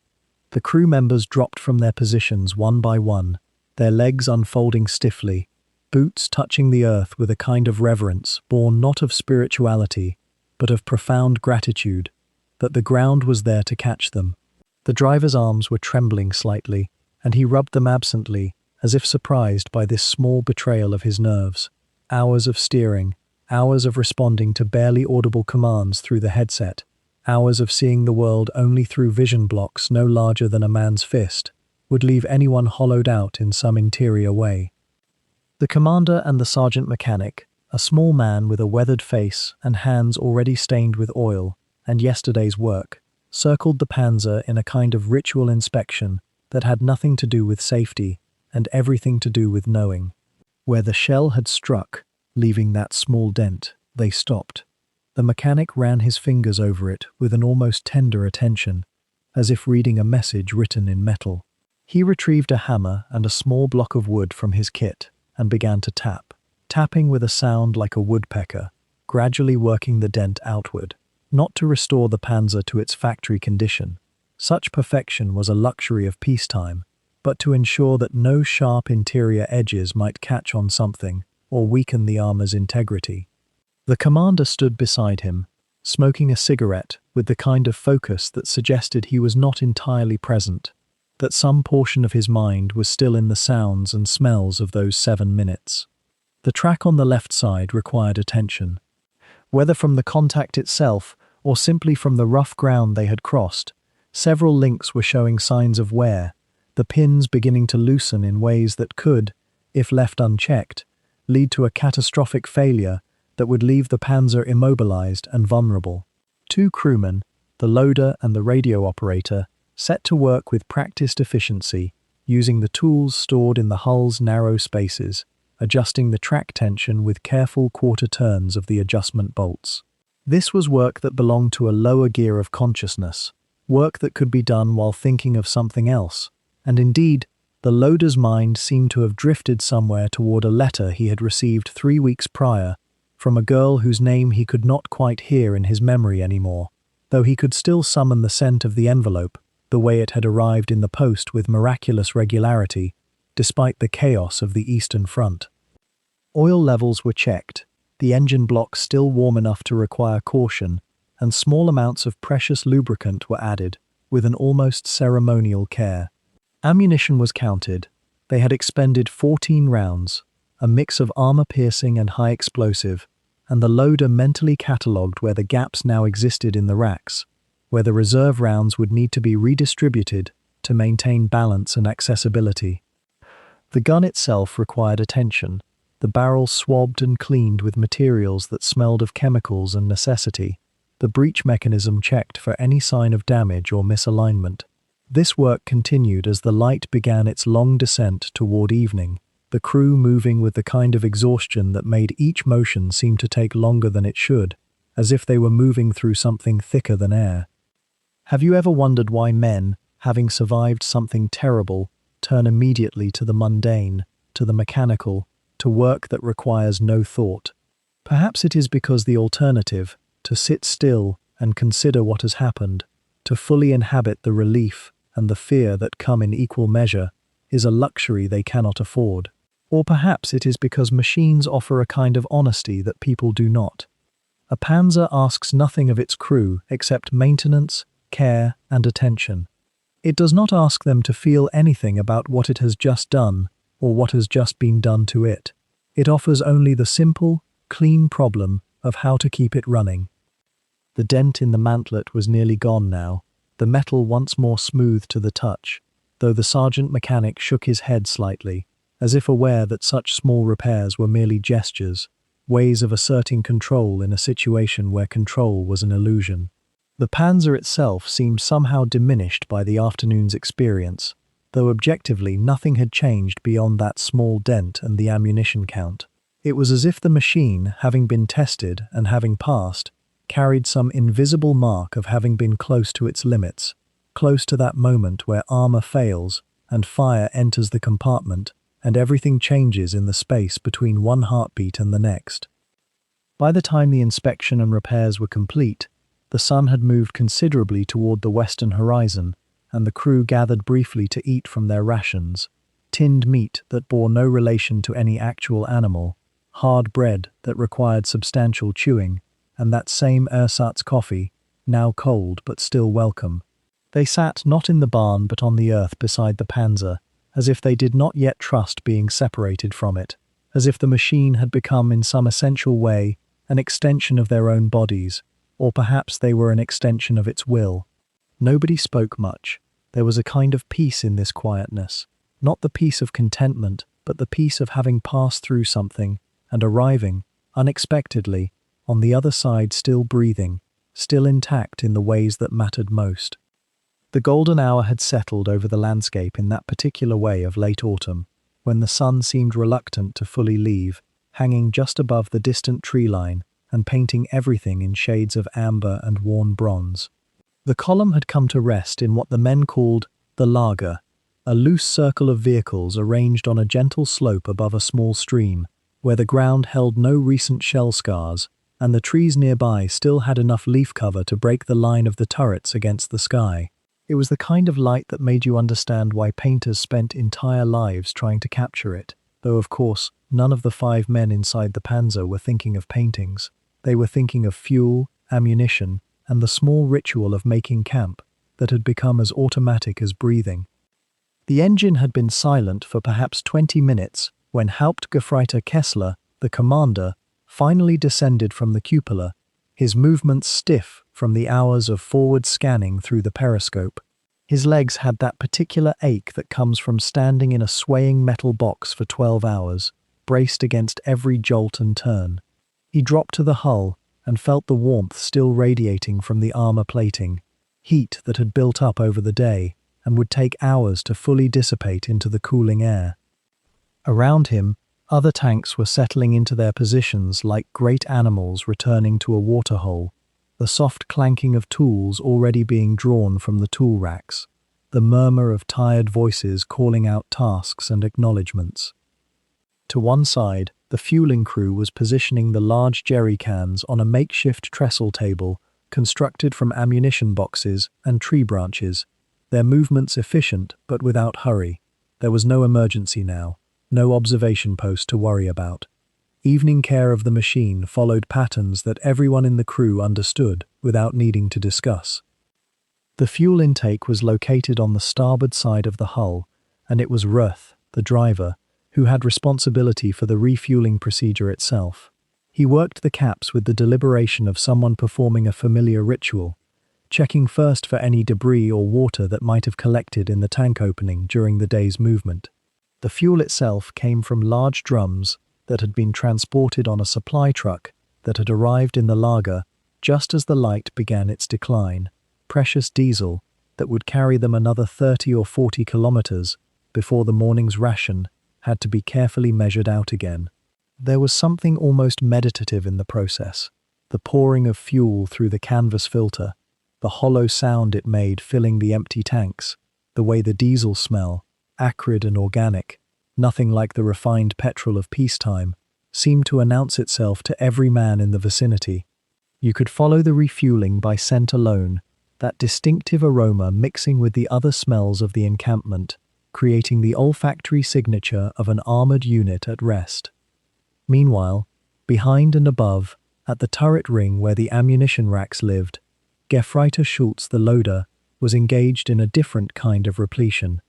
The crew members dropped from their positions one by one, their legs unfolding stiffly, boots touching the earth with a kind of reverence born not of spirituality, but of profound gratitude, that the ground was there to catch them. The driver's arms were trembling slightly, and he rubbed them absently, as if surprised by this small betrayal of his nerves. Hours of steering, hours of responding to barely audible commands through the headset, hours of seeing the world only through vision blocks no larger than a man's fist, would leave anyone hollowed out in some interior way. The commander and the sergeant mechanic, a small man with a weathered face and hands already stained with oil and yesterday's work, circled the Panzer in a kind of ritual inspection that had nothing to do with safety and everything to do with knowing. Where the shell had struck, leaving that small dent, they stopped. The mechanic ran his fingers over it with an almost tender attention, as if reading a message written in metal. He retrieved a hammer and a small block of wood from his kit and began to tap, tapping with a sound like a woodpecker, gradually working the dent outward, not to restore the Panzer to its factory condition. Such perfection was a luxury of peacetime, but to ensure that no sharp interior edges might catch on something or weaken the armor's integrity. The commander stood beside him, smoking a cigarette with the kind of focus that suggested he was not entirely present, that some portion of his mind was still in the sounds and smells of those 7 minutes. The track on the left side required attention. Whether from the contact itself or simply from the rough ground they had crossed, several links were showing signs of wear, the pins beginning to loosen in ways that could, if left unchecked, lead to a catastrophic failure that would leave the Panzer immobilized and vulnerable. 2 crewmen, the loader and the radio operator, set to work with practiced efficiency, using the tools stored in the hull's narrow spaces, adjusting the track tension with careful quarter turns of the adjustment bolts. This was work that belonged to a lower gear of consciousness, work that could be done while thinking of something else, and indeed, the loader's mind seemed to have drifted somewhere toward a letter he had received 3 weeks prior from a girl whose name he could not quite hear in his memory anymore, though he could still summon the scent of the envelope, the way it had arrived in the post with miraculous regularity, despite the chaos of the Eastern Front. Oil levels were checked, the engine blocks still warm enough to require caution, and small amounts of precious lubricant were added, with an almost ceremonial care. Ammunition was counted. They had expended 14 rounds, a mix of armor-piercing and high explosive, and the loader mentally catalogued where the gaps now existed in the racks, where the reserve rounds would need to be redistributed to maintain balance and accessibility. The gun itself required attention, the barrel swabbed and cleaned with materials that smelled of chemicals and necessity, the breech mechanism checked for any sign of damage or misalignment. This work continued as the light began its long descent toward evening, the crew moving with the kind of exhaustion that made each motion seem to take longer than it should, as if they were moving through something thicker than air. Have you ever wondered why men, having survived something terrible, turn immediately to the mundane, to the mechanical, to work that requires no thought? Perhaps it is because the alternative, to sit still and consider what has happened, to fully inhabit the relief and the fear that come in equal measure, is a luxury they cannot afford. Or perhaps it is because machines offer a kind of honesty that people do not. A Panzer asks nothing of its crew except maintenance, care, and attention. It does not ask them to feel anything about what it has just done or what has just been done to it. It offers only the simple, clean problem of how to keep it running. The dent in the mantlet was nearly gone now, the metal once more smooth to the touch, though the sergeant mechanic shook his head slightly, as if aware that such small repairs were merely gestures, ways of asserting control in a situation where control was an illusion. The Panzer itself seemed somehow diminished by the afternoon's experience, though objectively nothing had changed beyond that small dent and the ammunition count. It was as if the machine, having been tested and having passed, carried some invisible mark of having been close to its limits, close to that moment where armor fails and fire enters the compartment and everything changes in the space between one heartbeat and the next. By the time the inspection and repairs were complete, the sun had moved considerably toward the western horizon, and the crew gathered briefly to eat from their rations, tinned meat that bore no relation to any actual animal, hard bread that required substantial chewing, and that same ersatz coffee, now cold but still welcome. They sat not in the barn but on the earth beside the Panzer, as if they did not yet trust being separated from it, as if the machine had become in some essential way an extension of their own bodies, or perhaps they were an extension of its will. Nobody spoke much. There was a kind of peace in this quietness, not the peace of contentment, but the peace of having passed through something and arriving, unexpectedly, on the other side still breathing, still intact in the ways that mattered most. The golden hour had settled over the landscape in that particular way of late autumn, when the sun seemed reluctant to fully leave, hanging just above the distant tree line and painting everything in shades of amber and worn bronze. The column had come to rest in what the men called the lager, a loose circle of vehicles arranged on a gentle slope above a small stream, where the ground held no recent shell scars, and the trees nearby still had enough leaf cover to break the line of the turrets against the sky. It was the kind of light that made you understand why painters spent entire lives trying to capture it, though of course none of the 5 men inside the Panzer were thinking of paintings. They were thinking of fuel, ammunition, and the small ritual of making camp that had become as automatic as breathing. The engine had been silent for perhaps 20 minutes when Hauptgefreiter Kessler, the commander, finally descended from the cupola, his movements stiff from the hours of forward scanning through the periscope. His legs had that particular ache that comes from standing in a swaying metal box for 12 hours, braced against every jolt and turn. He dropped to the hull and felt the warmth still radiating from the armor plating, heat that had built up over the day and would take hours to fully dissipate into the cooling air. Around him, other tanks were settling into their positions like great animals returning to a waterhole, the soft clanking of tools already being drawn from the tool racks, the murmur of tired voices calling out tasks and acknowledgements. To one side, the fueling crew was positioning the large jerry cans on a makeshift trestle table constructed from ammunition boxes and tree branches, their movements efficient but without hurry. There was no emergency now, no observation post to worry about. Evening care of the machine followed patterns that everyone in the crew understood without needing to discuss. The fuel intake was located on the starboard side of the hull, and it was Ruth, the driver, who had responsibility for the refueling procedure itself. He worked the caps with the deliberation of someone performing a familiar ritual, checking first for any debris or water that might have collected in the tank opening during the day's movement. The fuel itself came from large drums that had been transported on a supply truck that had arrived in the lager just as the light began its decline, precious diesel that would carry them another 30 or 40 kilometers before the morning's ration had to be carefully measured out again. There was something almost meditative in the process, the pouring of fuel through the canvas filter, the hollow sound it made filling the empty tanks, the way the diesel smell, acrid and organic, nothing like the refined petrol of peacetime, seemed to announce itself to every man in the vicinity. You could follow the refueling by scent alone, that distinctive aroma mixing with the other smells of the encampment, creating the olfactory signature of an armored unit at rest. Meanwhile, behind and above, at the turret ring where the ammunition racks lived, Gefreiter Schultz the loader was engaged in a different kind of repletion.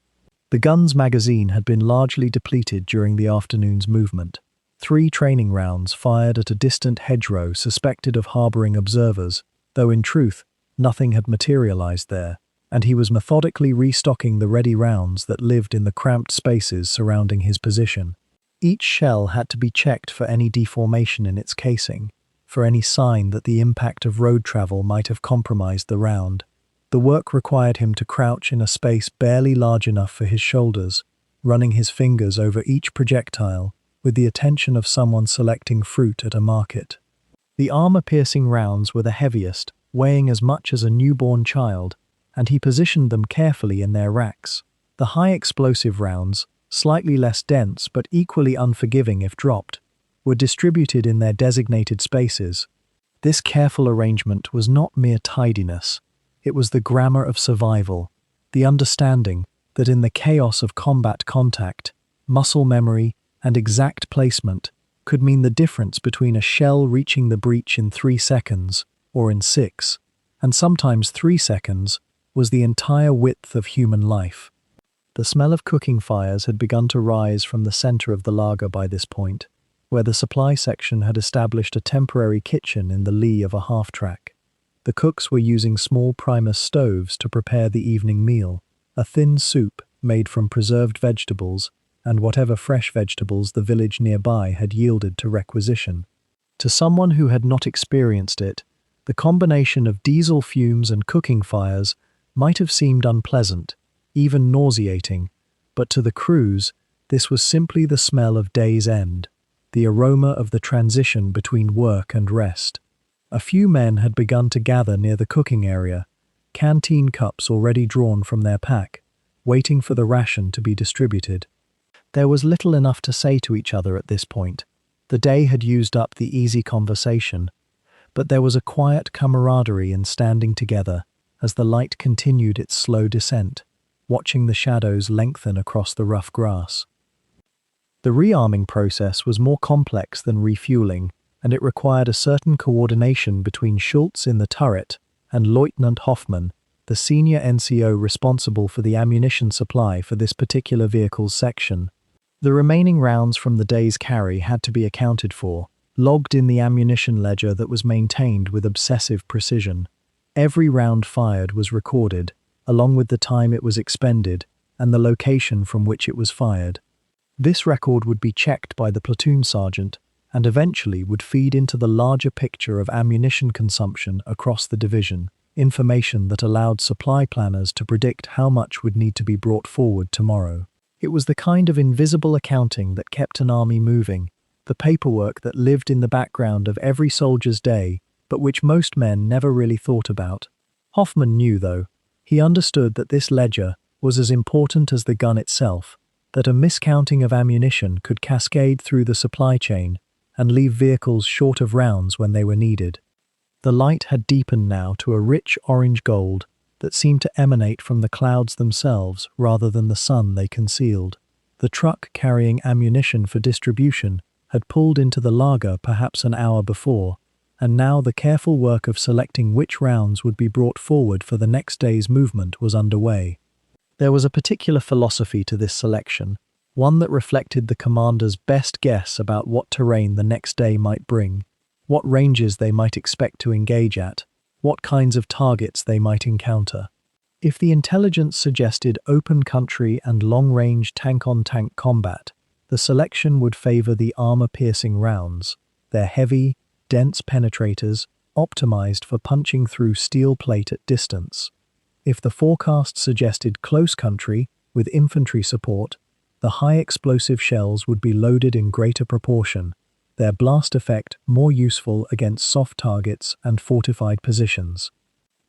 The gun's magazine had been largely depleted during the afternoon's movement. 3 training rounds fired at a distant hedgerow suspected of harboring observers, though in truth, nothing had materialized there, and he was methodically restocking the ready rounds that lived in the cramped spaces surrounding his position. Each shell had to be checked for any deformation in its casing, for any sign that the impact of road travel might have compromised the round. The work required him to crouch in a space barely large enough for his shoulders, running his fingers over each projectile, with the attention of someone selecting fruit at a market. The armor-piercing rounds were the heaviest, weighing as much as a newborn child, and he positioned them carefully in their racks. The high-explosive rounds, slightly less dense but equally unforgiving if dropped, were distributed in their designated spaces. This careful arrangement was not mere tidiness. It was the grammar of survival, the understanding that in the chaos of combat contact, muscle memory and exact placement could mean the difference between a shell reaching the breach in 3 seconds or in 6, and sometimes 3 seconds, was the entire width of human life. The smell of cooking fires had begun to rise from the center of the lager by this point, where the supply section had established a temporary kitchen in the lee of a half-track. The cooks were using small Primus stoves to prepare the evening meal, a thin soup made from preserved vegetables and whatever fresh vegetables the village nearby had yielded to requisition. To someone who had not experienced it, the combination of diesel fumes and cooking fires might have seemed unpleasant, even nauseating, but to the crews, this was simply the smell of day's end, the aroma of the transition between work and rest. A few men had begun to gather near the cooking area, canteen cups already drawn from their pack, waiting for the ration to be distributed. There was little enough to say to each other at this point. The day had used up the easy conversation, but there was a quiet camaraderie in standing together as the light continued its slow descent, watching the shadows lengthen across the rough grass. The rearming process was more complex than refueling, and it required a certain coordination between Schultz in the turret and Lieutenant Hoffmann, the senior NCO responsible for the ammunition supply for this particular vehicle's section. The remaining rounds from the day's carry had to be accounted for, logged in the ammunition ledger that was maintained with obsessive precision. Every round fired was recorded, along with the time it was expended and the location from which it was fired. This record would be checked by the platoon sergeant and eventually would feed into the larger picture of ammunition consumption across the division, information that allowed supply planners to predict how much would need to be brought forward tomorrow. It was the kind of invisible accounting that kept an army moving, the paperwork that lived in the background of every soldier's day, but which most men never really thought about. Hoffmann knew, though. He understood that this ledger was as important as the gun itself, that a miscounting of ammunition could cascade through the supply chain and leave vehicles short of rounds when they were needed. The light had deepened now to a rich orange gold that seemed to emanate from the clouds themselves rather than the sun they concealed. The truck carrying ammunition for distribution had pulled into the lager perhaps an hour before, and now the careful work of selecting which rounds would be brought forward for the next day's movement was underway. There was a particular philosophy to this selection, one that reflected the commander's best guess about what terrain the next day might bring, what ranges they might expect to engage at, what kinds of targets they might encounter. If the intelligence suggested open country and long-range tank-on-tank combat, the selection would favor the armor-piercing rounds, their heavy, dense penetrators optimized for punching through steel plate at distance. If the forecast suggested close country with infantry support, the high-explosive shells would be loaded in greater proportion, their blast effect more useful against soft targets and fortified positions.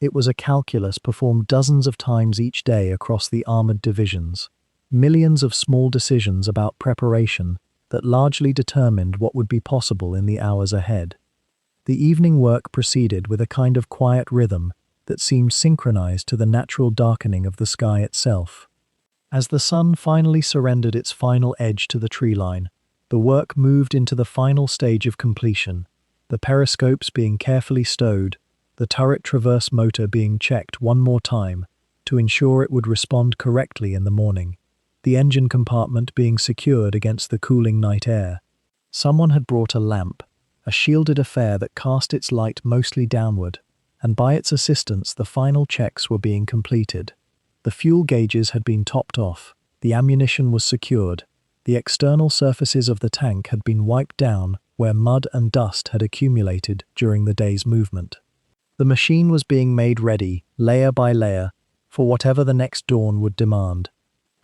It was a calculus performed dozens of times each day across the armored divisions. Millions of small decisions about preparation that largely determined what would be possible in the hours ahead. The evening work proceeded with a kind of quiet rhythm that seemed synchronized to the natural darkening of the sky itself. As the sun finally surrendered its final edge to the tree line, the work moved into the final stage of completion, the periscopes being carefully stowed, the turret traverse motor being checked one more time to ensure it would respond correctly in the morning, the engine compartment being secured against the cooling night air. Someone had brought a lamp, a shielded affair that cast its light mostly downward, and by its assistance the final checks were being completed. The fuel gauges had been topped off, the ammunition was secured, the external surfaces of the tank had been wiped down where mud and dust had accumulated during the day's movement. The machine was being made ready, layer by layer, for whatever the next dawn would demand.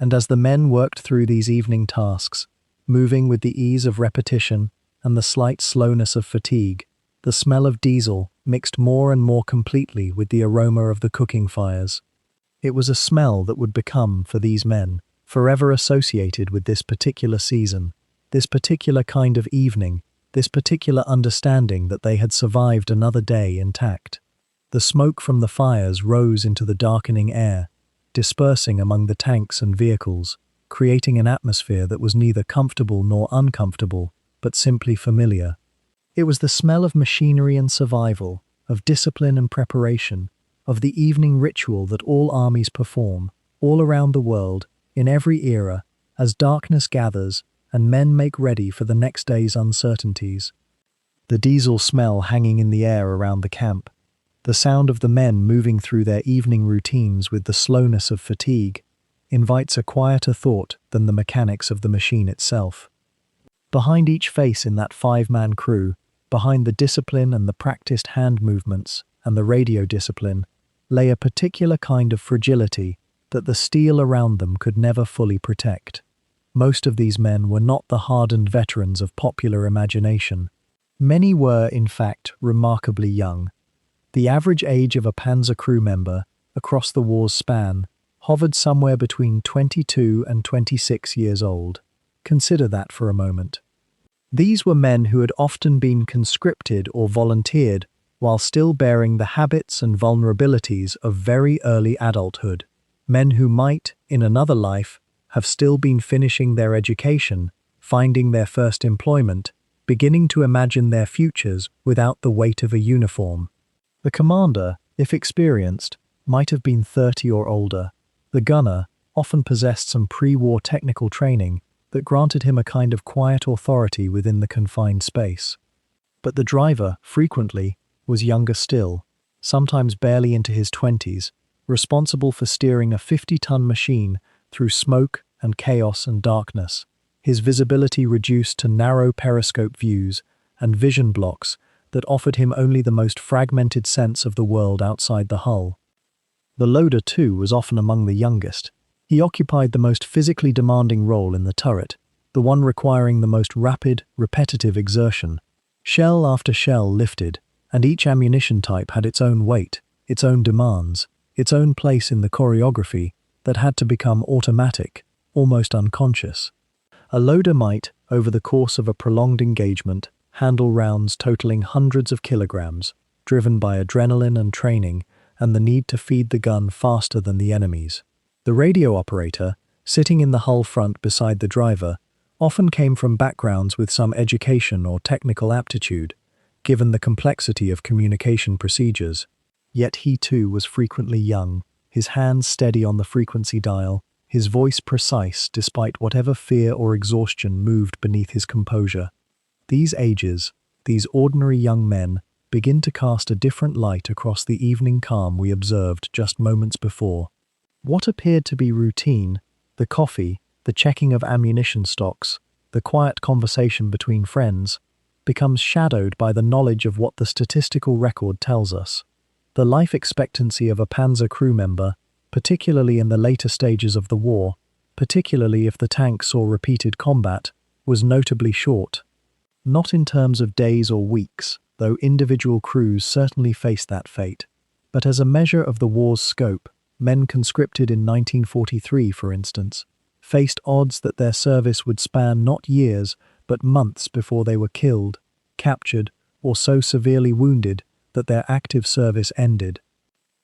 And as the men worked through these evening tasks, moving with the ease of repetition and the slight slowness of fatigue, the smell of diesel mixed more and more completely with the aroma of the cooking fires. It was a smell that would become, for these men, forever associated with this particular season, this particular kind of evening, this particular understanding that they had survived another day intact. The smoke from the fires rose into the darkening air, dispersing among the tanks and vehicles, creating an atmosphere that was neither comfortable nor uncomfortable, but simply familiar. It was the smell of machinery and survival, of discipline and preparation, of the evening ritual that all armies perform, all around the world, in every era, as darkness gathers and men make ready for the next day's uncertainties. The diesel smell hanging in the air around the camp, the sound of the men moving through their evening routines with the slowness of fatigue, invites a quieter thought than the mechanics of the machine itself. Behind each face in that five-man crew, behind the discipline and the practiced hand movements and the radio discipline, lay a particular kind of fragility that the steel around them could never fully protect. Most of these men were not the hardened veterans of popular imagination. Many were, in fact, remarkably young. The average age of a Panzer crew member, across the war's span, hovered somewhere between 22 and 26 years old. Consider that for a moment. These were men who had often been conscripted or volunteered while still bearing the habits and vulnerabilities of very early adulthood. Men who might, in another life, have still been finishing their education, finding their first employment, beginning to imagine their futures without the weight of a uniform. The commander, if experienced, might have been 30 or older. The gunner often possessed some pre-war technical training that granted him a kind of quiet authority within the confined space. But the driver, frequently, was younger still, sometimes barely into his 20s, responsible for steering a 50-ton machine through smoke and chaos and darkness, his visibility reduced to narrow periscope views and vision blocks that offered him only the most fragmented sense of the world outside the hull. The loader, too, was often among the youngest. He occupied the most physically demanding role in the turret, the one requiring the most rapid, repetitive exertion. Shell after shell lifted, and each ammunition type had its own weight, its own demands, its own place in the choreography that had to become automatic, almost unconscious. A loader might, over the course of a prolonged engagement, handle rounds totaling hundreds of kilograms, driven by adrenaline and training and the need to feed the gun faster than the enemy's. The radio operator, sitting in the hull front beside the driver, often came from backgrounds with some education or technical aptitude, given the complexity of communication procedures. Yet he too was frequently young, his hands steady on the frequency dial, his voice precise despite whatever fear or exhaustion moved beneath his composure. These ages, these ordinary young men, begin to cast a different light across the evening calm we observed just moments before. What appeared to be routine, the coffee, the checking of ammunition stocks, the quiet conversation between friends, becomes shadowed by the knowledge of what the statistical record tells us. The life expectancy of a Panzer crew member, particularly in the later stages of the war, particularly if the tank saw repeated combat, was notably short. Not in terms of days or weeks, though individual crews certainly faced that fate, But as a measure of the war's scope, men conscripted in 1943, for instance, faced odds that their service would span not years, but months before they were killed, captured, or so severely wounded that their active service ended.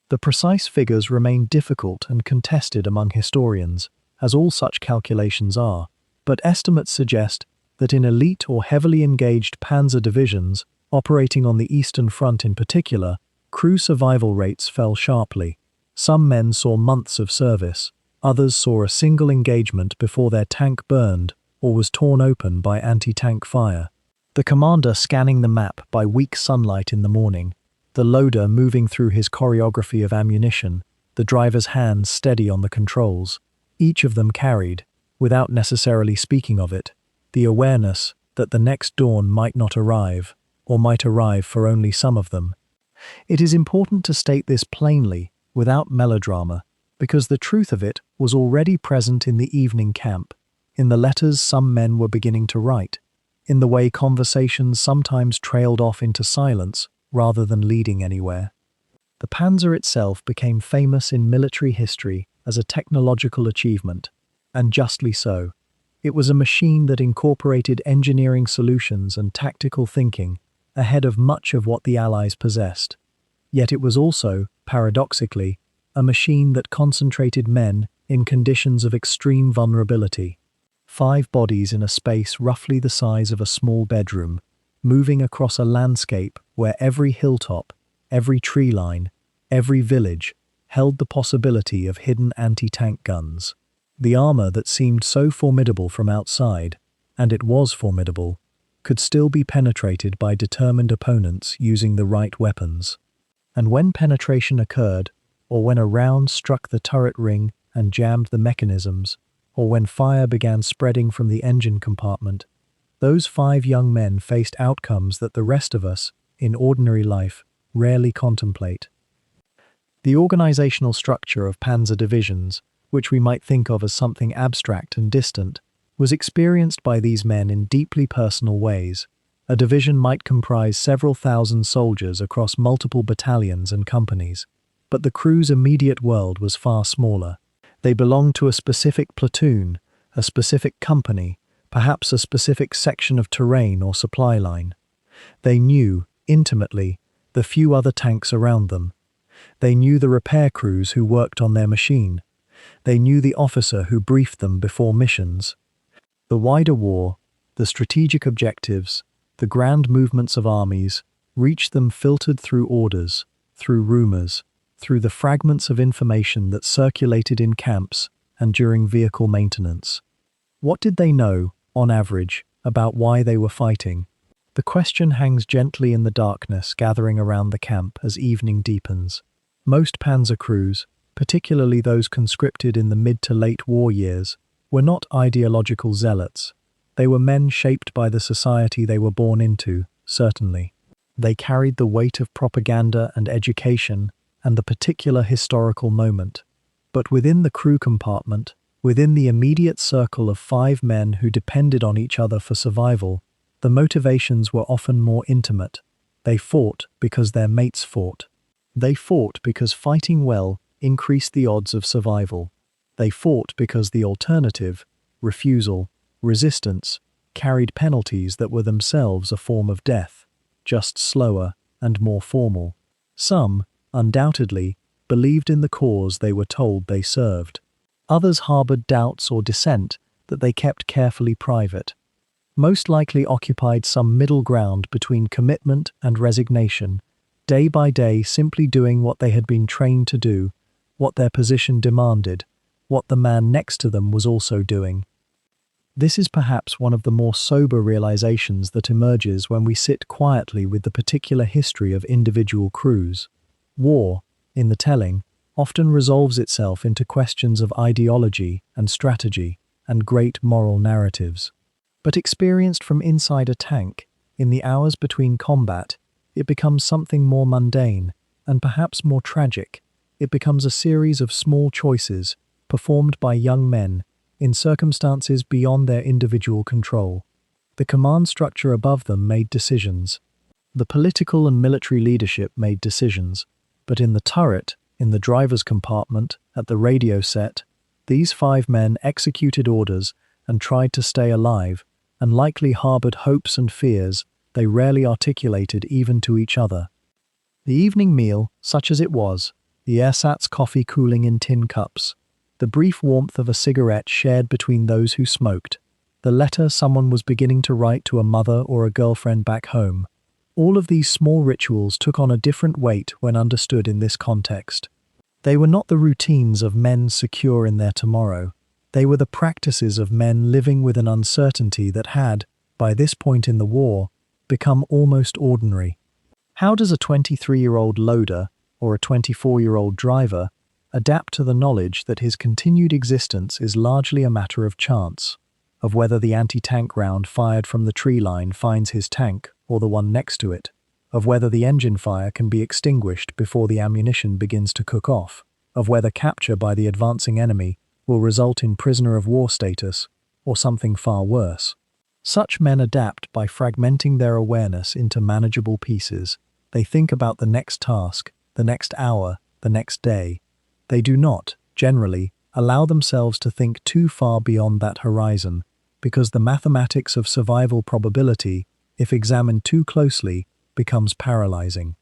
The precise figures remain difficult and contested among historians, as all such calculations are, but estimates suggest that in elite or heavily engaged panzer divisions, operating on the Eastern Front in particular, crew survival rates fell sharply. Some men saw months of service, others saw a single engagement before their tank burned or was torn open by anti-tank fire. The commander scanning the map by weak sunlight in the morning, the loader moving through his choreography of ammunition, the driver's hands steady on the controls, each of them carried, without necessarily speaking of it, the awareness that the next dawn might not arrive, or might arrive for only some of them. It is important to state this plainly, without melodrama, because the truth of it was already present in the evening camp, in the letters some men were beginning to write, in the way conversations sometimes trailed off into silence rather than leading anywhere. The Panzer itself became famous in military history as a technological achievement, and justly so. It was a machine that incorporated engineering solutions and tactical thinking ahead of much of what the Allies possessed. Yet it was also, paradoxically, a machine that concentrated men in conditions of extreme vulnerability. 5 bodies in a space roughly the size of a small bedroom, moving across a landscape where every hilltop, every tree line, every village held the possibility of hidden anti-tank guns. The armor that seemed so formidable from outside, and it was formidable, could still be penetrated by determined opponents using the right weapons. And when penetration occurred, or when a round struck the turret ring and jammed the mechanisms, or when fire began spreading from the engine compartment, those 5 young men faced outcomes that the rest of us, in ordinary life, rarely contemplate. The organizational structure of panzer divisions, which we might think of as something abstract and distant, was experienced by these men in deeply personal ways. A division might comprise several thousand soldiers across multiple battalions and companies, but the crew's immediate world was far smaller. They belonged to a specific platoon, a specific company, perhaps a specific section of terrain or supply line. They knew, intimately, the few other tanks around them. They knew the repair crews who worked on their machine. They knew the officer who briefed them before missions. The wider war, the strategic objectives, the grand movements of armies, reached them filtered through orders, through rumors, through the fragments of information that circulated in camps and during vehicle maintenance. What did they know, on average, about why they were fighting? The question hangs gently in the darkness gathering around the camp as evening deepens. Most panzer crews, particularly those conscripted in the mid to late war years, were not ideological zealots. They were men shaped by the society they were born into, certainly. They carried the weight of propaganda and education and the particular historical moment. But within the crew compartment, within the immediate circle of 5 men who depended on each other for survival, the motivations were often more intimate. They fought because their mates fought. They fought because fighting well increased the odds of survival. They fought because the alternative, refusal, resistance, carried penalties that were themselves a form of death, just slower and more formal. Some, undoubtedly, believed in the cause they were told they served. Others harbored doubts or dissent that they kept carefully private. Most likely occupied some middle ground between commitment and resignation, day by day simply doing what they had been trained to do, what their position demanded, what the man next to them was also doing. This is perhaps one of the more sober realizations that emerges when we sit quietly with the particular history of individual crews. War, in the telling, often resolves itself into questions of ideology and strategy and great moral narratives. But experienced from inside a tank, in the hours between combat, it becomes something more mundane and perhaps more tragic. It becomes a series of small choices performed by young men in circumstances beyond their individual control. The command structure above them made decisions. The political and military leadership made decisions. But in the turret, in the driver's compartment, at the radio set, these 5 men executed orders and tried to stay alive, and likely harbored hopes and fears they rarely articulated even to each other. The evening meal, such as it was, the ersatz coffee cooling in tin cups, the brief warmth of a cigarette shared between those who smoked, the letter someone was beginning to write to a mother or a girlfriend back home, all of these small rituals took on a different weight when understood in this context. They were not the routines of men secure in their tomorrow. They were the practices of men living with an uncertainty that had, by this point in the war, become almost ordinary. How does a 23-year-old loader or a 24-year-old driver adapt to the knowledge that his continued existence is largely a matter of chance, of whether the anti-tank round fired from the tree line finds his tank or the one next to it, of whether the engine fire can be extinguished before the ammunition begins to cook off, of whether capture by the advancing enemy will result in prisoner of war status or something far worse? Such men adapt by fragmenting their awareness into manageable pieces. They think about the next task, the next hour, the next day. They do not, generally, allow themselves to think too far beyond that horizon, because the mathematics of survival probability, if examined too closely, becomes paralyzing.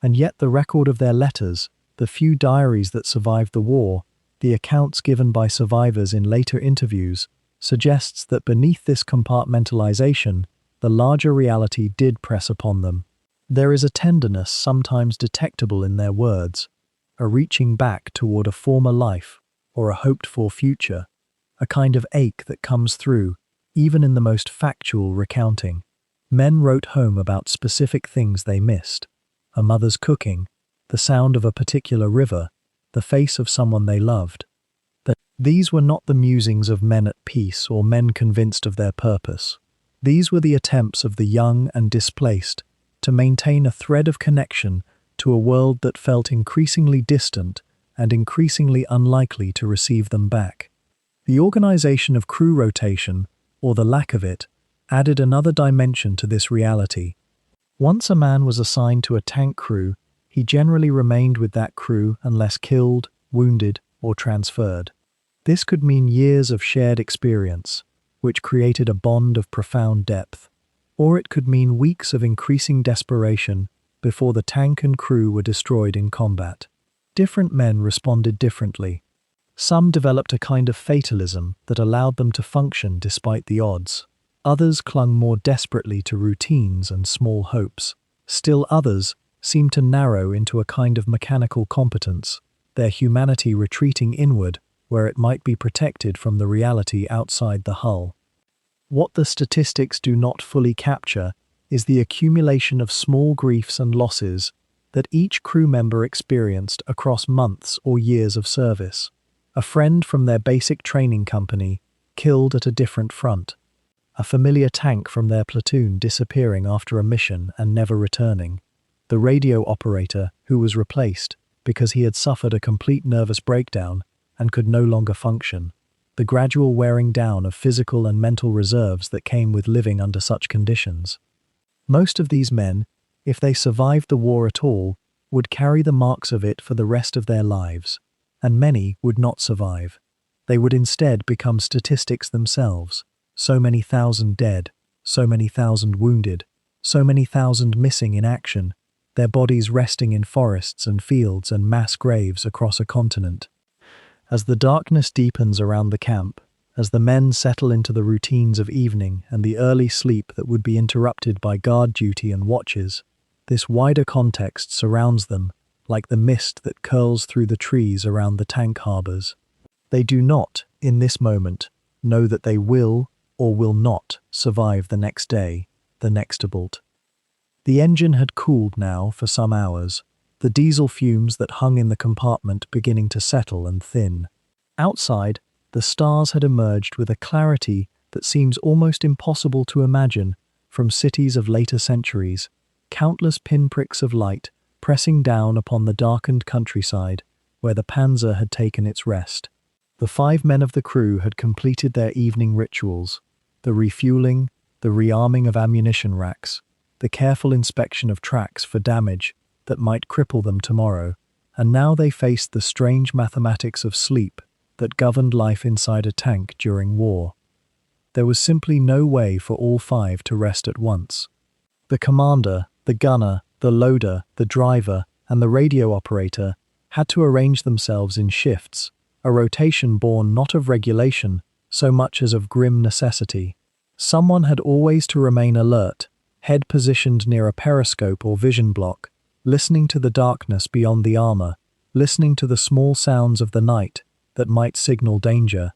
And yet the record of their letters, the few diaries that survived the war, the accounts given by survivors in later interviews, suggests that beneath this compartmentalization, the larger reality did press upon them. There is a tenderness sometimes detectable in their words, a reaching back toward a former life or a hoped-for future, a kind of ache that comes through, even in the most factual recounting. Men wrote home about specific things they missed: a mother's cooking, the sound of a particular river, the face of someone they loved. That these were not the musings of men at peace or men convinced of their purpose. These were the attempts of the young and displaced to maintain a thread of connection to a world that felt increasingly distant and increasingly unlikely to receive them back. The organization of crew rotation, or the lack of it, added another dimension to this reality. Once a man was assigned to a tank crew, he generally remained with that crew unless killed, wounded, or transferred. This could mean years of shared experience, which created a bond of profound depth, or it could mean weeks of increasing desperation before the tank and crew were destroyed in combat. Different men responded differently. Some developed a kind of fatalism that allowed them to function despite the odds. Others clung more desperately to routines and small hopes. Still others seemed to narrow into a kind of mechanical competence, their humanity retreating inward where it might be protected from the reality outside the hull. What the statistics do not fully capture is the accumulation of small griefs and losses that each crew member experienced across months or years of service. A friend from their basic training company killed at a different front. A familiar tank from their platoon disappearing after a mission and never returning. The radio operator who was replaced because he had suffered a complete nervous breakdown and could no longer function. The gradual wearing down of physical and mental reserves that came with living under such conditions. Most of these men, if they survived the war at all, would carry the marks of it for the rest of their lives, and many would not survive. They would instead become statistics themselves. So many thousand dead, so many thousand wounded, so many thousand missing in action, their bodies resting in forests and fields and mass graves across a continent. As the darkness deepens around the camp, as the men settle into the routines of evening and the early sleep that would be interrupted by guard duty and watches, this wider context surrounds them, like the mist that curls through the trees around the tank harbors. They do not, in this moment, know that they will or will not survive the next day, the next bolt. The engine had cooled now for some hours, the diesel fumes that hung in the compartment beginning to settle and thin. Outside, the stars had emerged with a clarity that seems almost impossible to imagine from cities of later centuries, countless pinpricks of light pressing down upon the darkened countryside where the Panzer had taken its rest. The 5 men of the crew had completed their evening rituals, the refueling, the rearming of ammunition racks, the careful inspection of tracks for damage, that might cripple them tomorrow, and now they faced the strange mathematics of sleep that governed life inside a tank during war. There was simply no way for all five to rest at once. The commander, the gunner, the loader, the driver, and the radio operator had to arrange themselves in shifts, a rotation born not of regulation so much as of grim necessity. Someone had always to remain alert, head positioned near a periscope or vision block, listening to the darkness beyond the armor, listening to the small sounds of the night that might signal danger.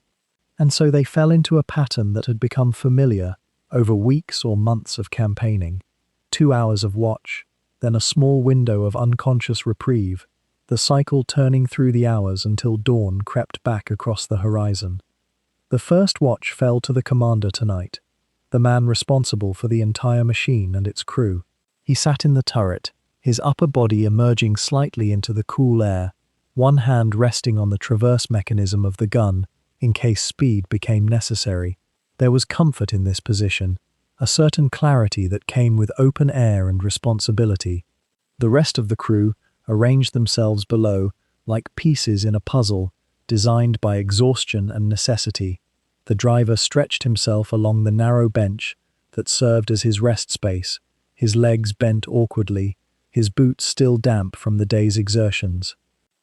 And so they fell into a pattern that had become familiar over weeks or months of campaigning. 2 hours of watch, then a small window of unconscious reprieve, the cycle turning through the hours until dawn crept back across the horizon. The first watch fell to the commander tonight, the man responsible for the entire machine and its crew. He sat in the turret, his upper body emerging slightly into the cool air, one hand resting on the traverse mechanism of the gun in case speed became necessary. There was comfort in this position, a certain clarity that came with open air and responsibility. The rest of the crew arranged themselves below like pieces in a puzzle designed by exhaustion and necessity. The driver stretched himself along the narrow bench that served as his rest space, his legs bent awkwardly, his boots still damp from the day's exertions.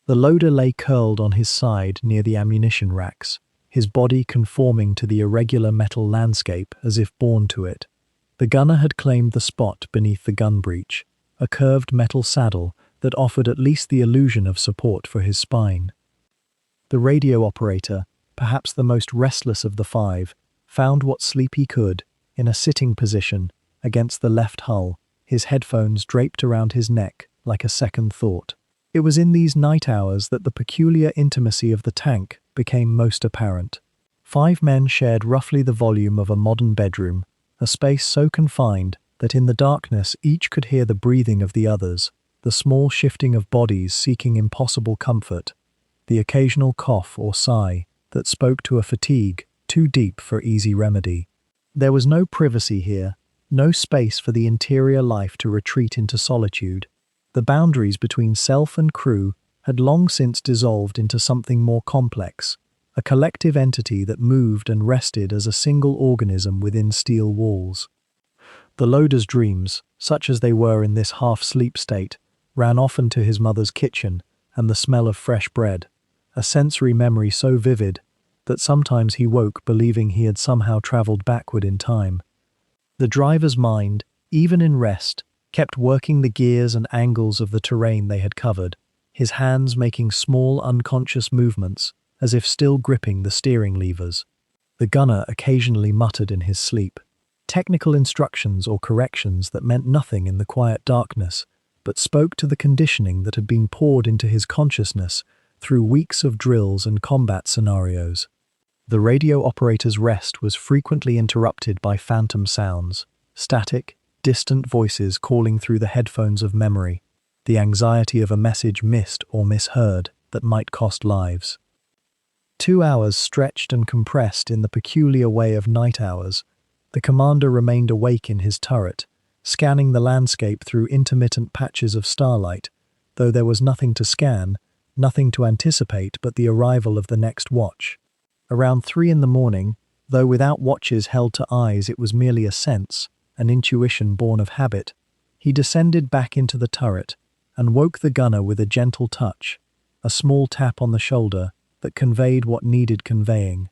The loader lay curled on his side near the ammunition racks, his body conforming to the irregular metal landscape as if born to it. The gunner had claimed the spot beneath the gun breech, a curved metal saddle that offered at least the illusion of support for his spine. The radio operator, perhaps the most restless of the five, found what sleep he could, in a sitting position, against the left hull, his headphones draped around his neck like a second thought. It was in these night hours that the peculiar intimacy of the tank became most apparent. 5 men shared roughly the volume of a modern bedroom, a space so confined that in the darkness each could hear the breathing of the others, the small shifting of bodies seeking impossible comfort, the occasional cough or sigh that spoke to a fatigue too deep for easy remedy. There was no privacy here, no space for the interior life to retreat into solitude. The boundaries between self and crew had long since dissolved into something more complex, a collective entity that moved and rested as a single organism within steel walls. The loader's dreams, such as they were in this half-sleep state, ran often to his mother's kitchen and the smell of fresh bread, a sensory memory so vivid that sometimes he woke believing he had somehow traveled backward in time. The driver's mind, even in rest, kept working the gears and angles of the terrain they had covered, his hands making small unconscious movements as if still gripping the steering levers. The gunner occasionally muttered in his sleep, technical instructions or corrections that meant nothing in the quiet darkness, but spoke to the conditioning that had been poured into his consciousness through weeks of drills and combat scenarios. The radio operator's rest was frequently interrupted by phantom sounds, static, distant voices calling through the headphones of memory, the anxiety of a message missed or misheard that might cost lives. 2 hours stretched and compressed in the peculiar way of night hours, the commander remained awake in his turret, scanning the landscape through intermittent patches of starlight, though there was nothing to scan, nothing to anticipate but the arrival of the next watch. Around 3 in the morning, though without watches held to eyes it was merely a sense, an intuition born of habit, he descended back into the turret and woke the gunner with a gentle touch, a small tap on the shoulder that conveyed what needed conveying.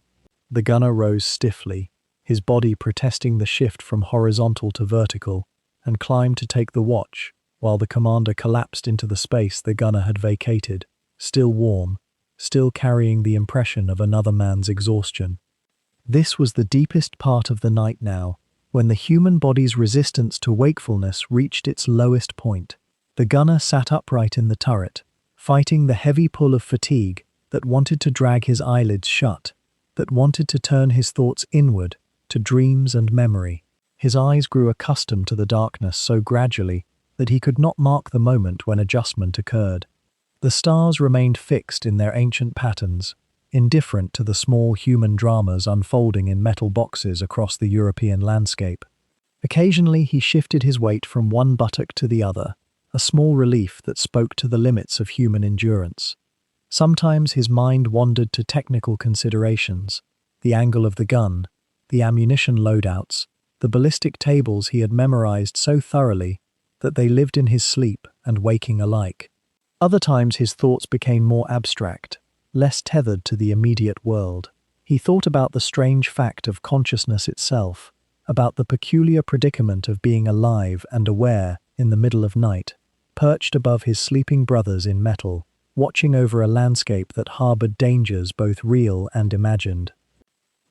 The gunner rose stiffly, his body protesting the shift from horizontal to vertical, and climbed to take the watch, while the commander collapsed into the space the gunner had vacated, still warm, still carrying the impression of another man's exhaustion. This was the deepest part of the night now, when the human body's resistance to wakefulness reached its lowest point. The gunner sat upright in the turret, fighting the heavy pull of fatigue that wanted to drag his eyelids shut, that wanted to turn his thoughts inward, to dreams and memory. His eyes grew accustomed to the darkness so gradually that he could not mark the moment when adjustment occurred. The stars remained fixed in their ancient patterns, indifferent to the small human dramas unfolding in metal boxes across the European landscape. Occasionally he shifted his weight from one buttock to the other, a small relief that spoke to the limits of human endurance. Sometimes his mind wandered to technical considerations, the angle of the gun, the ammunition loadouts, the ballistic tables he had memorized so thoroughly that they lived in his sleep and waking alike. Other times his thoughts became more abstract, less tethered to the immediate world. He thought about the strange fact of consciousness itself, about the peculiar predicament of being alive and aware in the middle of night, perched above his sleeping brothers in metal, watching over a landscape that harbored dangers both real and imagined.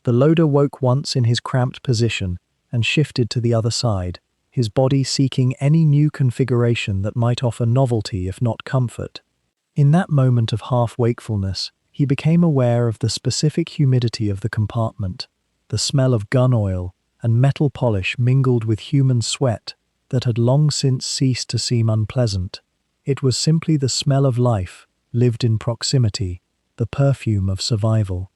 The loader woke once in his cramped position and shifted to the other side, his body seeking any new configuration that might offer novelty if not comfort. In that moment of half-wakefulness, he became aware of the specific humidity of the compartment, the smell of gun oil and metal polish mingled with human sweat that had long since ceased to seem unpleasant. It was simply the smell of life, lived in proximity, the perfume of survival.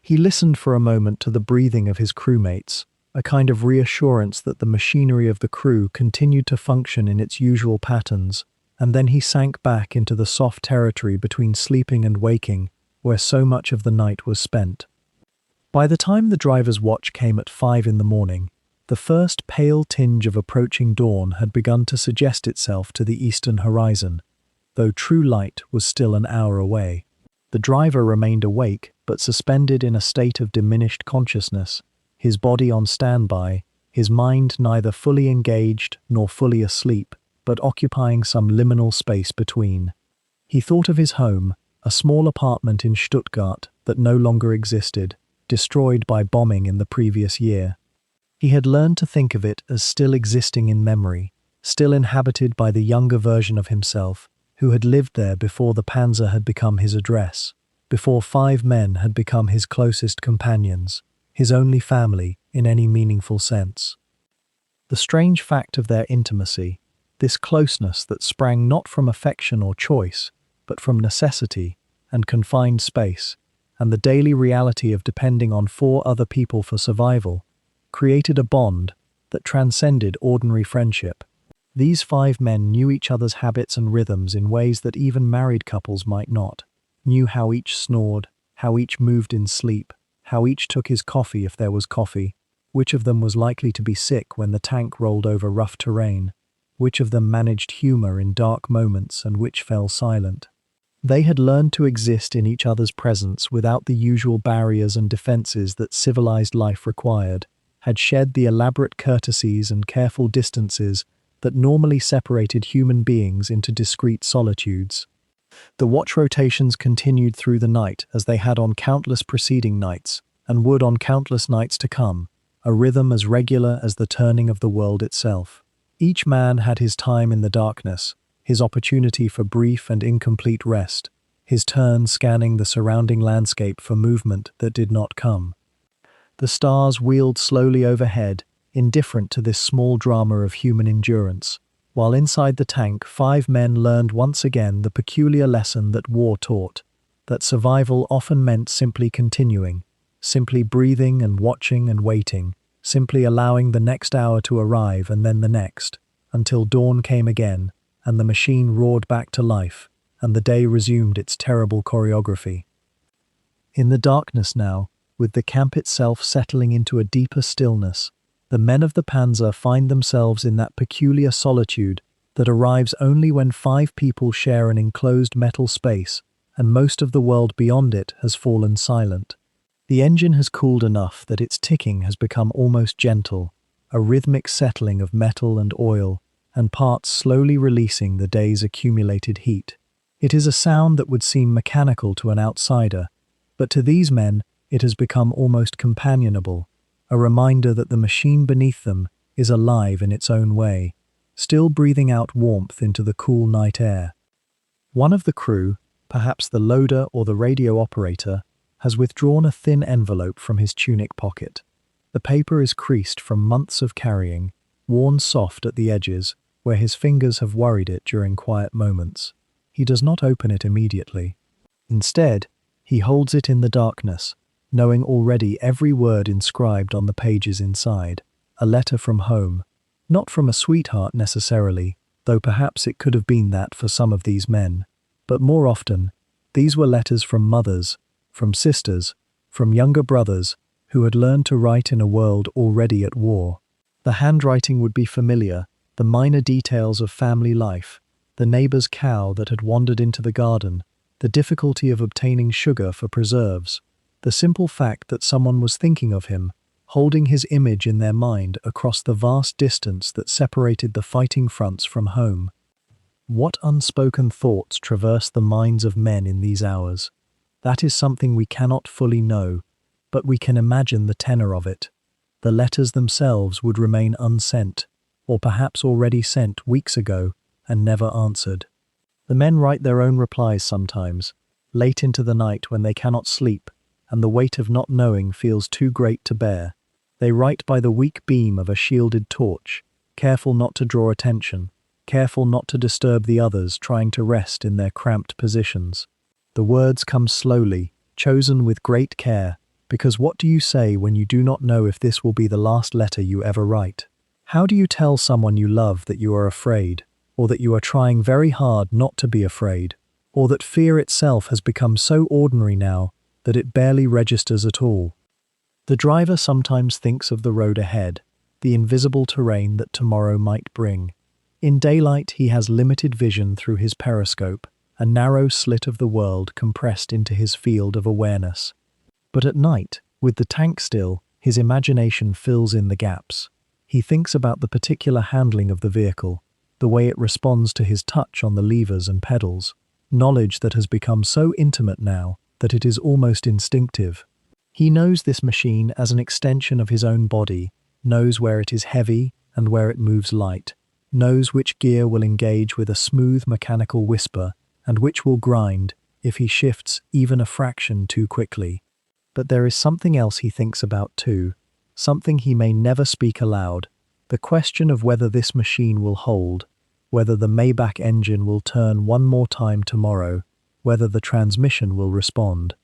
He listened for a moment to the breathing of his crewmates, a kind of reassurance that the machinery of the crew continued to function in its usual patterns, and then he sank back into the soft territory between sleeping and waking, where so much of the night was spent. By the time the driver's watch came at 5 in the morning, the first pale tinge of approaching dawn had begun to suggest itself to the eastern horizon, though true light was still an hour away. The driver remained awake, but suspended in a state of diminished consciousness, his body on standby, his mind neither fully engaged nor fully asleep, but occupying some liminal space between. He thought of his home, a small apartment in Stuttgart that no longer existed, destroyed by bombing in the previous year. He had learned to think of it as still existing in memory, still inhabited by the younger version of himself, who had lived there before the Panzer had become his address, before 5 men had become his closest companions, his only family in any meaningful sense. The strange fact of their intimacy, this closeness that sprang not from affection or choice, but from necessity and confined space, and the daily reality of depending on 4 other people for survival, created a bond that transcended ordinary friendship. These 5 men knew each other's habits and rhythms in ways that even married couples might not, knew how each snored, how each moved in sleep, how each took his coffee if there was coffee, which of them was likely to be sick when the tank rolled over rough terrain, which of them managed humor in dark moments and which fell silent. They had learned to exist in each other's presence without the usual barriers and defenses that civilized life required, had shed the elaborate courtesies and careful distances that normally separated human beings into discrete solitudes. The watch rotations continued through the night as they had on countless preceding nights, and would on countless nights to come, a rhythm as regular as the turning of the world itself. Each man had his time in the darkness, his opportunity for brief and incomplete rest, his turn scanning the surrounding landscape for movement that did not come. The stars wheeled slowly overhead, indifferent to this small drama of human endurance, while inside the tank 5 men learned once again the peculiar lesson that war taught, that survival often meant simply continuing, simply breathing and watching and waiting, simply allowing the next hour to arrive and then the next, until dawn came again, and the machine roared back to life, and the day resumed its terrible choreography. In the darkness now, with the camp itself settling into a deeper stillness, the men of the Panzer find themselves in that peculiar solitude that arrives only when 5 people share an enclosed metal space, and most of the world beyond it has fallen silent. The engine has cooled enough that its ticking has become almost gentle, a rhythmic settling of metal and oil, and parts slowly releasing the day's accumulated heat. It is a sound that would seem mechanical to an outsider, but to these men it has become almost companionable, a reminder that the machine beneath them is alive in its own way, still breathing out warmth into the cool night air. One of the crew, perhaps the loader or the radio operator, has withdrawn a thin envelope from his tunic pocket. The paper is creased from months of carrying, worn soft at the edges, where his fingers have worried it during quiet moments. He does not open it immediately. Instead, he holds it in the darkness, knowing already every word inscribed on the pages inside, a letter from home, not from a sweetheart necessarily, though perhaps it could have been that for some of these men. But more often, these were letters from mothers, from sisters, from younger brothers who had learned to write in a world already at war. The handwriting would be familiar, the minor details of family life, the neighbor's cow that had wandered into the garden, the difficulty of obtaining sugar for preserves, the simple fact that someone was thinking of him, holding his image in their mind across the vast distance that separated the fighting fronts from home. What unspoken thoughts traverse the minds of men in these hours? That is something we cannot fully know, but we can imagine the tenor of it. The letters themselves would remain unsent, or perhaps already sent weeks ago and never answered. The men write their own replies sometimes, late into the night when they cannot sleep, and the weight of not knowing feels too great to bear. They write by the weak beam of a shielded torch, careful not to draw attention, careful not to disturb the others trying to rest in their cramped positions. The words come slowly, chosen with great care, because what do you say when you do not know if this will be the last letter you ever write? How do you tell someone you love that you are afraid, or that you are trying very hard not to be afraid, or that fear itself has become so ordinary now that it barely registers at all? The driver sometimes thinks of the road ahead, the invisible terrain that tomorrow might bring. In daylight he has limited vision through his periscope, a narrow slit of the world compressed into his field of awareness. But at night, with the tank still, his imagination fills in the gaps. He thinks about the particular handling of the vehicle, the way it responds to his touch on the levers and pedals, knowledge that has become so intimate now that it is almost instinctive. He knows this machine as an extension of his own body, knows where it is heavy and where it moves light, knows which gear will engage with a smooth mechanical whisper and which will grind if he shifts even a fraction too quickly. But there is something else he thinks about too, something he may never speak aloud, the question of whether this machine will hold, whether the Maybach engine will turn one more time tomorrow, whether the transmission will respond.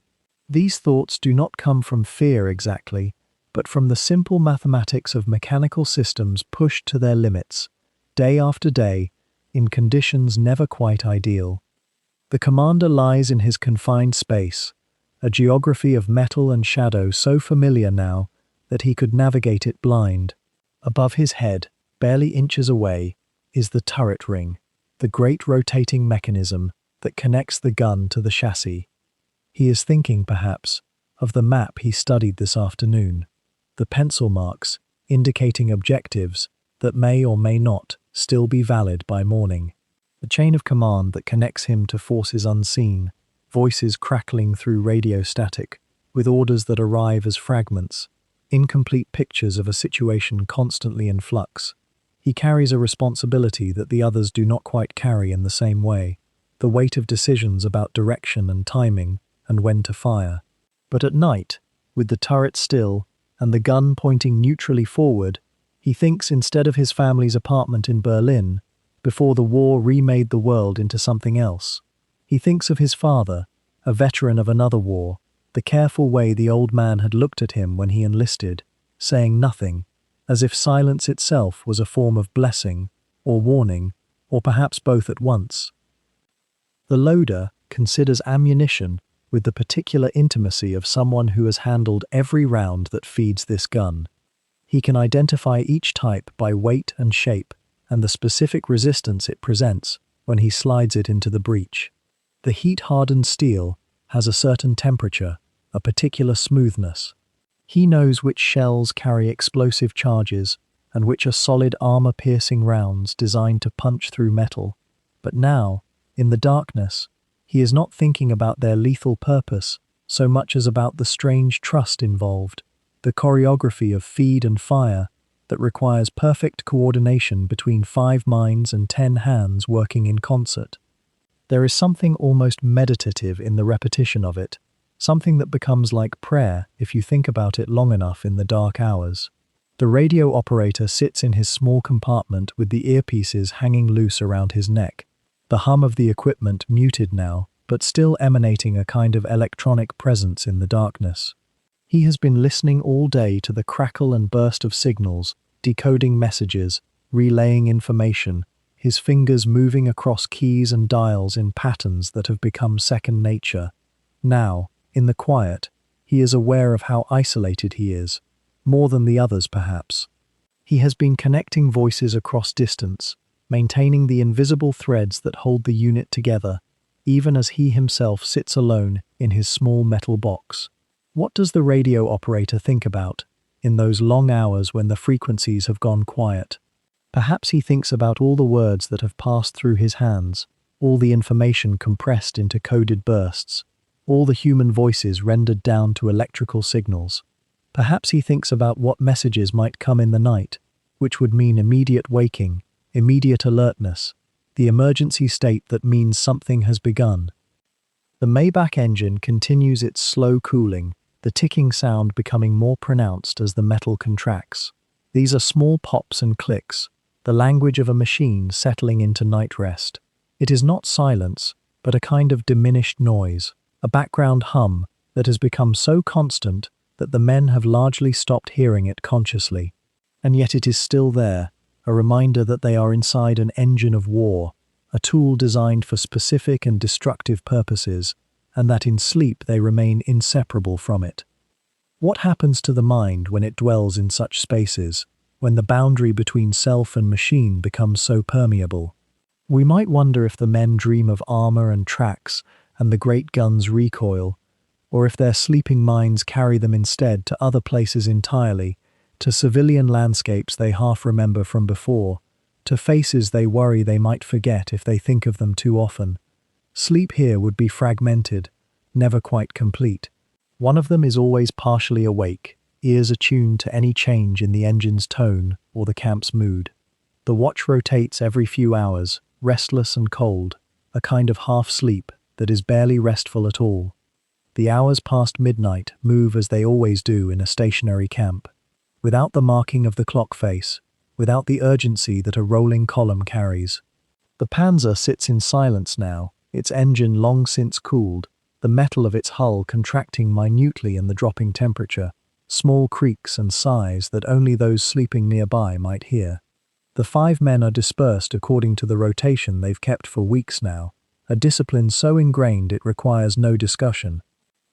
These thoughts do not come from fear exactly, but from the simple mathematics of mechanical systems pushed to their limits, day after day, in conditions never quite ideal. The commander lies in his confined space, a geography of metal and shadow so familiar now that he could navigate it blind. Above his head, barely inches away, is the turret ring, the great rotating mechanism that connects the gun to the chassis. He is thinking, perhaps, of the map he studied this afternoon, the pencil marks indicating objectives that may or may not still be valid by morning. The chain of command that connects him to forces unseen, voices crackling through radio static, with orders that arrive as fragments, incomplete pictures of a situation constantly in flux. He carries a responsibility that the others do not quite carry in the same way, the weight of decisions about direction and timing and when to fire. But at night, with the turret still and the gun pointing neutrally forward, he thinks instead of his family's apartment in Berlin, before the war remade the world into something else. He thinks of his father, a veteran of another war, the careful way the old man had looked at him when he enlisted, saying nothing, as if silence itself was a form of blessing, or warning, or perhaps both at once. The loader considers ammunition with the particular intimacy of someone who has handled every round that feeds this gun. He can identify each type by weight and shape, and the specific resistance it presents when he slides it into the breech. The heat-hardened steel has a certain temperature, a particular smoothness. He knows which shells carry explosive charges and which are solid armor-piercing rounds designed to punch through metal. But now, in the darkness, he is not thinking about their lethal purpose so much as about the strange trust involved, the choreography of feed and fire that requires perfect coordination between 5 minds and 10 hands working in concert. There is something almost meditative in the repetition of it, something that becomes like prayer if you think about it long enough in the dark hours. The radio operator sits in his small compartment with the earpieces hanging loose around his neck, the hum of the equipment muted now, but still emanating a kind of electronic presence in the darkness. He has been listening all day to the crackle and burst of signals, decoding messages, relaying information, his fingers moving across keys and dials in patterns that have become second nature. Now, in the quiet, he is aware of how isolated he is, more than the others perhaps. He has been connecting voices across distance, maintaining the invisible threads that hold the unit together, even as he himself sits alone in his small metal box. What does the radio operator think about in those long hours when the frequencies have gone quiet? Perhaps he thinks about all the words that have passed through his hands, all the information compressed into coded bursts, all the human voices rendered down to electrical signals. Perhaps he thinks about what messages might come in the night, which would mean immediate waking, immediate alertness, the emergency state that means something has begun. The Maybach engine continues its slow cooling, the ticking sound becoming more pronounced as the metal contracts. These are small pops and clicks, the language of a machine settling into night rest. It is not silence, but a kind of diminished noise, a background hum that has become so constant that the men have largely stopped hearing it consciously. And yet it is still there, a reminder that they are inside an engine of war, a tool designed for specific and destructive purposes, and that in sleep they remain inseparable from it. What happens to the mind when it dwells in such spaces, when the boundary between self and machine becomes so permeable? We might wonder if the men dream of armor and tracks and the great gun's recoil, or if their sleeping minds carry them instead to other places entirely, to civilian landscapes they half remember from before, to faces they worry they might forget if they think of them too often. Sleep here would be fragmented, never quite complete. One of them is always partially awake, ears attuned to any change in the engine's tone or the camp's mood. The watch rotates every few hours, restless and cold, a kind of half-sleep that is barely restful at all. The hours past midnight move as they always do in a stationary camp, without the marking of the clock face, without the urgency that a rolling column carries. The Panzer sits in silence now, its engine long since cooled, the metal of its hull contracting minutely in the dropping temperature, small creaks and sighs that only those sleeping nearby might hear. The 5 men are dispersed according to the rotation they've kept for weeks now, a discipline so ingrained it requires no discussion.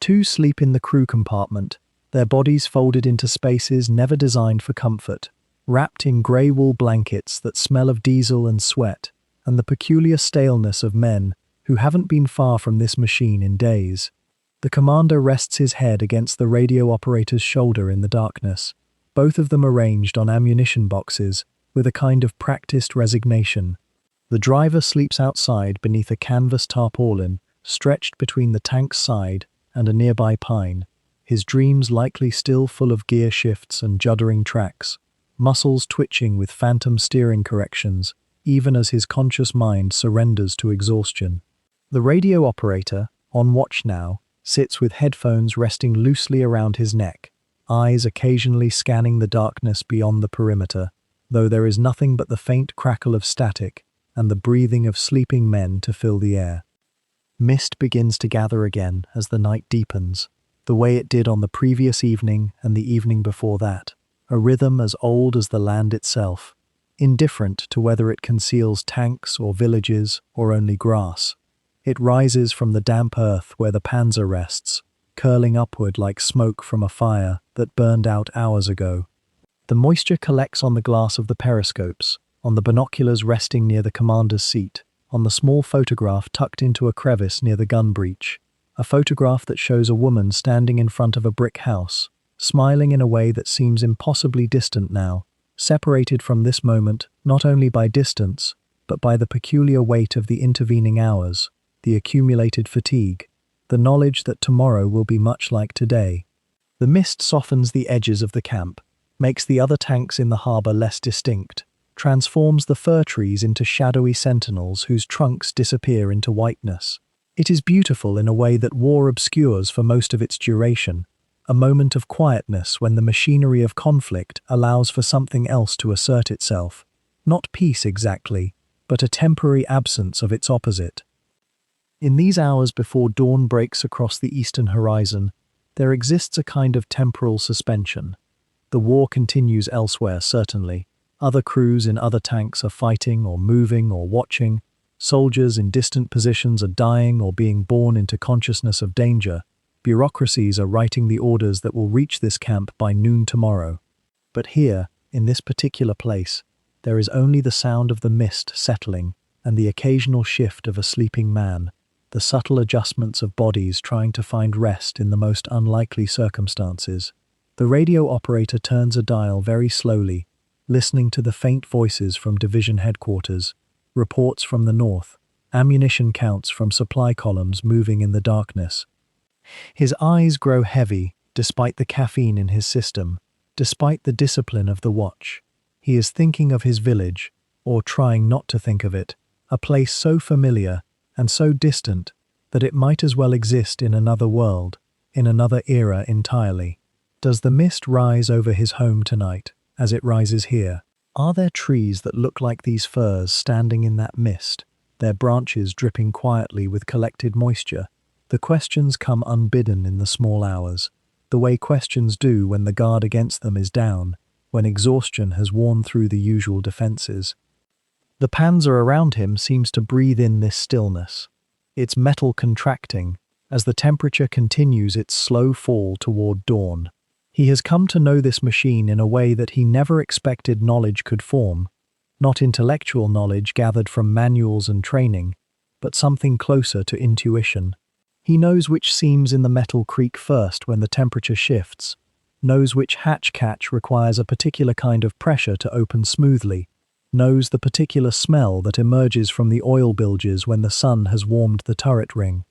2 sleep in the crew compartment, their bodies folded into spaces never designed for comfort, wrapped in grey wool blankets that smell of diesel and sweat, and the peculiar staleness of men who haven't been far from this machine in days. The commander rests his head against the radio operator's shoulder in the darkness, both of them arranged on ammunition boxes, with a kind of practiced resignation. The driver sleeps outside beneath a canvas tarpaulin, stretched between the tank's side and a nearby pine, his dreams likely still full of gear shifts and juddering tracks, muscles twitching with phantom steering corrections, even as his conscious mind surrenders to exhaustion. The radio operator, on watch now, sits with headphones resting loosely around his neck, eyes occasionally scanning the darkness beyond the perimeter, though there is nothing but the faint crackle of static and the breathing of sleeping men to fill the air. Mist begins to gather again as the night deepens, the way it did on the previous evening and the evening before that, a rhythm as old as the land itself, indifferent to whether it conceals tanks or villages or only grass. It rises from the damp earth where the Panzer rests, curling upward like smoke from a fire that burned out hours ago. The moisture collects on the glass of the periscopes, on the binoculars resting near the commander's seat, on the small photograph tucked into a crevice near the gun breech, a photograph that shows a woman standing in front of a brick house, smiling in a way that seems impossibly distant now, separated from this moment not only by distance, but by the peculiar weight of the intervening hours, the accumulated fatigue, the knowledge that tomorrow will be much like today. The mist softens the edges of the camp, makes the other tanks in the harbour less distinct, transforms the fir trees into shadowy sentinels whose trunks disappear into whiteness. It is beautiful in a way that war obscures for most of its duration, a moment of quietness when the machinery of conflict allows for something else to assert itself, not peace exactly, but a temporary absence of its opposite. In these hours before dawn breaks across the eastern horizon, there exists a kind of temporal suspension. The war continues elsewhere, certainly, Other crews in other tanks are fighting or moving or watching. Soldiers in distant positions are dying or being born into consciousness of danger. Bureaucracies are writing the orders that will reach this camp by noon tomorrow. But here, in this particular place, there is only the sound of the mist settling and the occasional shift of a sleeping man, the subtle adjustments of bodies trying to find rest in the most unlikely circumstances. The radio operator turns a dial very slowly, listening to the faint voices from division headquarters, reports from the north, ammunition counts from supply columns moving in the darkness. His eyes grow heavy, despite the caffeine in his system, despite the discipline of the watch. He is thinking of his village, or trying not to think of it, a place so familiar and so distant that it might as well exist in another world, in another era entirely. Does the mist rise over his home tonight, as it rises here? Are there trees that look like these firs standing in that mist, their branches dripping quietly with collected moisture? The questions come unbidden in the small hours, the way questions do when the guard against them is down, when exhaustion has worn through the usual defenses. The Panzer around him seems to breathe in this stillness, its metal contracting, as the temperature continues its slow fall toward dawn. He has come to know this machine in a way that he never expected knowledge could form, not intellectual knowledge gathered from manuals and training, but something closer to intuition. He knows which seams in the metal creak first when the temperature shifts, knows which hatch catch requires a particular kind of pressure to open smoothly, knows the particular smell that emerges from the oil bilges when the sun has warmed the turret ring.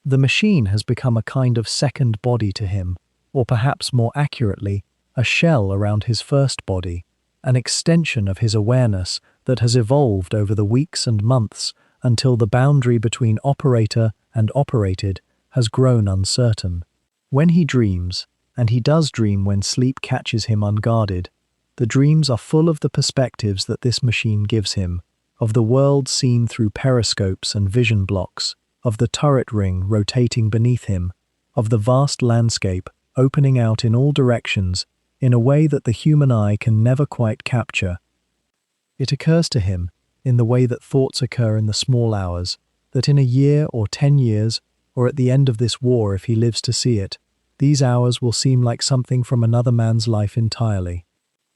The machine has become a kind of second body to him, or perhaps more accurately, a shell around his first body, an extension of his awareness that has evolved over the weeks and months until the boundary between operator and operated has grown uncertain. When he dreams, and he does dream when sleep catches him unguarded, the dreams are full of the perspectives that this machine gives him, of the world seen through periscopes and vision blocks, of the turret ring rotating beneath him, of the vast landscape opening out in all directions in a way that the human eye can never quite capture. It occurs to him, in the way that thoughts occur in the small hours, that in a year or 10 years, or at the end of this war if he lives to see it, these hours will seem like something from another man's life entirely.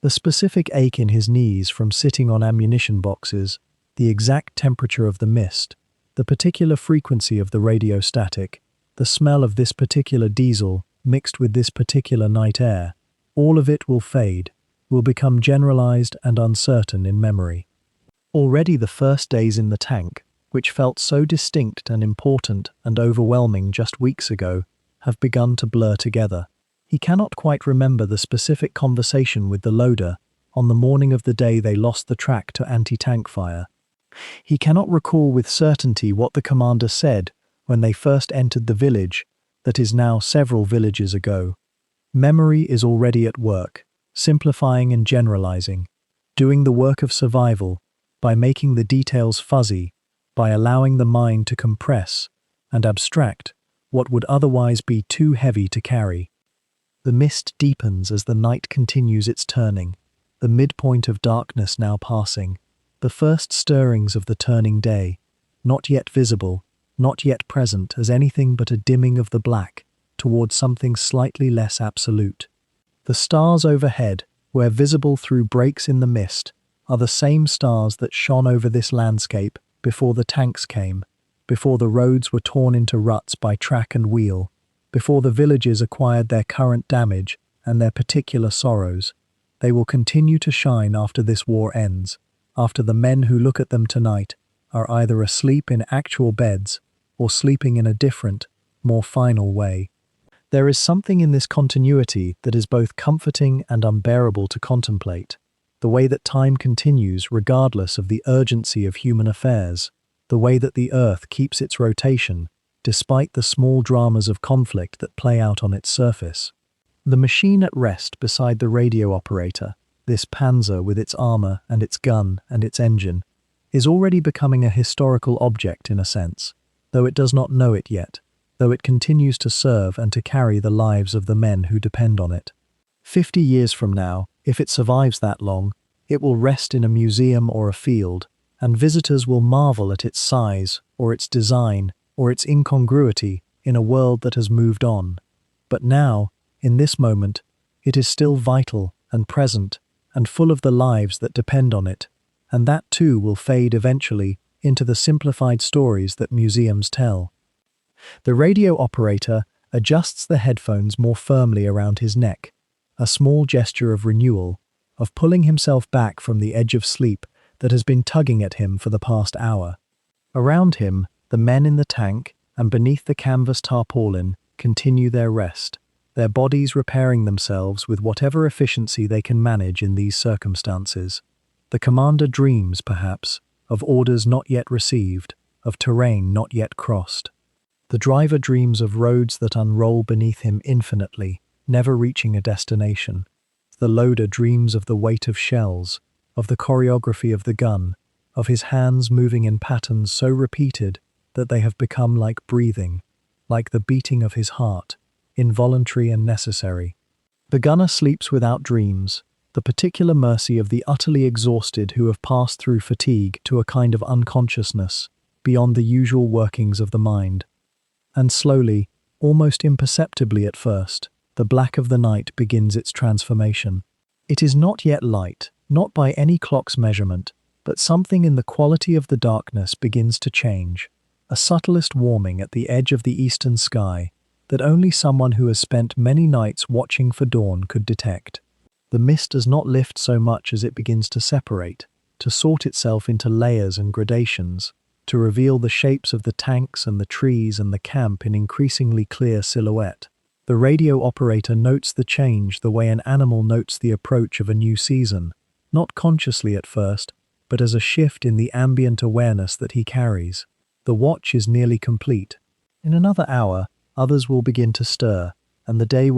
The specific ache in his knees from sitting on ammunition boxes, the exact temperature of the mist, the particular frequency of the radio static, the smell of this particular diesel mixed with this particular night air, all of it will fade, will become generalized and uncertain in memory. Already the first days in the tank, which felt so distinct and important and overwhelming just weeks ago, have begun to blur together. He cannot quite remember the specific conversation with the loader on the morning of the day they lost the track to anti-tank fire. He cannot recall with certainty what the commander said when they first entered the village that is now several villages ago. Memory is already at work, simplifying and generalizing, doing the work of survival by making the details fuzzy, by allowing the mind to compress and abstract what would otherwise be too heavy to carry. The mist deepens as the night continues its turning, the midpoint of darkness now passing, the first stirrings of the turning day, not yet visible, not yet present as anything but a dimming of the black towards something slightly less absolute. The stars overhead, where visible through breaks in the mist, are the same stars that shone over this landscape before the tanks came, before the roads were torn into ruts by track and wheel, before the villages acquired their current damage and their particular sorrows. They will continue to shine after this war ends, after the men who look at them tonight are either asleep in actual beds or sleeping in a different, more final way. There is something in this continuity that is both comforting and unbearable to contemplate, the way that time continues regardless of the urgency of human affairs, the way that the earth keeps its rotation despite the small dramas of conflict that play out on its surface. The machine at rest beside the radio operator, this Panzer with its armor and its gun and its engine, is already becoming a historical object in a sense, though it does not know it yet, though it continues to serve and to carry the lives of the men who depend on it. 50 years from now, if it survives that long, It will rest in a museum or a field, and visitors will marvel at its size, or its design, or its incongruity in a world that has moved on. But now, in this moment, it is still vital and present, and full of the lives that depend on it, and that too will fade eventually into the simplified stories that museums tell. The radio operator adjusts the headphones more firmly around his neck, a small gesture of renewal, of pulling himself back from the edge of sleep that has been tugging at him for the past hour. Around him, the men in the tank and beneath the canvas tarpaulin continue their rest, their bodies repairing themselves with whatever efficiency they can manage in these circumstances. The commander dreams, perhaps, of orders not yet received, of terrain not yet crossed. The driver dreams of roads that unroll beneath him infinitely, never reaching a destination. The loader dreams of the weight of shells, of the choreography of the gun, of his hands moving in patterns so repeated that they have become like breathing, like the beating of his heart, involuntary and necessary. The gunner sleeps without dreams, the particular mercy of the utterly exhausted who have passed through fatigue to a kind of unconsciousness, beyond the usual workings of the mind. And slowly, almost imperceptibly at first, the black of the night begins its transformation. It is not yet light, not by any clock's measurement, but something in the quality of the darkness begins to change, a subtlest warming at the edge of the eastern sky that only someone who has spent many nights watching for dawn could detect. The mist does not lift so much as it begins to separate, to sort itself into layers and gradations, to reveal the shapes of the tanks and the trees and the camp in increasingly clear silhouette. The radio operator notes the change the way an animal notes the approach of a new season, not consciously at first, but as a shift in the ambient awareness that he carries. The watch is nearly complete. In another hour, others will begin to stir, and the day will